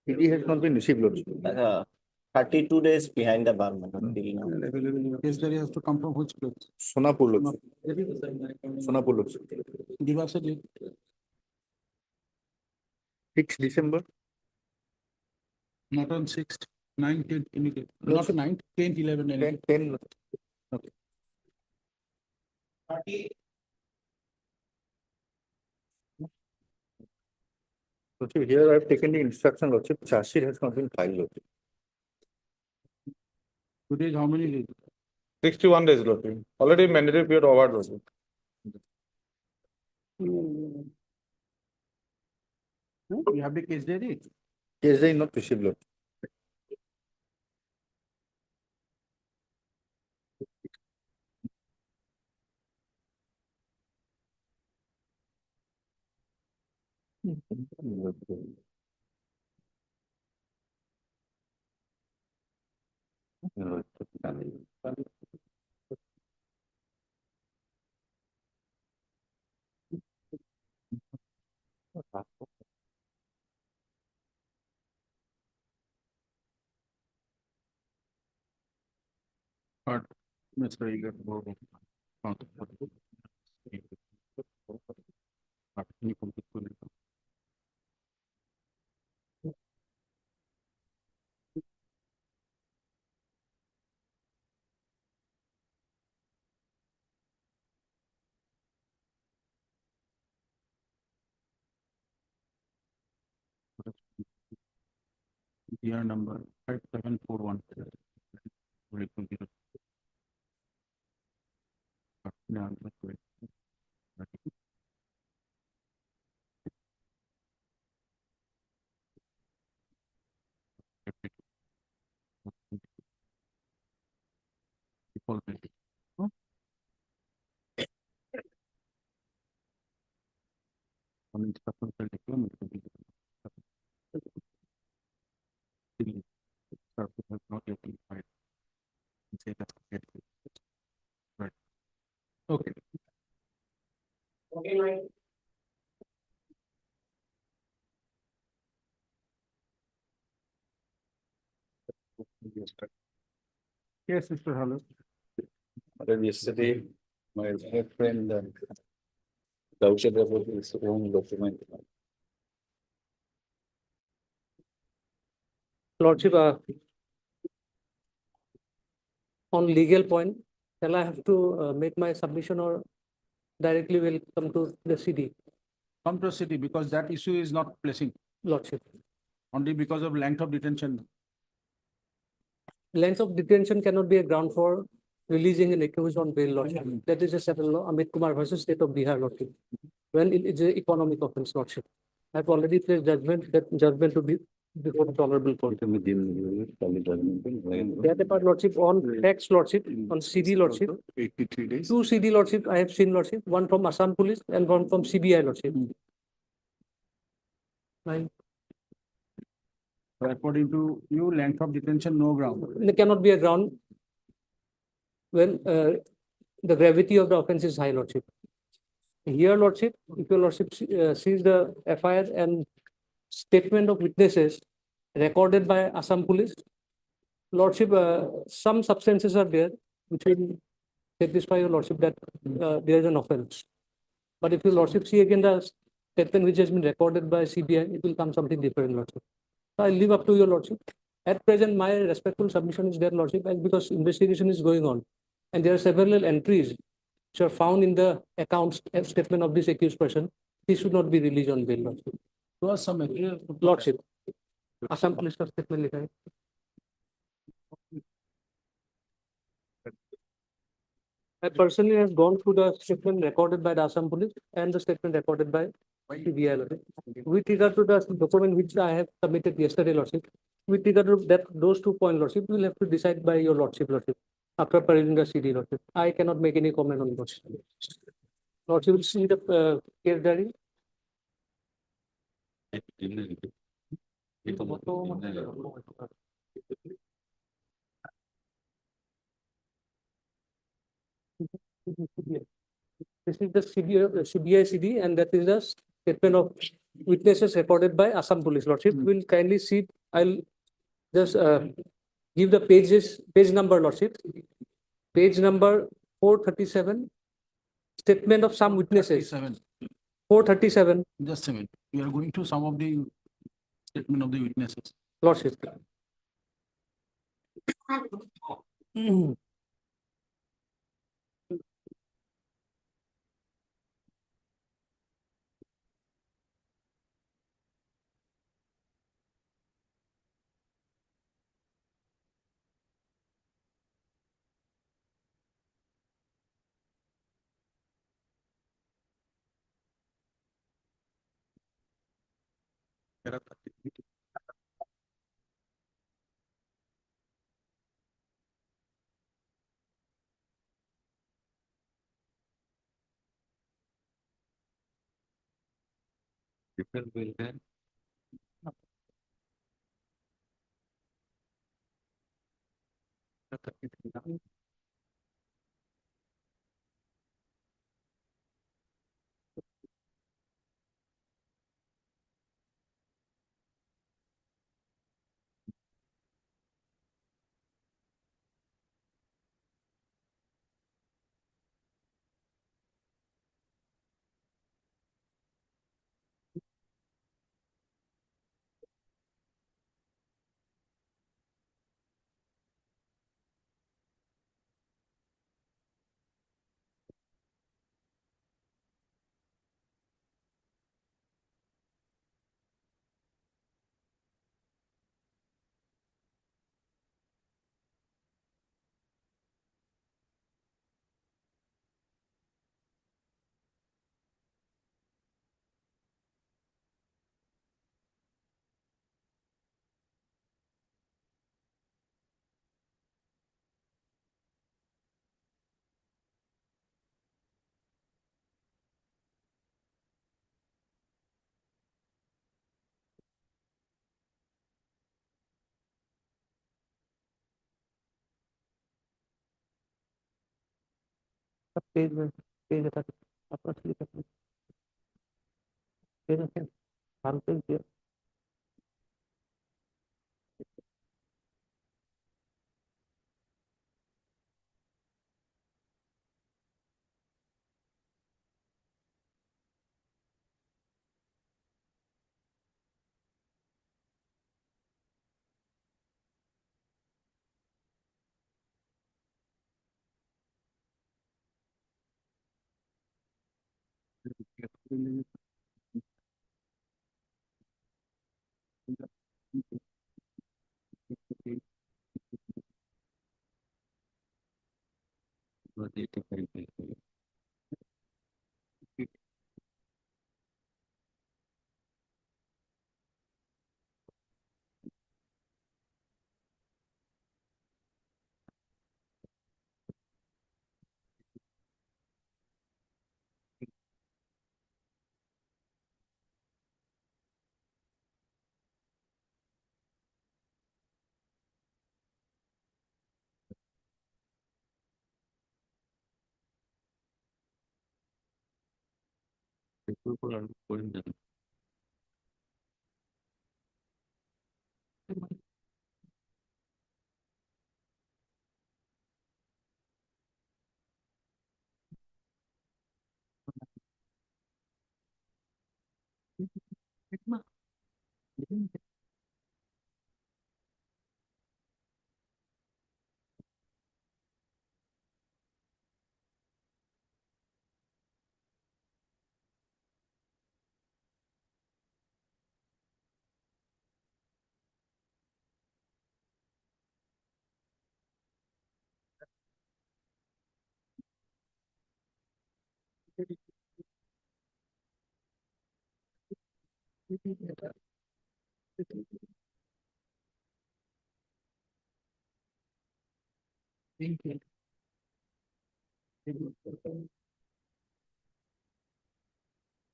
PD has not been received, Lordship. 32 days behind the bar, my lord, till now. Case diary has to come from which place? Sonapur, Lordship. Sonapur, Lordship. Give us a date. 6 December. Not on 6th, 9th, 10th, immediate. Not 9th, 10th, 11th. 10. Okay. Lordship, here I have taken the instruction, Lordship. Charge sheet has not been filed, Lordship. Today is how many days? 61 days, Lordship. Already mandatory period over, Lordship. You have the case diary? Case diary not received, Lord. But Mr. Eager. Year number 5741. Yeah, that's great. Okay. Yes, Mr. Hello. Yesterday, my friend, doubted about his own document. Lordship, on legal point, shall I have to make my submission or directly will come to the CD? Come to city because that issue is not placing. Lordship. Only because of length of detention. Length of detention cannot be a ground for releasing an accused on bail, Lordship. That is a settled law, Amit Kumar versus State of Bihar, Lordship. When it is an economic offense, Lordship. I've already placed judgment, that judgment to be before the tolerable court. That apart, Lordship, on tax, Lordship, on CD, Lordship. 83 days. Two CD, Lordship, I have seen, Lordship, one from Assam Police and one from CBI, Lordship. Right. According to you, length of detention, no ground. There cannot be a ground when the gravity of the offense is high, Lordship. Here, Lordship, if your Lordship sees the FIR and statement of witnesses recorded by Assam Police, Lordship, some substances are there which will satisfy your Lordship that there is an offense. But if your Lordship see again the statement which has been recorded by CBI, it will come something different, Lordship. So I leave up to your Lordship. At present, my respectful submission is there, Lordship, and because investigation is going on, and there are several entries which are found in the accounts statement of this accused person, he should not be released on bail, Lordship. There was some Lordship. Assam Police का statement लिखा है. I personally have gone through the statement recorded by the Assam Police and the statement recorded by CBI, Lordship. With regard to the document which I have submitted yesterday, Lordship, with regard to that, those 2 points, Lordship, you will have to decide by your Lordship, after perusing the CD, Lordship. I cannot make any comment on Lordship. Lordship will see the case diary. This is the CBI CD, and that is the statement of witnesses recorded by Assam Police. Lordship will kindly see. I'll just give the page number, Lordship. Page number 437. Statement of some witnesses. 437. Just a minute. We are going to some of the statement of the witnesses. Lordship. Page में page था अपना sleep है page है हाल पे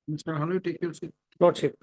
Mr. How do you take your seat? Lordship.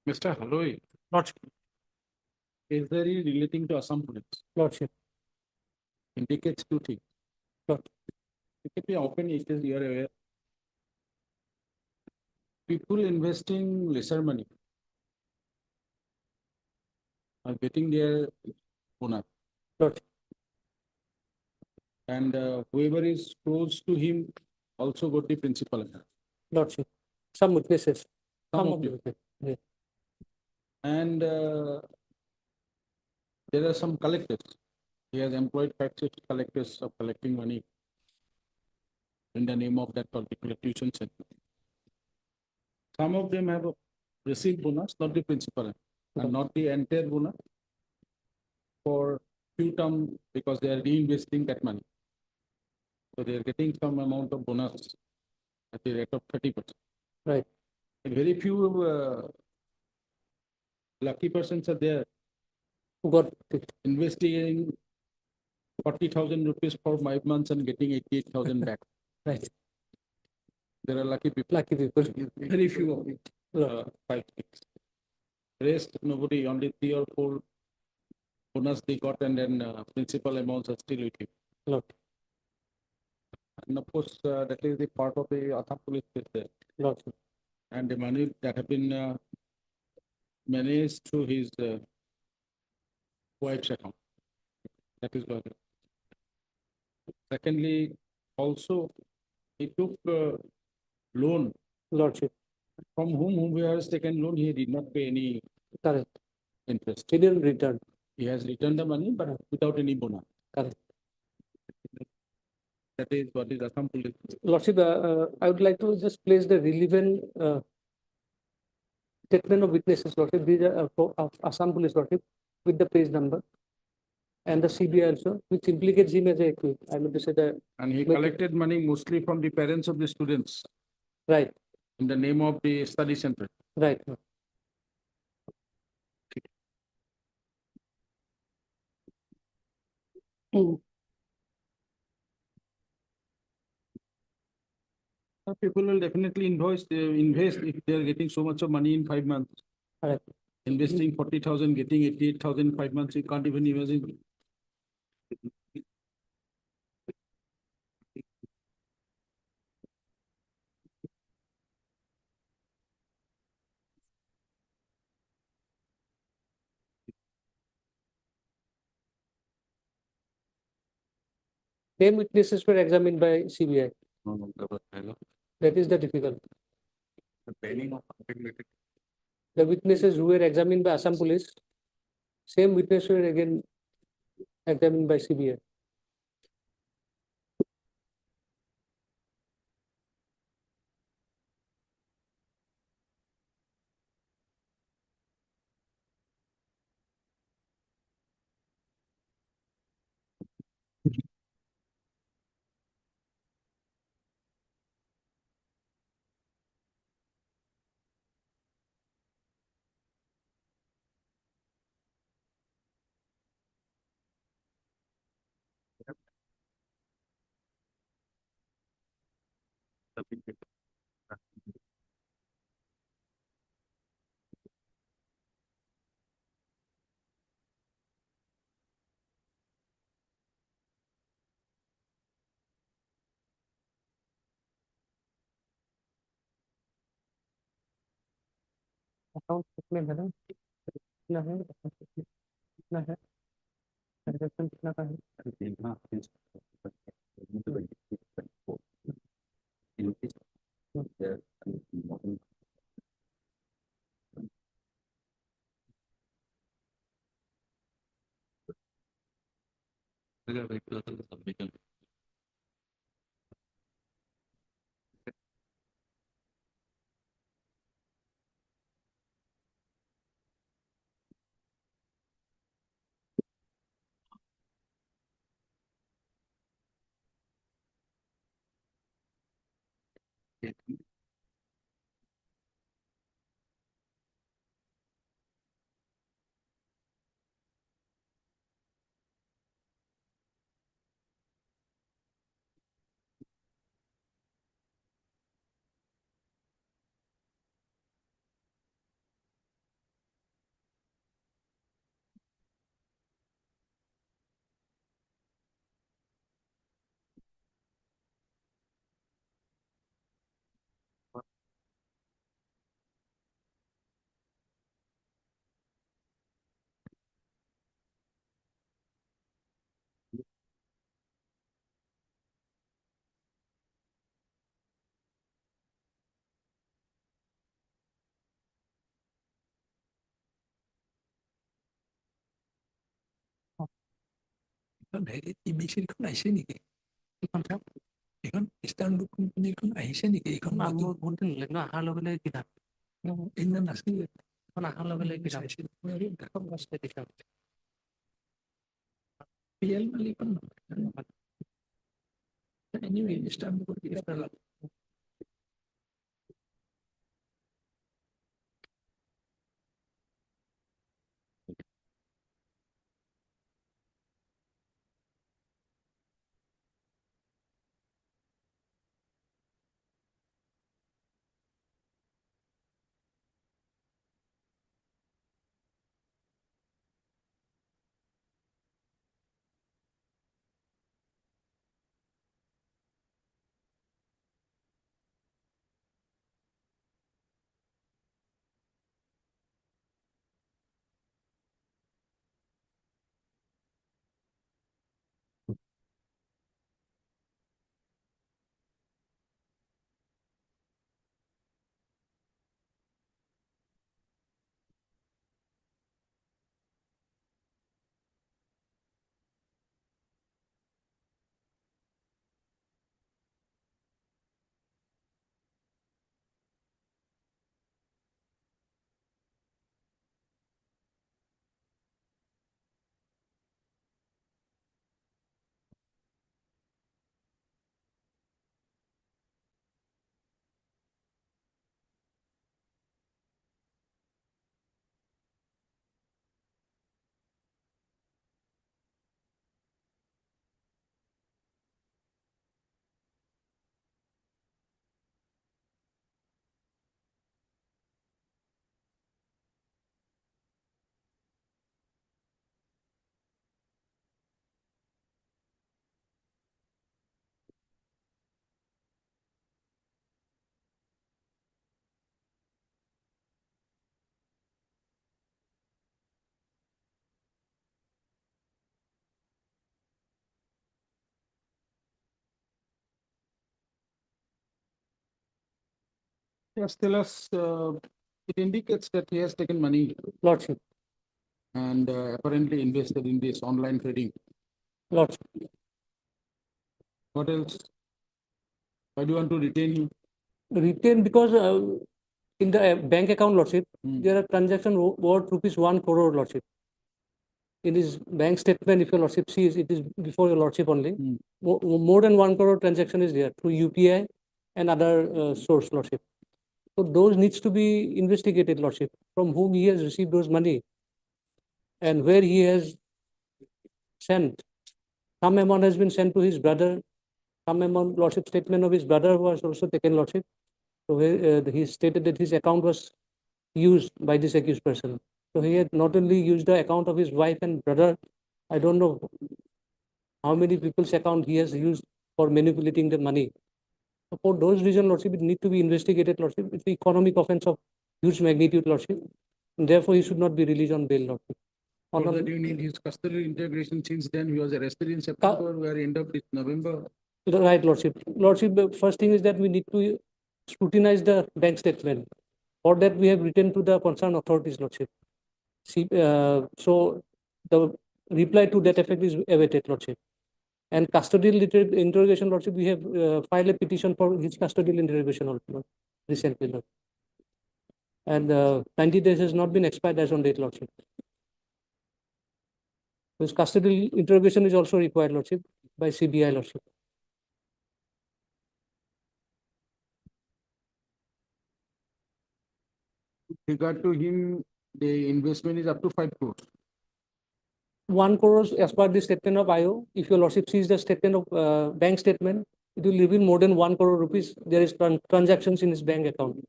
Mr. Haloi, Lordship, is there any relating to Assam police? Lordship, Indicates two things. Lord. It can be open, it is your aware. People investing lesser money are getting their bonus. Lord. And whoever is close to him also got the principal. Lordship, some witnesses. Some Some of of the you. witnesses. Yeah. And there are some collectors. He has employed 5-6 collectors of collecting money in the name of that particular tuition center. Some of them have received bonus, not the principal, and not the entire bonus for few term because they are reinvesting that money. So they are getting some amount of bonus at the rate of 30%. Right. And very few lucky persons are there who got investing 40,000 rupees for 5 months and getting 88,000 back. Right. There are lucky people. Lucky people. Very few of it. 5, 6. Rest, nobody, only 3 or 4 bonus they got, and then principal amounts are still with him. Lot. And of course, that is the part of the Assam police is there. Lot. And the money that have been managed through his wife's account. That is what. Secondly, also, he took loan. Lordship. From whom he has taken loan, he did not pay any Correct. interest. He didn't return. He has returned the money, but without any bonus. Correct. That is what is Assam police. Lordship, I would like to just place the relevant statement of witnesses, Lordship. These are Assam police, Lordship, with the page number. And the CBI also, which implicates him as a accused. I mean to say that. And he collected money mostly from the parents of the students. Right. In the name of the study center. Right. People will definitely invest if they are getting so much of money in 5 months. Correct. Investing 40,000, getting 88,000 in 5 months, you can't even imagine. Same witnesses were examined by CBI. That is the difficult. The witnesses who were examined by Assam police, same witnesses were again examined by CBI. Account कितने है ना, कितना है, कितना है, transaction कितना का है? ইমিগ্ৰেশ্যনখন আহিছে নেকি এইখন চাওক এইখন ইষ্টাৰ্ণ বুক কোম্পানীখন আহিছে নেকি এইখন মোৰ বহুত দিন হ'লে অহাৰ লগে লগে কিতাপ এইদিনা নাছিল এখন অহাৰ লগে লগে কিতাপ মই আৰু দেখাম ৰাস্তাই দেখাম পিএল মালিকখন নহয় এনিৱে ইষ্টাৰ্ণ বুকৰ কিতাপ Yes, tell us, it indicates that he has taken money Lordship, and apparently invested in this online trading. Lordship. What else? Why do you want to retain him? Retain because in the bank account, Lordship, there are transactions worth ₹1 crore, Lordship. In his bank statement, if your Lordship sees, it is before your Lordship only. More than 1 crore transaction is there through UPI and other source, Lordship. So those needs to be investigated, Lordship, from whom he has received those money and where he has sent. Some amount has been sent to his brother. Some amount, Lordship, statement of his brother was also taken, Lordship. So he stated that his account was used by this accused person. So he had not only used the account of his wife and brother, I don't know how many people's account he has used for manipulating the money. So for those reasons, Lordship, it need to be investigated, Lordship. It's the economic offense of huge magnitude, Lordship. Therefore, he should not be released on bail, Lordship. For that you need his custody integration. Since then, he was arrested in September, we are end of this November. Right, Lordship. Lordship, the first thing is that we need to scrutinize the bank statement. For that, we have written to the concerned authorities, Lordship. See, so the reply to that effect is awaited, Lordship. And custodial interrogation, Lordship, we have filed a petition for his custodial interrogation also recently, Lord. And 90 days has not been expired as on date, Lordship. His custodial interrogation is also required, Lordship, by CBI, Lordship. With regard to him, the investment is up to 5 crores. 1 crore as per the statement of IO. If your Lordship sees the statement of bank statement, it will reveal more than 1 crore rupees. There is transactions in his bank account.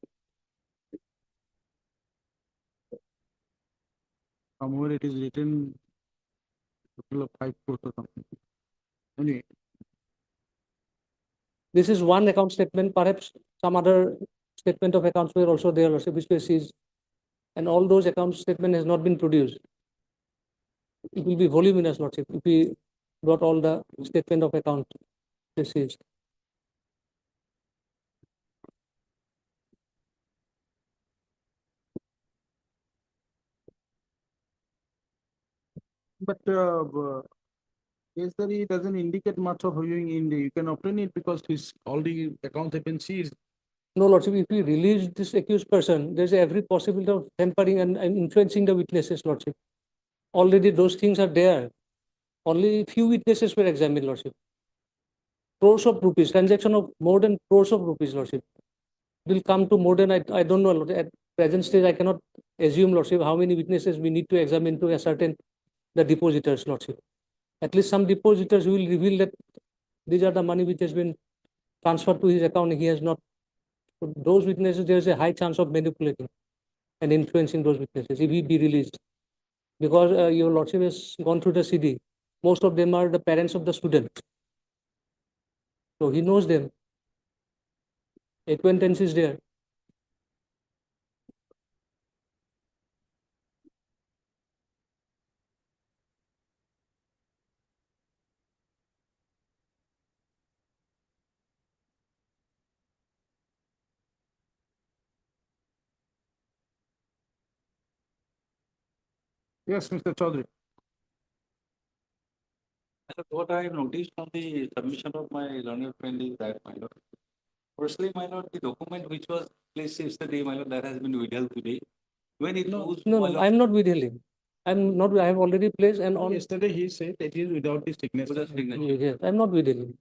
Somewhere it is written total of 5 crores or something. Anyway, This is one account statement. Perhaps some other statement of accounts were also there, Lordship, which were seized. And all those account statement has not been produced. It will be voluminous, Lordship, if we got all the statement of account seized. but yes, sir, it doesn't indicate much of viewing in the, you can obtain it because his, all the accounts have been seized. No, Lordship, if we release this accused person, there's every possibility of tampering and influencing the witnesses, Lordship. Already those things are there. Only few witnesses were examined, Lordship. Crores of rupees, transaction of more than crores of rupees, Lordship. It will come to more than, I don't know, Lordship. At present stage, I cannot assume, Lordship, how many witnesses we need to examine to ascertain the depositors, Lordship. At least some depositors will reveal that these are the money which has been transferred to his account. He has not. Those witnesses, there is a high chance of manipulating and influencing those witnesses if he be released. Because your Lordship has gone through the CD. Most of them are the parents of the students. So he knows them. Acquaintance is there. Yes, Mr. Chaudhary. What I have noticed from the submission of my learned friend is that, my lord, firstly, my lord, the document which was placed yesterday, my lord, that has been withheld today. When it goes, No, my no, lord, I'm not withholding. I'm not, I have already placed and on. Yesterday he said that is without the signature. without signature. Yes, I'm not withholding.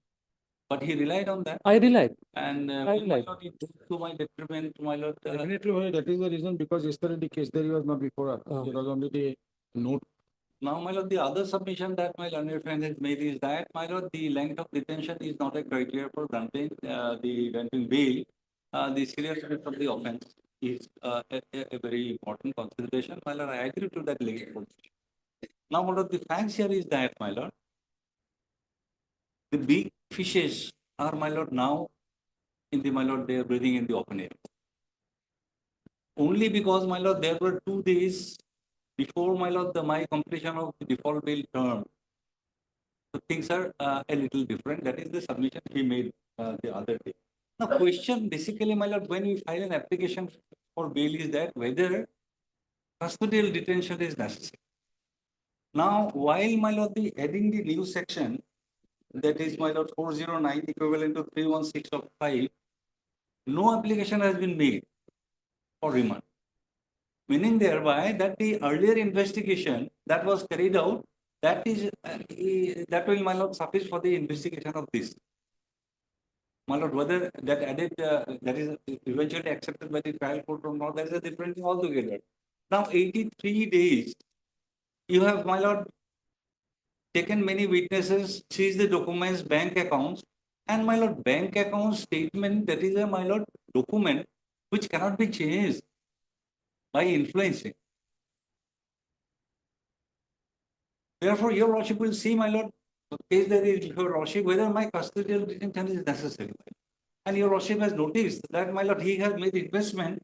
But he relied on that. I relied. And I when, my relied. lord, it took to my detriment, my lord. Definitely, why, that is the reason, because yesterday the case there was not before us. It was only the note. Now, my lord, the other submission that my learned friend has made is that, my lord, the length of detention is not a criteria for granting bail. The seriousness of the offense is a very important consideration. My lord, I agree to that length. Now, my lord, the facts here is that, my lord, the big fishes are, my lord, now in the, my lord, they are breathing in the open air. Only because, my lord, there were 2 days before, my lord, my completion of the default bail term. So things are a little different. That is the submission he made the other day. Now, question basically, my lord, when we file an application for bail is that whether custodial detention is necessary. Now, while, my lord, adding the new section, that is, my lord, 409 equivalent to 316 of 5, no application has been made for remand. Meaning thereby that the earlier investigation that was carried out, that is that will, my lord, suffice for the investigation of this. My lord, whether that added that is eventually accepted by the trial court or not, that is a different thing altogether. Now, 83 days, you have, my lord, taken many witnesses, seized the documents, bank accounts, and, my lord, bank account statement, that is a, my lord, document which cannot be changed by influencing. Therefore, your lordship will see, my lord, the case that is your lordship, whether my custodial detention is necessary. And your lordship has noticed that, my lord, he has made investment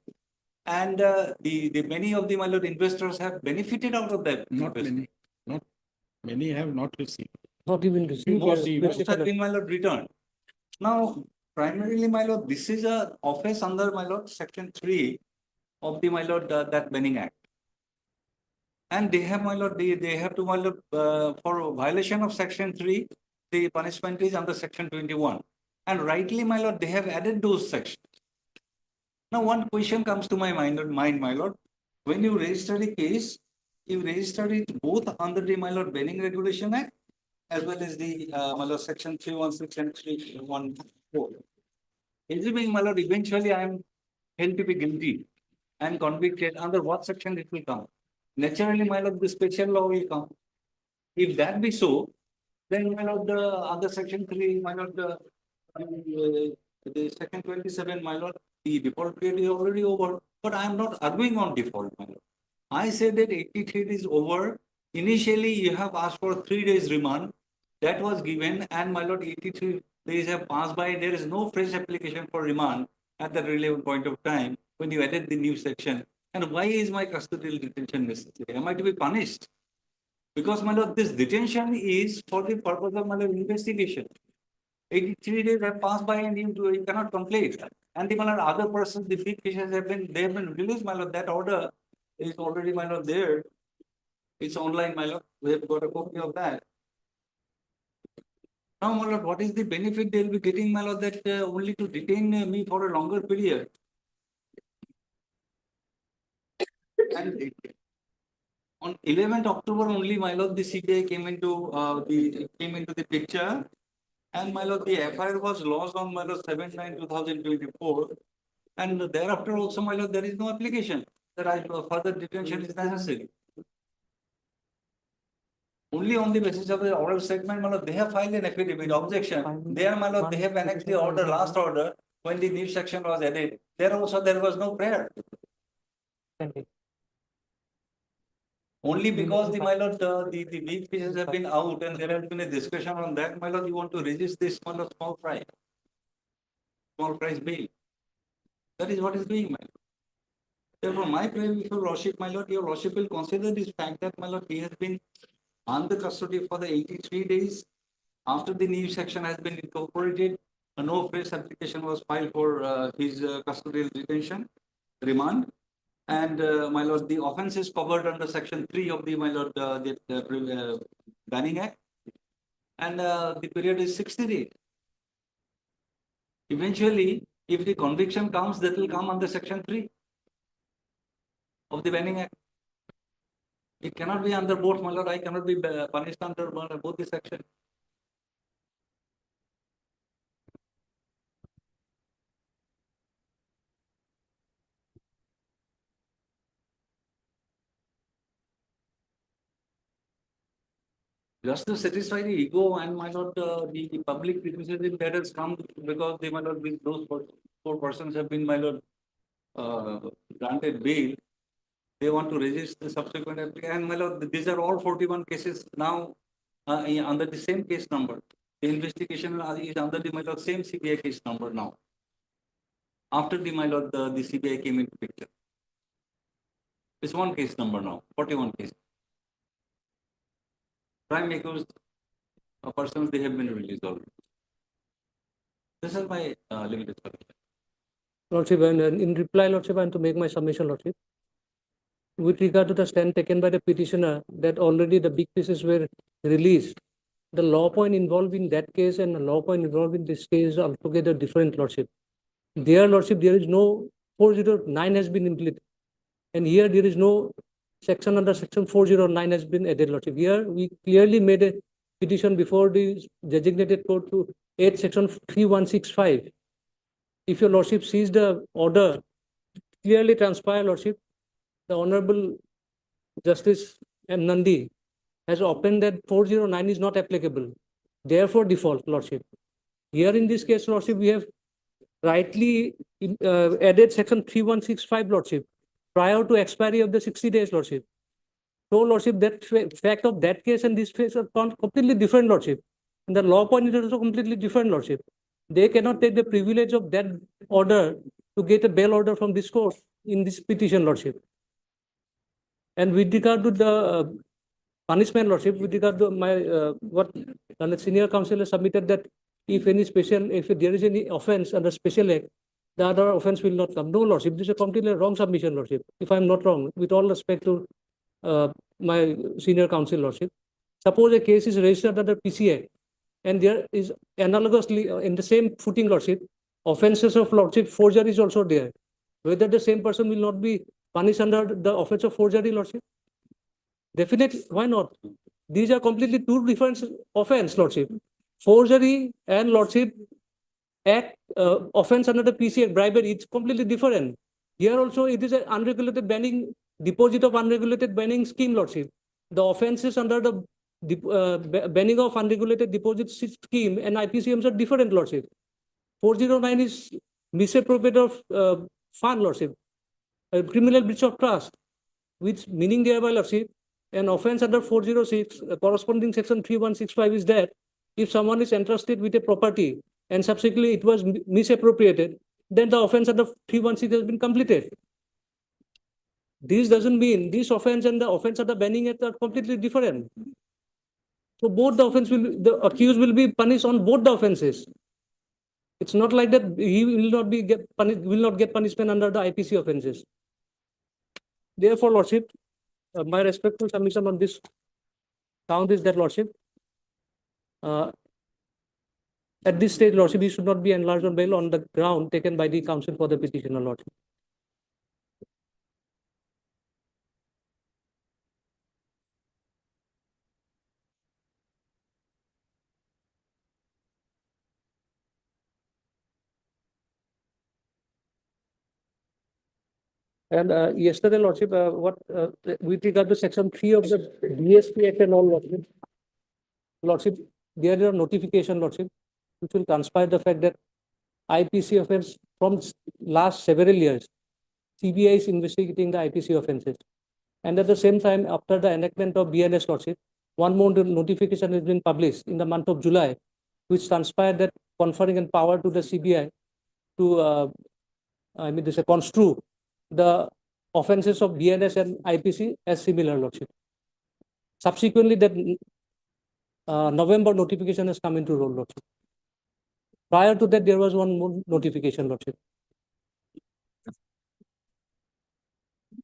and the many of the my lord investors have benefited out of that. Not many, not many have not received. Not even received. Most have been my lord returned. Now, primarily, my lord, this is a offense under my lord section 3 of the my lord that Banning Act. And they have my lord, they have to my lord for violation of section 3, the punishment is under section 21. And rightly, my lord, they have added those sections. Now, one question comes to my mind, my lord. When you register the case, you register it both under the my lord Banning Regulation Act as well as the my lord section 316 and 314. Assuming my lord, eventually I am held to be guilty and convicted, under what section it will come? Naturally, my lord, the special law will come. If that be so, then my lord, the other section 3, my lord, the section 27, my lord, the default period is already over. But I am not arguing on default, my lord. I said that 83 is over. Initially, you have asked for 3 days remand. That was given, and my lord, 83 days have passed by. There is no fresh application for remand at the relevant point of time when you added the new section. And why is my custodial detention necessary? Am I to be punished? Because, my lord, this detention is for the purpose of my lord investigation. 83 days have passed by and you cannot complete. And the my lord, other persons, the big cases have been released, my lord. That order is already, my lord, there. It's online, my lord. We have got a copy of that. Now, my lord, what is the benefit they'll be getting, my lord, that only to detain me for a longer period? And on 11th October only, my lord, the CBI came into the picture, and my lord, the FIR was lodged on my lord 7/9/2024, and thereafter also, my lord, there is no application that further detention is necessary. Only on the basis of the oral statement, my lord, they have filed an affidavit objection. There, my lord, they have annexed the order, last order, when the new section was added. There also there was no prayer. Only because my lord, the big cases have been out and there has been a discussion on that, my lord, you want to resist this my lord, small price bail. That is what is doing, my lord. Therefore, my prayer with your lordship, my lord, your lordship will consider this fact that, my lord, he has been under custody for the 83 days. After the new section has been incorporated, no fresh application was filed for his custodial detention, remand. And my lord, the offense is covered under section 3 of the my lord Banning Act, and the period is 60 days. Eventually, if the conviction comes, that will come under section 3 of the Banning Act. It cannot be under both, my lord. I cannot be punished under both the sections. Just to satisfy the ego and my lord, the public criticism that has come because they, my lord, those four persons have been, my lord, granted bail. They want to resist the subsequent application. And my lord, these are all 41 cases now under the same case number. The investigation is under the, my lord, same CBI case number now. After the, my lord, the CBI came into picture. It's one case number now, 41 cases. Crime accused persons, they have been released already. This is my limited submission. Lordship, and in reply, Lordship, I want to make my submission, Lordship. With regard to the stand taken by the petitioner that already the big pieces were released, the law point involved in that case and the law point involved in this case are altogether different, Lordship. There, Lordship, there is no 409 has been implemented. And here there is no section under section 409 has been added, Lordship. Here we clearly made a petition before the designated court to 8 section 3165. If your Lordship sees the order, clearly transpire, Lordship, the Honorable Justice M. Nandi has opined that 409 is not applicable. Therefore, default, Lordship. Here in this case, Lordship, we have rightly added section 3165, Lordship, prior to expiry of the 60 days, Lordship. So, Lordship, that fact of that case and this case are completely different, Lordship. And the law point is also completely different, Lordship. They cannot take the privilege of that order to get a bail order from this court in this petition, Lordship. And with regard to the punishment, Lordship, with regard to my what the senior counsel has submitted, that if there is any offense under special act, the other offense will not come. No, Lordship, this is a completely wrong submission, Lordship. If I'm not wrong, with all respect to my senior counsel, Lordship. Suppose a case is registered under PCA, and there is analogously in the same footing, Lordship, offenses of Lordship, forgery is also there. Whether the same person will not be punished under the offense of forgery, Lordship? Definitely, why not? These are completely two different offense, Lordship. Forgery and Lordship act offense under the PCA, bribery, it's completely different. Here also it is an unregulated banning, deposit of unregulated banning scheme, Lordship. The offenses under the banning of unregulated deposit scheme and IPCMs are different, Lordship. 409 is misappropriate of fund, Lordship. A criminal breach of trust, which meaning thereby, Lordship, an offense under 406, corresponding section 3165 is that if someone is entrusted with a property and subsequently it was misappropriated, then the offense under 316 has been completed. This doesn't mean this offense and the offense under banning act are completely different. So both the offense the accused will be punished on both the offenses. It's not like that he will not get punishment under the IPC offenses. Therefore, Lordship, my respectful submission on this count is that, Lordship, at this stage, Lordship, he should not be enlarged on bail on the ground taken by the counsel for the petitioner, Lordship. And yesterday, Lordship, with regard to section 3 of the DSP Act and all, Lordship, there is a notification, Lordship, which will transpire the fact that IPC offense from last several years, CBI is investigating the IPC offenses. And at the same time, after the enactment of BNS, Lordship, one more notification has been published in the month of July, which transpired that conferring an power to the CBI to, construe the offenses of BNS and IPC as similar, Lordship. Subsequently, that November notification has come into role, Lordship. Prior to that, there was one more notification, Lordship.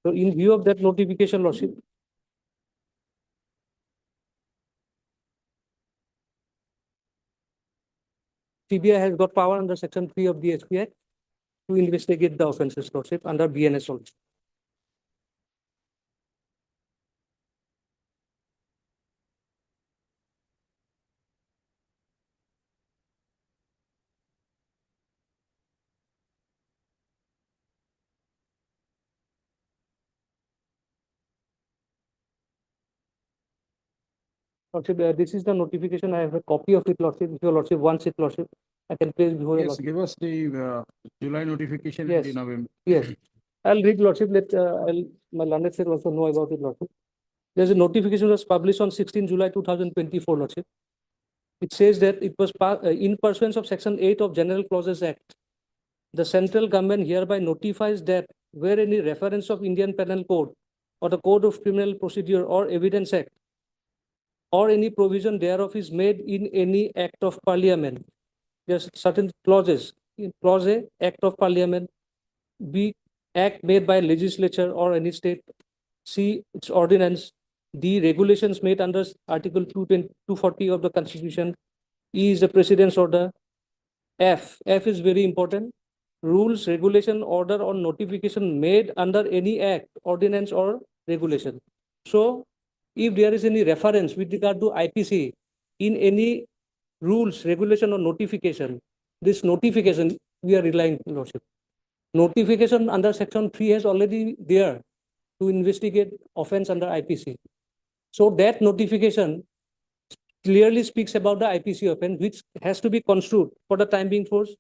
So in view of that notification, Lordship, CBI has got power under section 3 of the DSP Act to investigate the offenses, Lordship, under BNS also. Lordship, this is the notification. I have a copy of it, Lordship. If your Lordship wants it, Lordship, I can place before you. Yes, give us the July notification Yes. and the November. Yes, I'll read, Lordship. My learned sir also know about it, Lordship. There's a notification was published on 16 July 2024, Lordship. It says that it was in pursuance of section 8 of General Clauses Act. The central government hereby notifies that where any reference of Indian Penal Code or the Code of Criminal Procedure or Evidence Act or any provision thereof is made in any act of parliament. There's certain clauses. In clause A, act of parliament. B, act made by legislature or any state. C, its ordinance. D, regulations made under Article 240 of the Constitution. E is the President's order. F is very important. Rules, regulation, order, or notification made under any act, ordinance, or regulation. So, if there is any reference with regard to IPC in any rules, regulation, or notification, this notification we are relying on, Lordship. Notification under section 3 is already there to investigate offense under IPC. So that notification clearly speaks about the IPC offense, which has to be construed for the time being force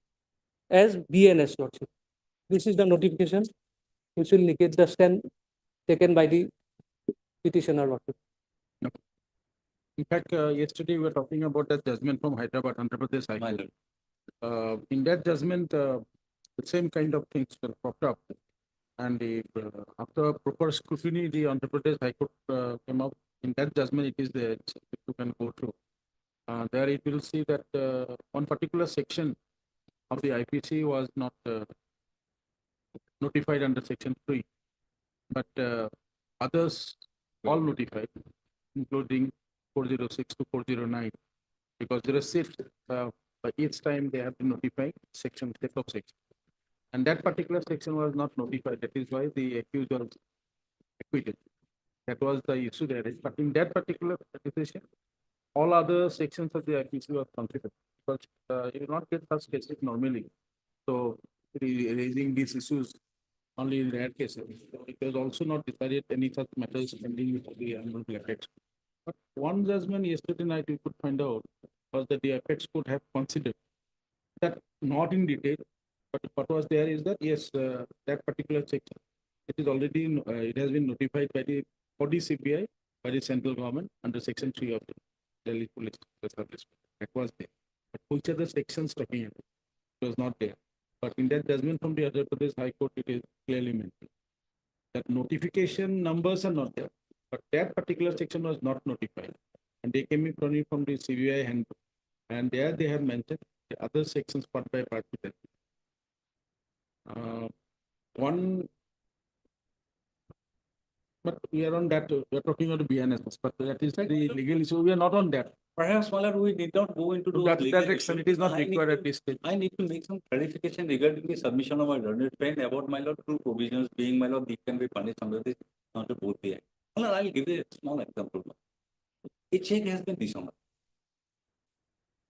as BNS, Lordship. This is the notification which will negate the stand taken by the petitioner, Lordship. In fact, yesterday we were talking about the judgment from Hyderabad, Andhra Pradesh High Court. In that judgment, the same kind of things were popped up. And after proper scrutiny, the Andhra Pradesh High Court came up. In that judgment, it is there. You can go through. There it will see that one particular section of the IPC was not notified under section 3, but others all notified, including 406 to 409, because there is shift by each time they have to notify section, set of section. And that particular section was not notified. That is why the accused was acquitted. That was the issue there. But in that particular decision, all other sections of the IPC were considered. Because you will not get such cases normally. So raising these issues only in rare cases. So it was also not decided any such matters pending with the unlawful effects. But one judgment yesterday night we could find out was that the effects could have considered that, not in detail, but what was there is that yes, that particular section, it is already it has been notified by the body CBI, by the central government under section 3 of the Delhi Police Establishment. That was there. But which other sections talking about? It was not there. But in that judgment from the Andhra Pradesh High Court, it is clearly mentioned that notification numbers are not there, but that particular section was not notified. And they came in from the CBI handbook. And there they have mentioned the other sections part by part. One, but we are on that, we are talking about BNS, but that is the legal issue. We are not on that. Perhaps, my lord, we need not go into those That legal direction, issues. it is not I need required to- at this stage. I need to make some clarification regarding the submission of my learned friend about, my lord, two provisions being, my lord, they can be punished under this, under both the act. My lord, I'll give you a small example. A check has been dishonored.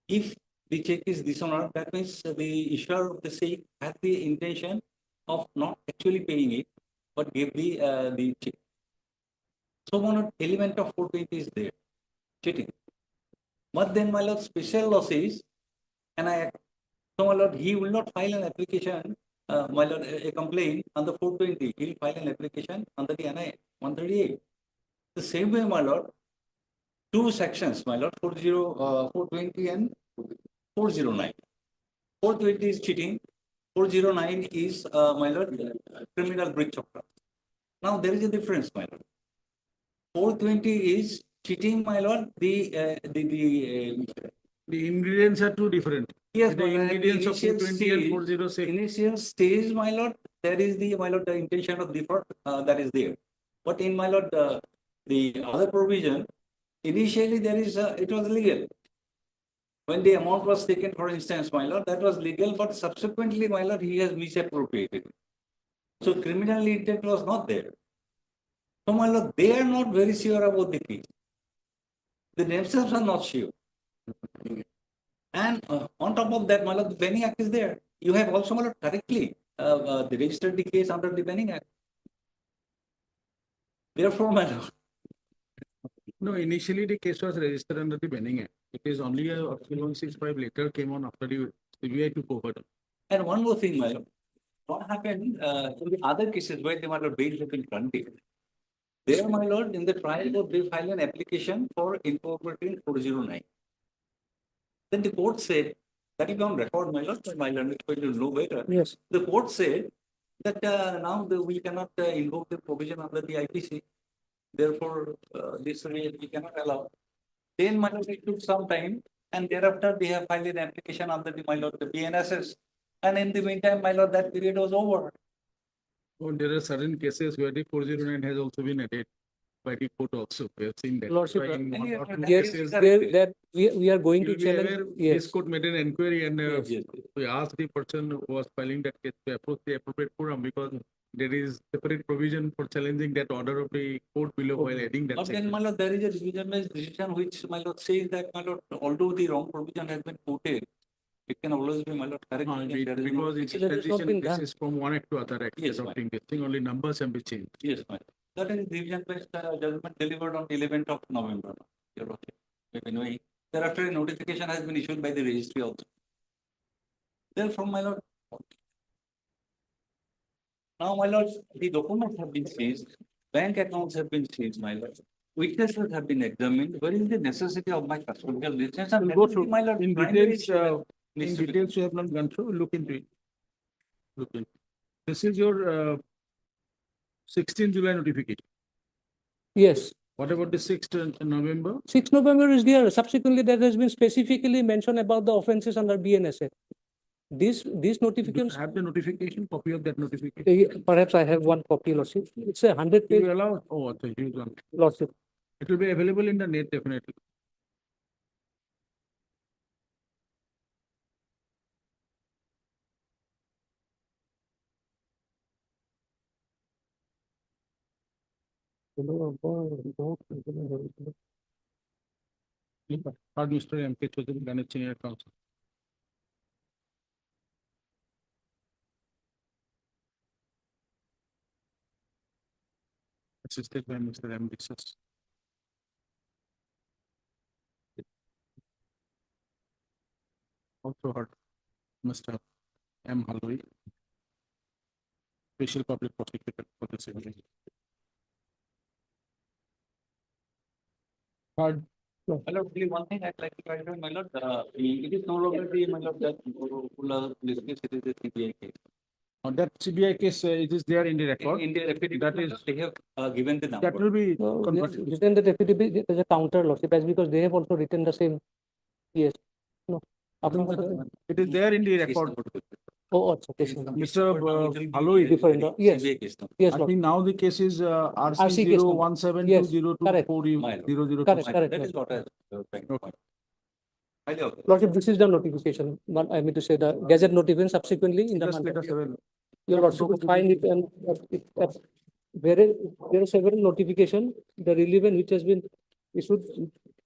If the check is dishonored, that means the issuer of the check had the intention of not actually paying it, but gave the check. So one element of 420 is there, cheating. But then, my lord, special law says, and so my lord, he will not file an application, my lord, a complaint under 420. He will file an application under the NI 138. The same way, my lord, two sections, my lord, 420 and 409. 420 is cheating, 409 is, my lord, criminal breach of trust. Now, there is a difference, my lord. 420 is cheating, my lord, the ingredients are two different. Yes, the my lord, ingredients of initial 420 and stage- 406. Initial stage, my lord, there is the, my lord, the intention of default that is there. But in, my lord, the other provision, initially there is, it was legal. When the amount was taken, for instance, my lord, that was legal, but subsequently, my lord, he has misappropriated. So criminal intent was not there. So, my lord, they are not very sure about the case. They themselves are not sure. And on top of that, my lord, the Banning Act is there. You have also, my lord, correctly registered the case under the Banning Act. Therefore, my lord. No, initially the case was registered under the Banning Act. It is only a 165 later came on after the CBI took over. And one more thing, my lord. What happened in the other cases where the, my lord, bail have been granted? There, my lord, in the trial court, they filed an application for incorporating 409. Then the court said, that is on record, my lord, is going to know better. Yes. The court said that now we cannot invoke the provision under the IPC. Therefore, this we cannot allow. Then, my lord, it took some time, and thereafter they have filed an application under the, my lord, the BNSS. And in the meantime, my lord, that period was over. Oh, there are certain cases where the 409 has also been added by the court also. We have seen that. Lordship, So in one or two there cases, that we are going to you'll be challenge. aware, Yes. this court made an inquiry and Yes. we asked the person who was filing that case to approach the appropriate forum because there is separate provision for challenging that order of the court below while adding that But section. then, my lord, there is a division-based decision which, my lord, says that, my lord, although the wrong provision has been quoted, it can always be, my lord, correct. Because it's transition cases from one act to other act, Yes, adopting this thing, only numbers can be changed. Yes, my lord. That is division-based judgment delivered on 11th of November. You're okay. Anyway, thereafter, a notification has been issued by the registry also. Therefore, my lord, now, my lord, the documents have been seized, bank accounts have been seized, my lord. Witnesses have been examined. Where is the necessity of my custodial detention? We'll go through My lord, in primary details. In needs to be- details, you have not gone through. Look into it. Okay. This is your 16 July notification. Yes. What about the 6th November? 6th November is there. Subsequently, there has been specifically mentioned about the offenses under BNSA. These Do you notifications, have the notification, copy of that notification? perhaps I have one copy, Lordship. It's a 100 Do page, you allow? Oh, it's a huge one. Lordship. It will be available in the net definitely. Third Mr. M.K. Chaudhary, Gannett Senior Counsel. Assisted by Mr. M. Biswas. Also heard Mr. M. Haloi, Special Public Prosecutor for the civil. Third. My lord, only one thing I'd like to clarify, my lord, it is no longer the, my lord, that this case, it is a CBI case. On that CBI case, it is there in the record. In the affidavit, That my is, lord, they have given the number. that will be No, converted. written the affidavit as a counter, Lordship, as because they have also written the same. Yes. No. It is there in the record. Oh, it's okay. Mr. Haloi. Different. Yes. CBI case number. Yes, I Lord. think now the case is RC RC case number. 0172024 My lord. 0027. Correct, correct. That is what I was trying to point. Highly okay. Lordship, this is the notification. But I mean to say the gazette notification subsequently in the Just month. let us have a look. Your Lordship will find it and there are several notification, the relevant which has been issued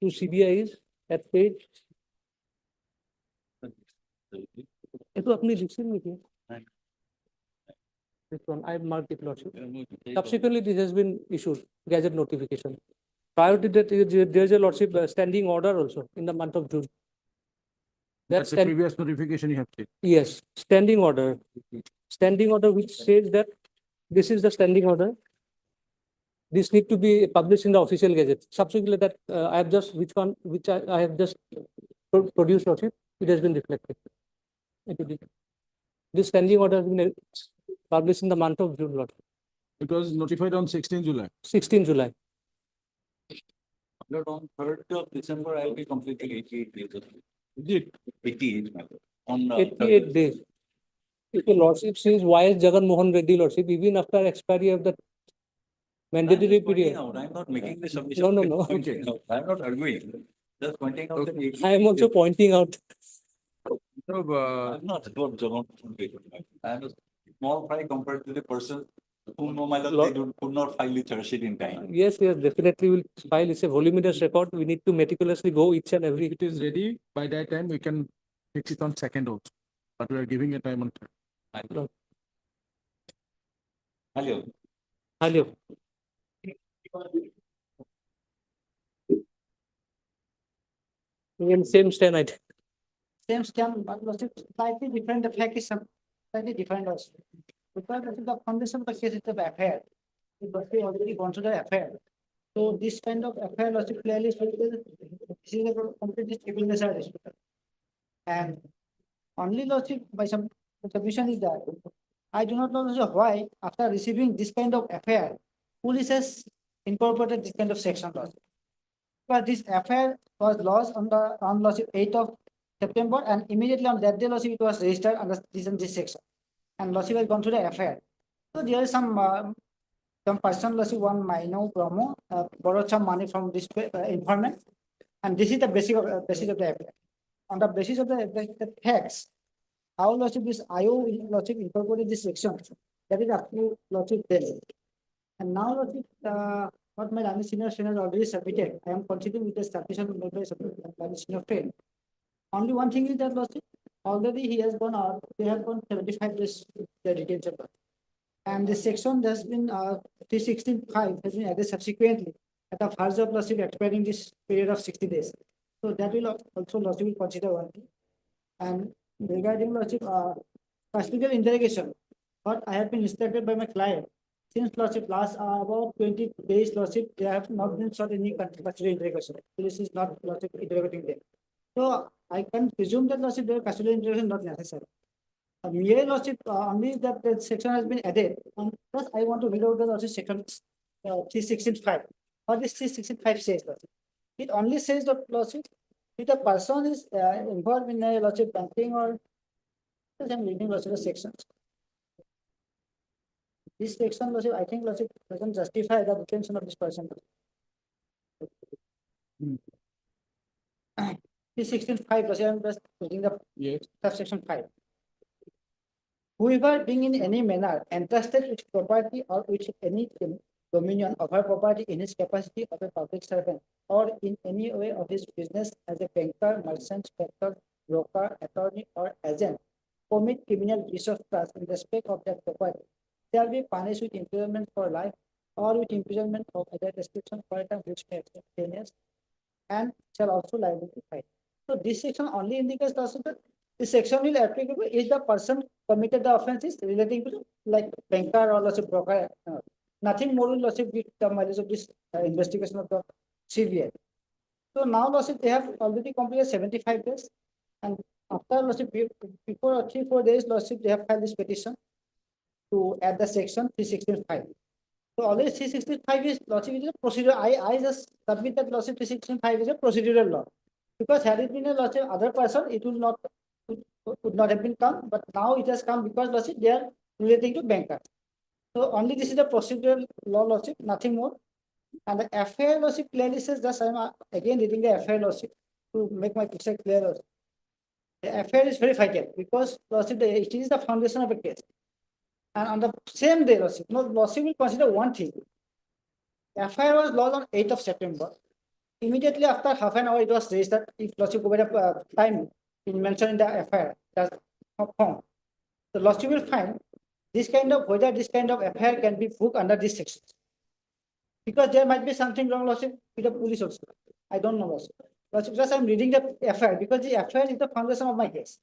to CBI is at page. ये तो अपनी लिखी नहीं थी. This one, I marked it, Lordship. Subsequently, this has been issued, gazette notification. Prior to that, there is a Lordship standing order also in the month of June. That's the previous notification you have taken. Yes, standing order. Standing order which says that this is the standing order. This need to be published in the official gazette. Subsequently, that I have just which I have just produced, Lordship, it has been reflected. This standing order has been published in the month of June, Lord. It was notified on 16 July. 16 July. Lord, on 3rd of December, I'll be completing 88 days. Is it? 88, my lord. On 88 days. If the Lordship says Y.S. Jagan Mohan Reddy, Lordship, even after expiry of the mandatory period. I'm not making the submission. No, no, no. Pointing out. I'm not arguing. Just pointing out. Okay. I am also pointing out. So, I'm not about Jagan. I'm a small fry compared to the person who know my lord, they could not file the charge sheet in time. Yes, yes, definitely will file. It's a voluminous record. We need to meticulously go each and every. if it is ready, by that time we can fix it on 2nd also. But we are giving a time on 3rd. Hello. Hello. Again, same stand item. Same stem, but slightly different, the fact is slightly different also. Because the foundation of the case is the affair. It must be already gone to the affair. So this kind of affair also clearly shows that this is a completely stable measure. And only logic by some submission is that I do not know why after receiving this kind of affair, police has incorporated this kind of section law. But this affair was lodged on the lawsuit 8th of September, and immediately on that day lawsuit it was registered under this section, and lawsuit has gone to the affair. So there is some personal lawsuit, one minor promo borrowed some money from this informant, and this is the basis of the affair. On the basis of the facts, how lawsuit this IO lawsuit incorporated this section, that is up to lawsuit 10. And now lawsuit what my senior friend has already submitted. I am considering with the submission made by senior friend. Only one thing is that lawsuit already he has gone out. They have gone 75 days the detention. And this section has been 316(5) has been added subsequently at the first of lawsuit expiring this period of 60 days. So that will also lawsuit will consider one thing. And regarding lawsuit custodial interrogation, what I have been instructed by my client, since lawsuit lasts about 20 days lawsuit, they have not been sought any custodial interrogation. Police is not lawsuit interrogating them. So I can presume that lawsuit custodial interrogation not necessary. Mere lordship, only that section has been added. Plus, I want to read out the lordship section 316(5). What this 316(5) says, lordship? It only says that lordship, if the person is involved in a lordship banking or I'm reading lordship sections. This section, lordship, I think lordship doesn't justify the detention of this person. 316(5), lordship, I'm just reading the subsection 5. Whoever being in any manner entrusted with property or with any dominion of her property in his capacity of a public servant or in any way of his business as a banker, merchant, factor, broker, attorney, or agent, commit criminal breach of trust in respect of that property, shall be punished with imprisonment for life or with imprisonment of other description for a term which may exceed 10 years and shall also liable to fine. So this section only indicates also that this section will applicable if the person committed the offense is relating to like banker or lordship broker. Nothing more will lordship with the mileage of this investigation of the CBI. So now lordship they have already completed 75 days, and after lordship before 3-4 days lordship they have filed this petition to add the section 316(5). So already 365 is lordship is a procedural. I just submit that lordship 365 is a procedural law. Because had it been a lordship other person, it would not have been come, but now it has come because lordship they are relating to banker. So only this is the procedural law lordship, nothing more. And the FIR lordship clearly says, just I'm again reading the FIR lordship to make my picture clear also. The FIR is very vital because lordship it is the foundation of a case. And on the same day lordship, lordship will consider one thing. FIR was lodged on 8th of September. Immediately after half an hour, it was raised that if lordship over the time mentioned in the FIR, that's form. The lordship will find this kind of whether this kind of FIR can be booked under this section. Because there might be something wrong, lordship, with the police also. I don't know, lordship. Lordship, just I'm reading the FIR because the FIR is the foundation of my case.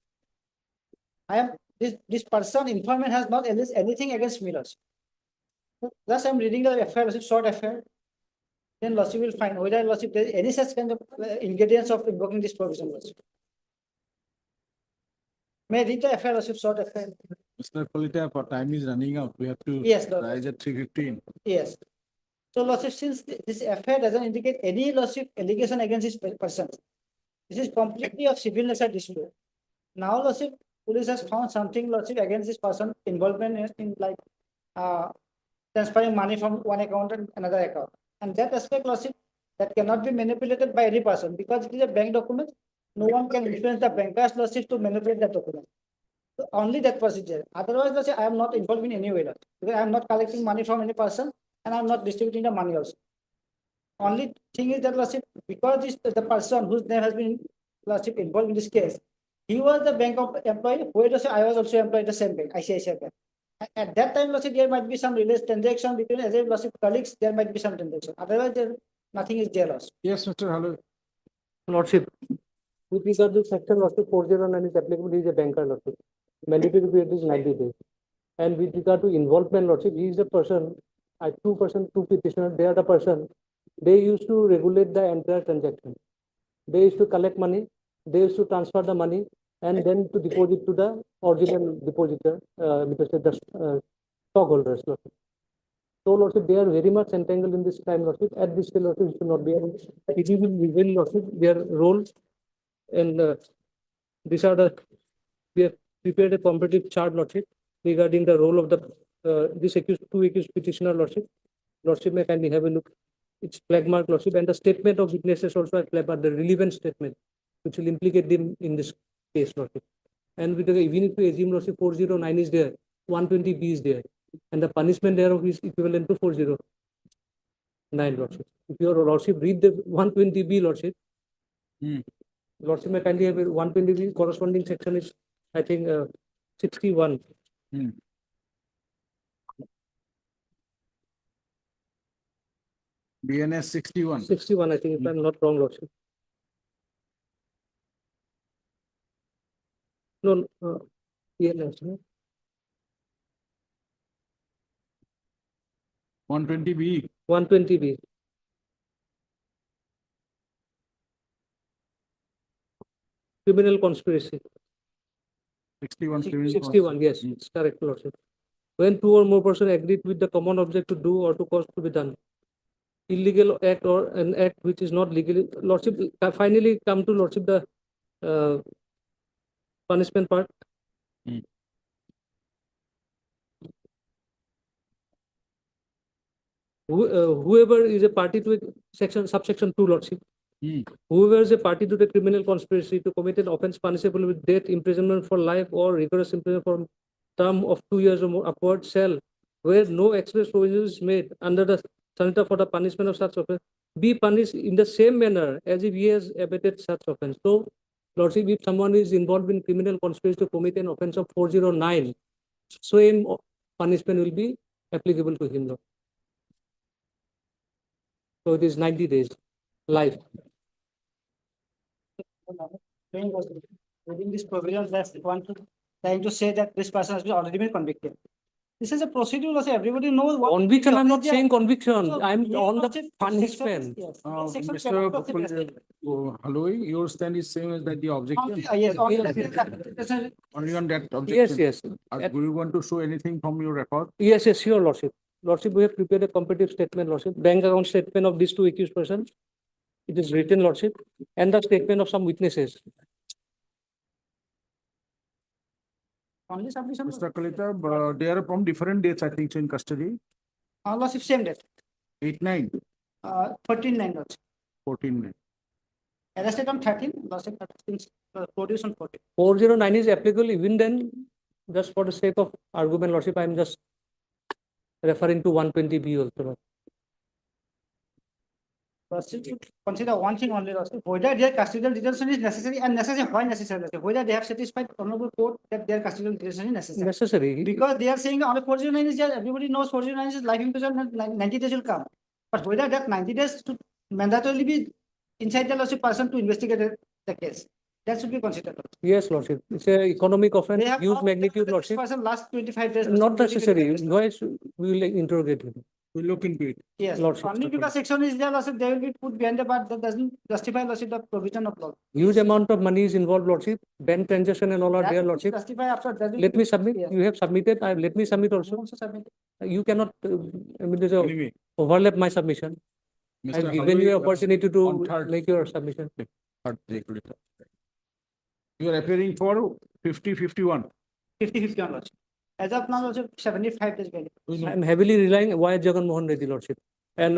I am this person informant has not alleged anything against me, lordship. Just I'm reading the FIR, lordship, short FIR. Then lordship will find whether lordship there is any such kind of ingredients of invoking this provision, lordship. May I read the FIR, lordship, short FIR? Mr. Polita, our time is running out. We have to Yes, rise at 3:15. Yes. So lordship, since this FIR doesn't indicate any lordship allegation against this person, this is completely of civil nature dispute. Now lordship, police has found something lordship against this person involvement in like transferring money from one account and another account. And that aspect lordship that cannot be manipulated by any person because it is a bank document. No one can influence the banker's lordship to manipulate that document. So only that procedure. Otherwise, lordship, I am not involved in any way, lordship, because I am not collecting money from any person and I am not distributing the money also. Only thing is that lordship, because the person whose name has been lordship involved in this case, he was the bank of employee, whereas I was also employed at the same bank, ICICI Bank. At that time, lordship, there might be some related transaction between as a lordship colleagues, there might be some transaction. Otherwise, nothing is there, lordship. Yes, Mr. Hello. Lordship, with regard to section lordship 409 is applicable, he is a banker, lordship. Mandatory period is 90 days. And with regard to involvement, lordship, he is the person, two petitioners, they are the person, they used to regulate the entire transaction. They used to collect money, they used to transfer the money, and then to deposit to the original depositor, because the stockholders, lordship. So, lordship, they are very much entangled in this time, lordship. At this stage, lordship, should not be. It will reveal, lordship, their role, and these are the. We have prepared a competitive chart, lordship, regarding the role of the this two accused petitioner, lordship. Lordship may kindly have a look. It's flag mark, lordship, and the statement of witnesses also are flag mark, the relevant statement, which will implicate them in this case, lordship. And with the, even if we assume lordship 409 is there, 120B is there, and the punishment thereof is equivalent to 409, lordship. If your lordship read the 120B, lordship, lordship may kindly have a 120B corresponding section is, I think, 61. BNS 61. 61, I think, if I'm not wrong, lordship. No, BNS, no? 120B. 120B. Criminal conspiracy. 61. 61, yes, it's correct, Lordship. When two or more persons agreed with the common object to do or to cause to be done. Illegal act or an act which is not legally, Lordship, finally come to Lordship the punishment part. Whoever is a party to a subsection 2, Lordship. Whoever is a party to the criminal conspiracy to commit an offense punishable with death, imprisonment for life, or rigorous imprisonment for term of 2 years or more upward shall, where no express provision is made under the Senator for the punishment of such offense, be punished in the same manner as if he has abated such offense. So, Lordship, if someone is involved in criminal conspiracy to commit an offense of 409, same punishment will be applicable to him. Lord. So it is 90 days, life. Reading this provision, that's trying to say that this person has already been convicted. This is a procedural, so everybody knows what. Conviction, I'm not saying conviction, So, I'm yeah, on the Lordship, punishment. yes. Mr. Haloi, your stand is same as that the objection? Yes, Only on that objection? Yes. Do you want to show anything from your record? Yes, sure, Lordship. Lordship, we have prepared a comparative statement, Lordship. Bank account statement of these two accused persons. It is written, Lordship, and the statement of some witnesses. Only submission. Mr. Kalita, they are from different dates, I think, so in custody. Lordship, same date. 8-9. 14-9, Lordship. 14-9. Arrested on 13, Lordship, produced on 14. 409 is applicable even then, just for the sake of argument, Lordship, I am just referring to 120B also. Lordship should consider one thing only, Lordship, whether their custodial detention is necessary and necessary, why necessary, Lordship? Whether they have satisfied honorable court that their custodial detention is necessary. Necessary. Because they are saying on a 409 is there, everybody knows 409 is life imprisonment, 90 days will come. But whether that 90 days should mandatorily be inside the Lordship person to investigate the case, that should be considered. Yes, Lordship. It's a economic offense, They have huge not magnitude, this Lordship. person last 25 days. Not necessary. Why we will interrogate him? We'll look into it. Yes, Lordship, only because section is there, Lordship, they will be put behind the bar, that doesn't justify, Lordship, the provision of law. Huge amount of money is involved, Lordship. Bank transaction and all are That there, will Lordship. justify after that. Let me submit. Yes. You have submitted. Let me submit also. You cannot Anyway. overlap my submission. Mr. I've given you Haloi, an opportunity to on third- make your submission. You are appearing for 50-51. 50-51, Lordship. As of now, Lordship, 75 days valid. I'm heavily relying Y. Jagan Mohan Reddy, Lordship. And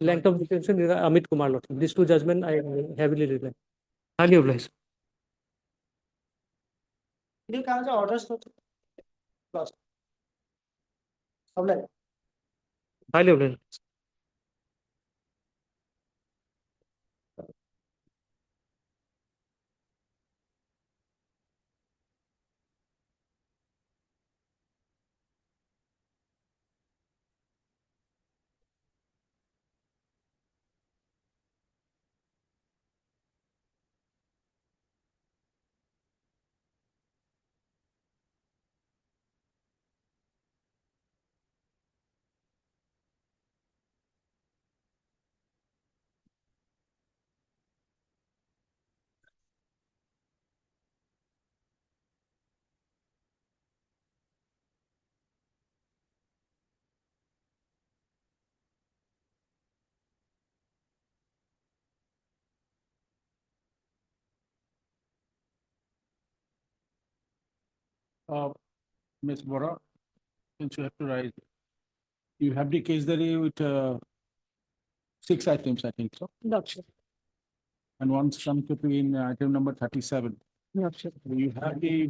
length of detention is Amit Kumar, Lordship. These two judgment I heavily rely. Highly obliged. It will come as orders for lost. Obliged. Highly obliged. Ms. Bora, since you have to rise, you have the case study with 6 items, I think so. Lordship. And one some to be in item number 37. Lordship. You have the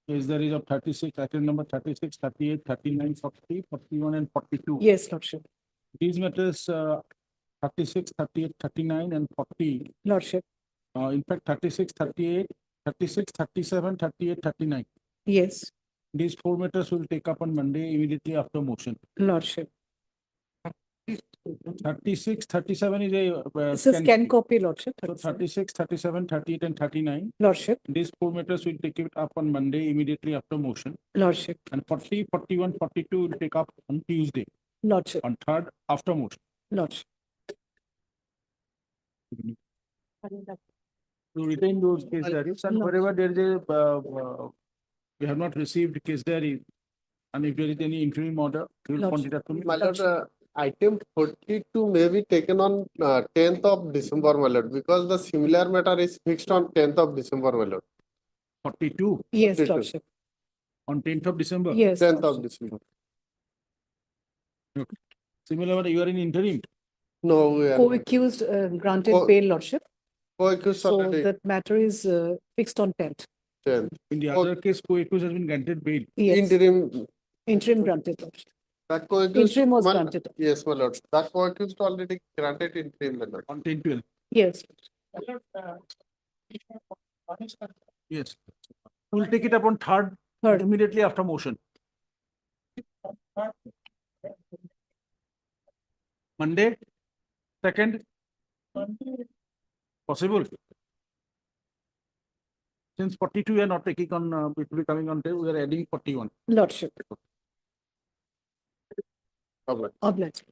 case studies of 36, item number 36, 38, 39, 40, 41, and 42. Yes, Lordship. These matters 36, 38, 39, and 40. Lordship. In fact, 36, 38, 36, 37, 38, 39. Yes, These 4 matters will take up on Monday immediately after motion. Lordship. 36, 37 is a This is scan copy, Lordship. So 36, 37, 38, and 39. Lordship. These 4 matters will take it up on Monday immediately after motion. Lordship. And 40, 41, 42 will take up on Tuesday. Lordship. On 3rd after motion. Lordship. to retain those case diaries, and No. wherever there is a, we have not received case diary, and if there is any interim order, we will Lordship. point it out to me. My lord, item 42 may be taken on 10th of December, my lord, because the similar matter is fixed on 10th of December, my lord. 42 Yes, 42. Lordship. on 10th of December. Yes. 10th Lordship. of December. Okay. Similar, you are in interim. No, we are. Co-accused granted Co- bail, Lordship. Co-accused So already that matter is fixed on 10th. 10th. In the other case, co-accused has been granted bail. Yes. Interim. Interim granted, Lordship. That co-accused. Interim was my- granted. Yes, my lord. That co-accused already granted interim, my lord. On 10/12. Yes. Yes. We'll take it up on third immediately after motion. Monday, second. Possible. Since 42 we are not taking on, it will be coming on, we are adding 41. Lordship. Obliged. Obliged.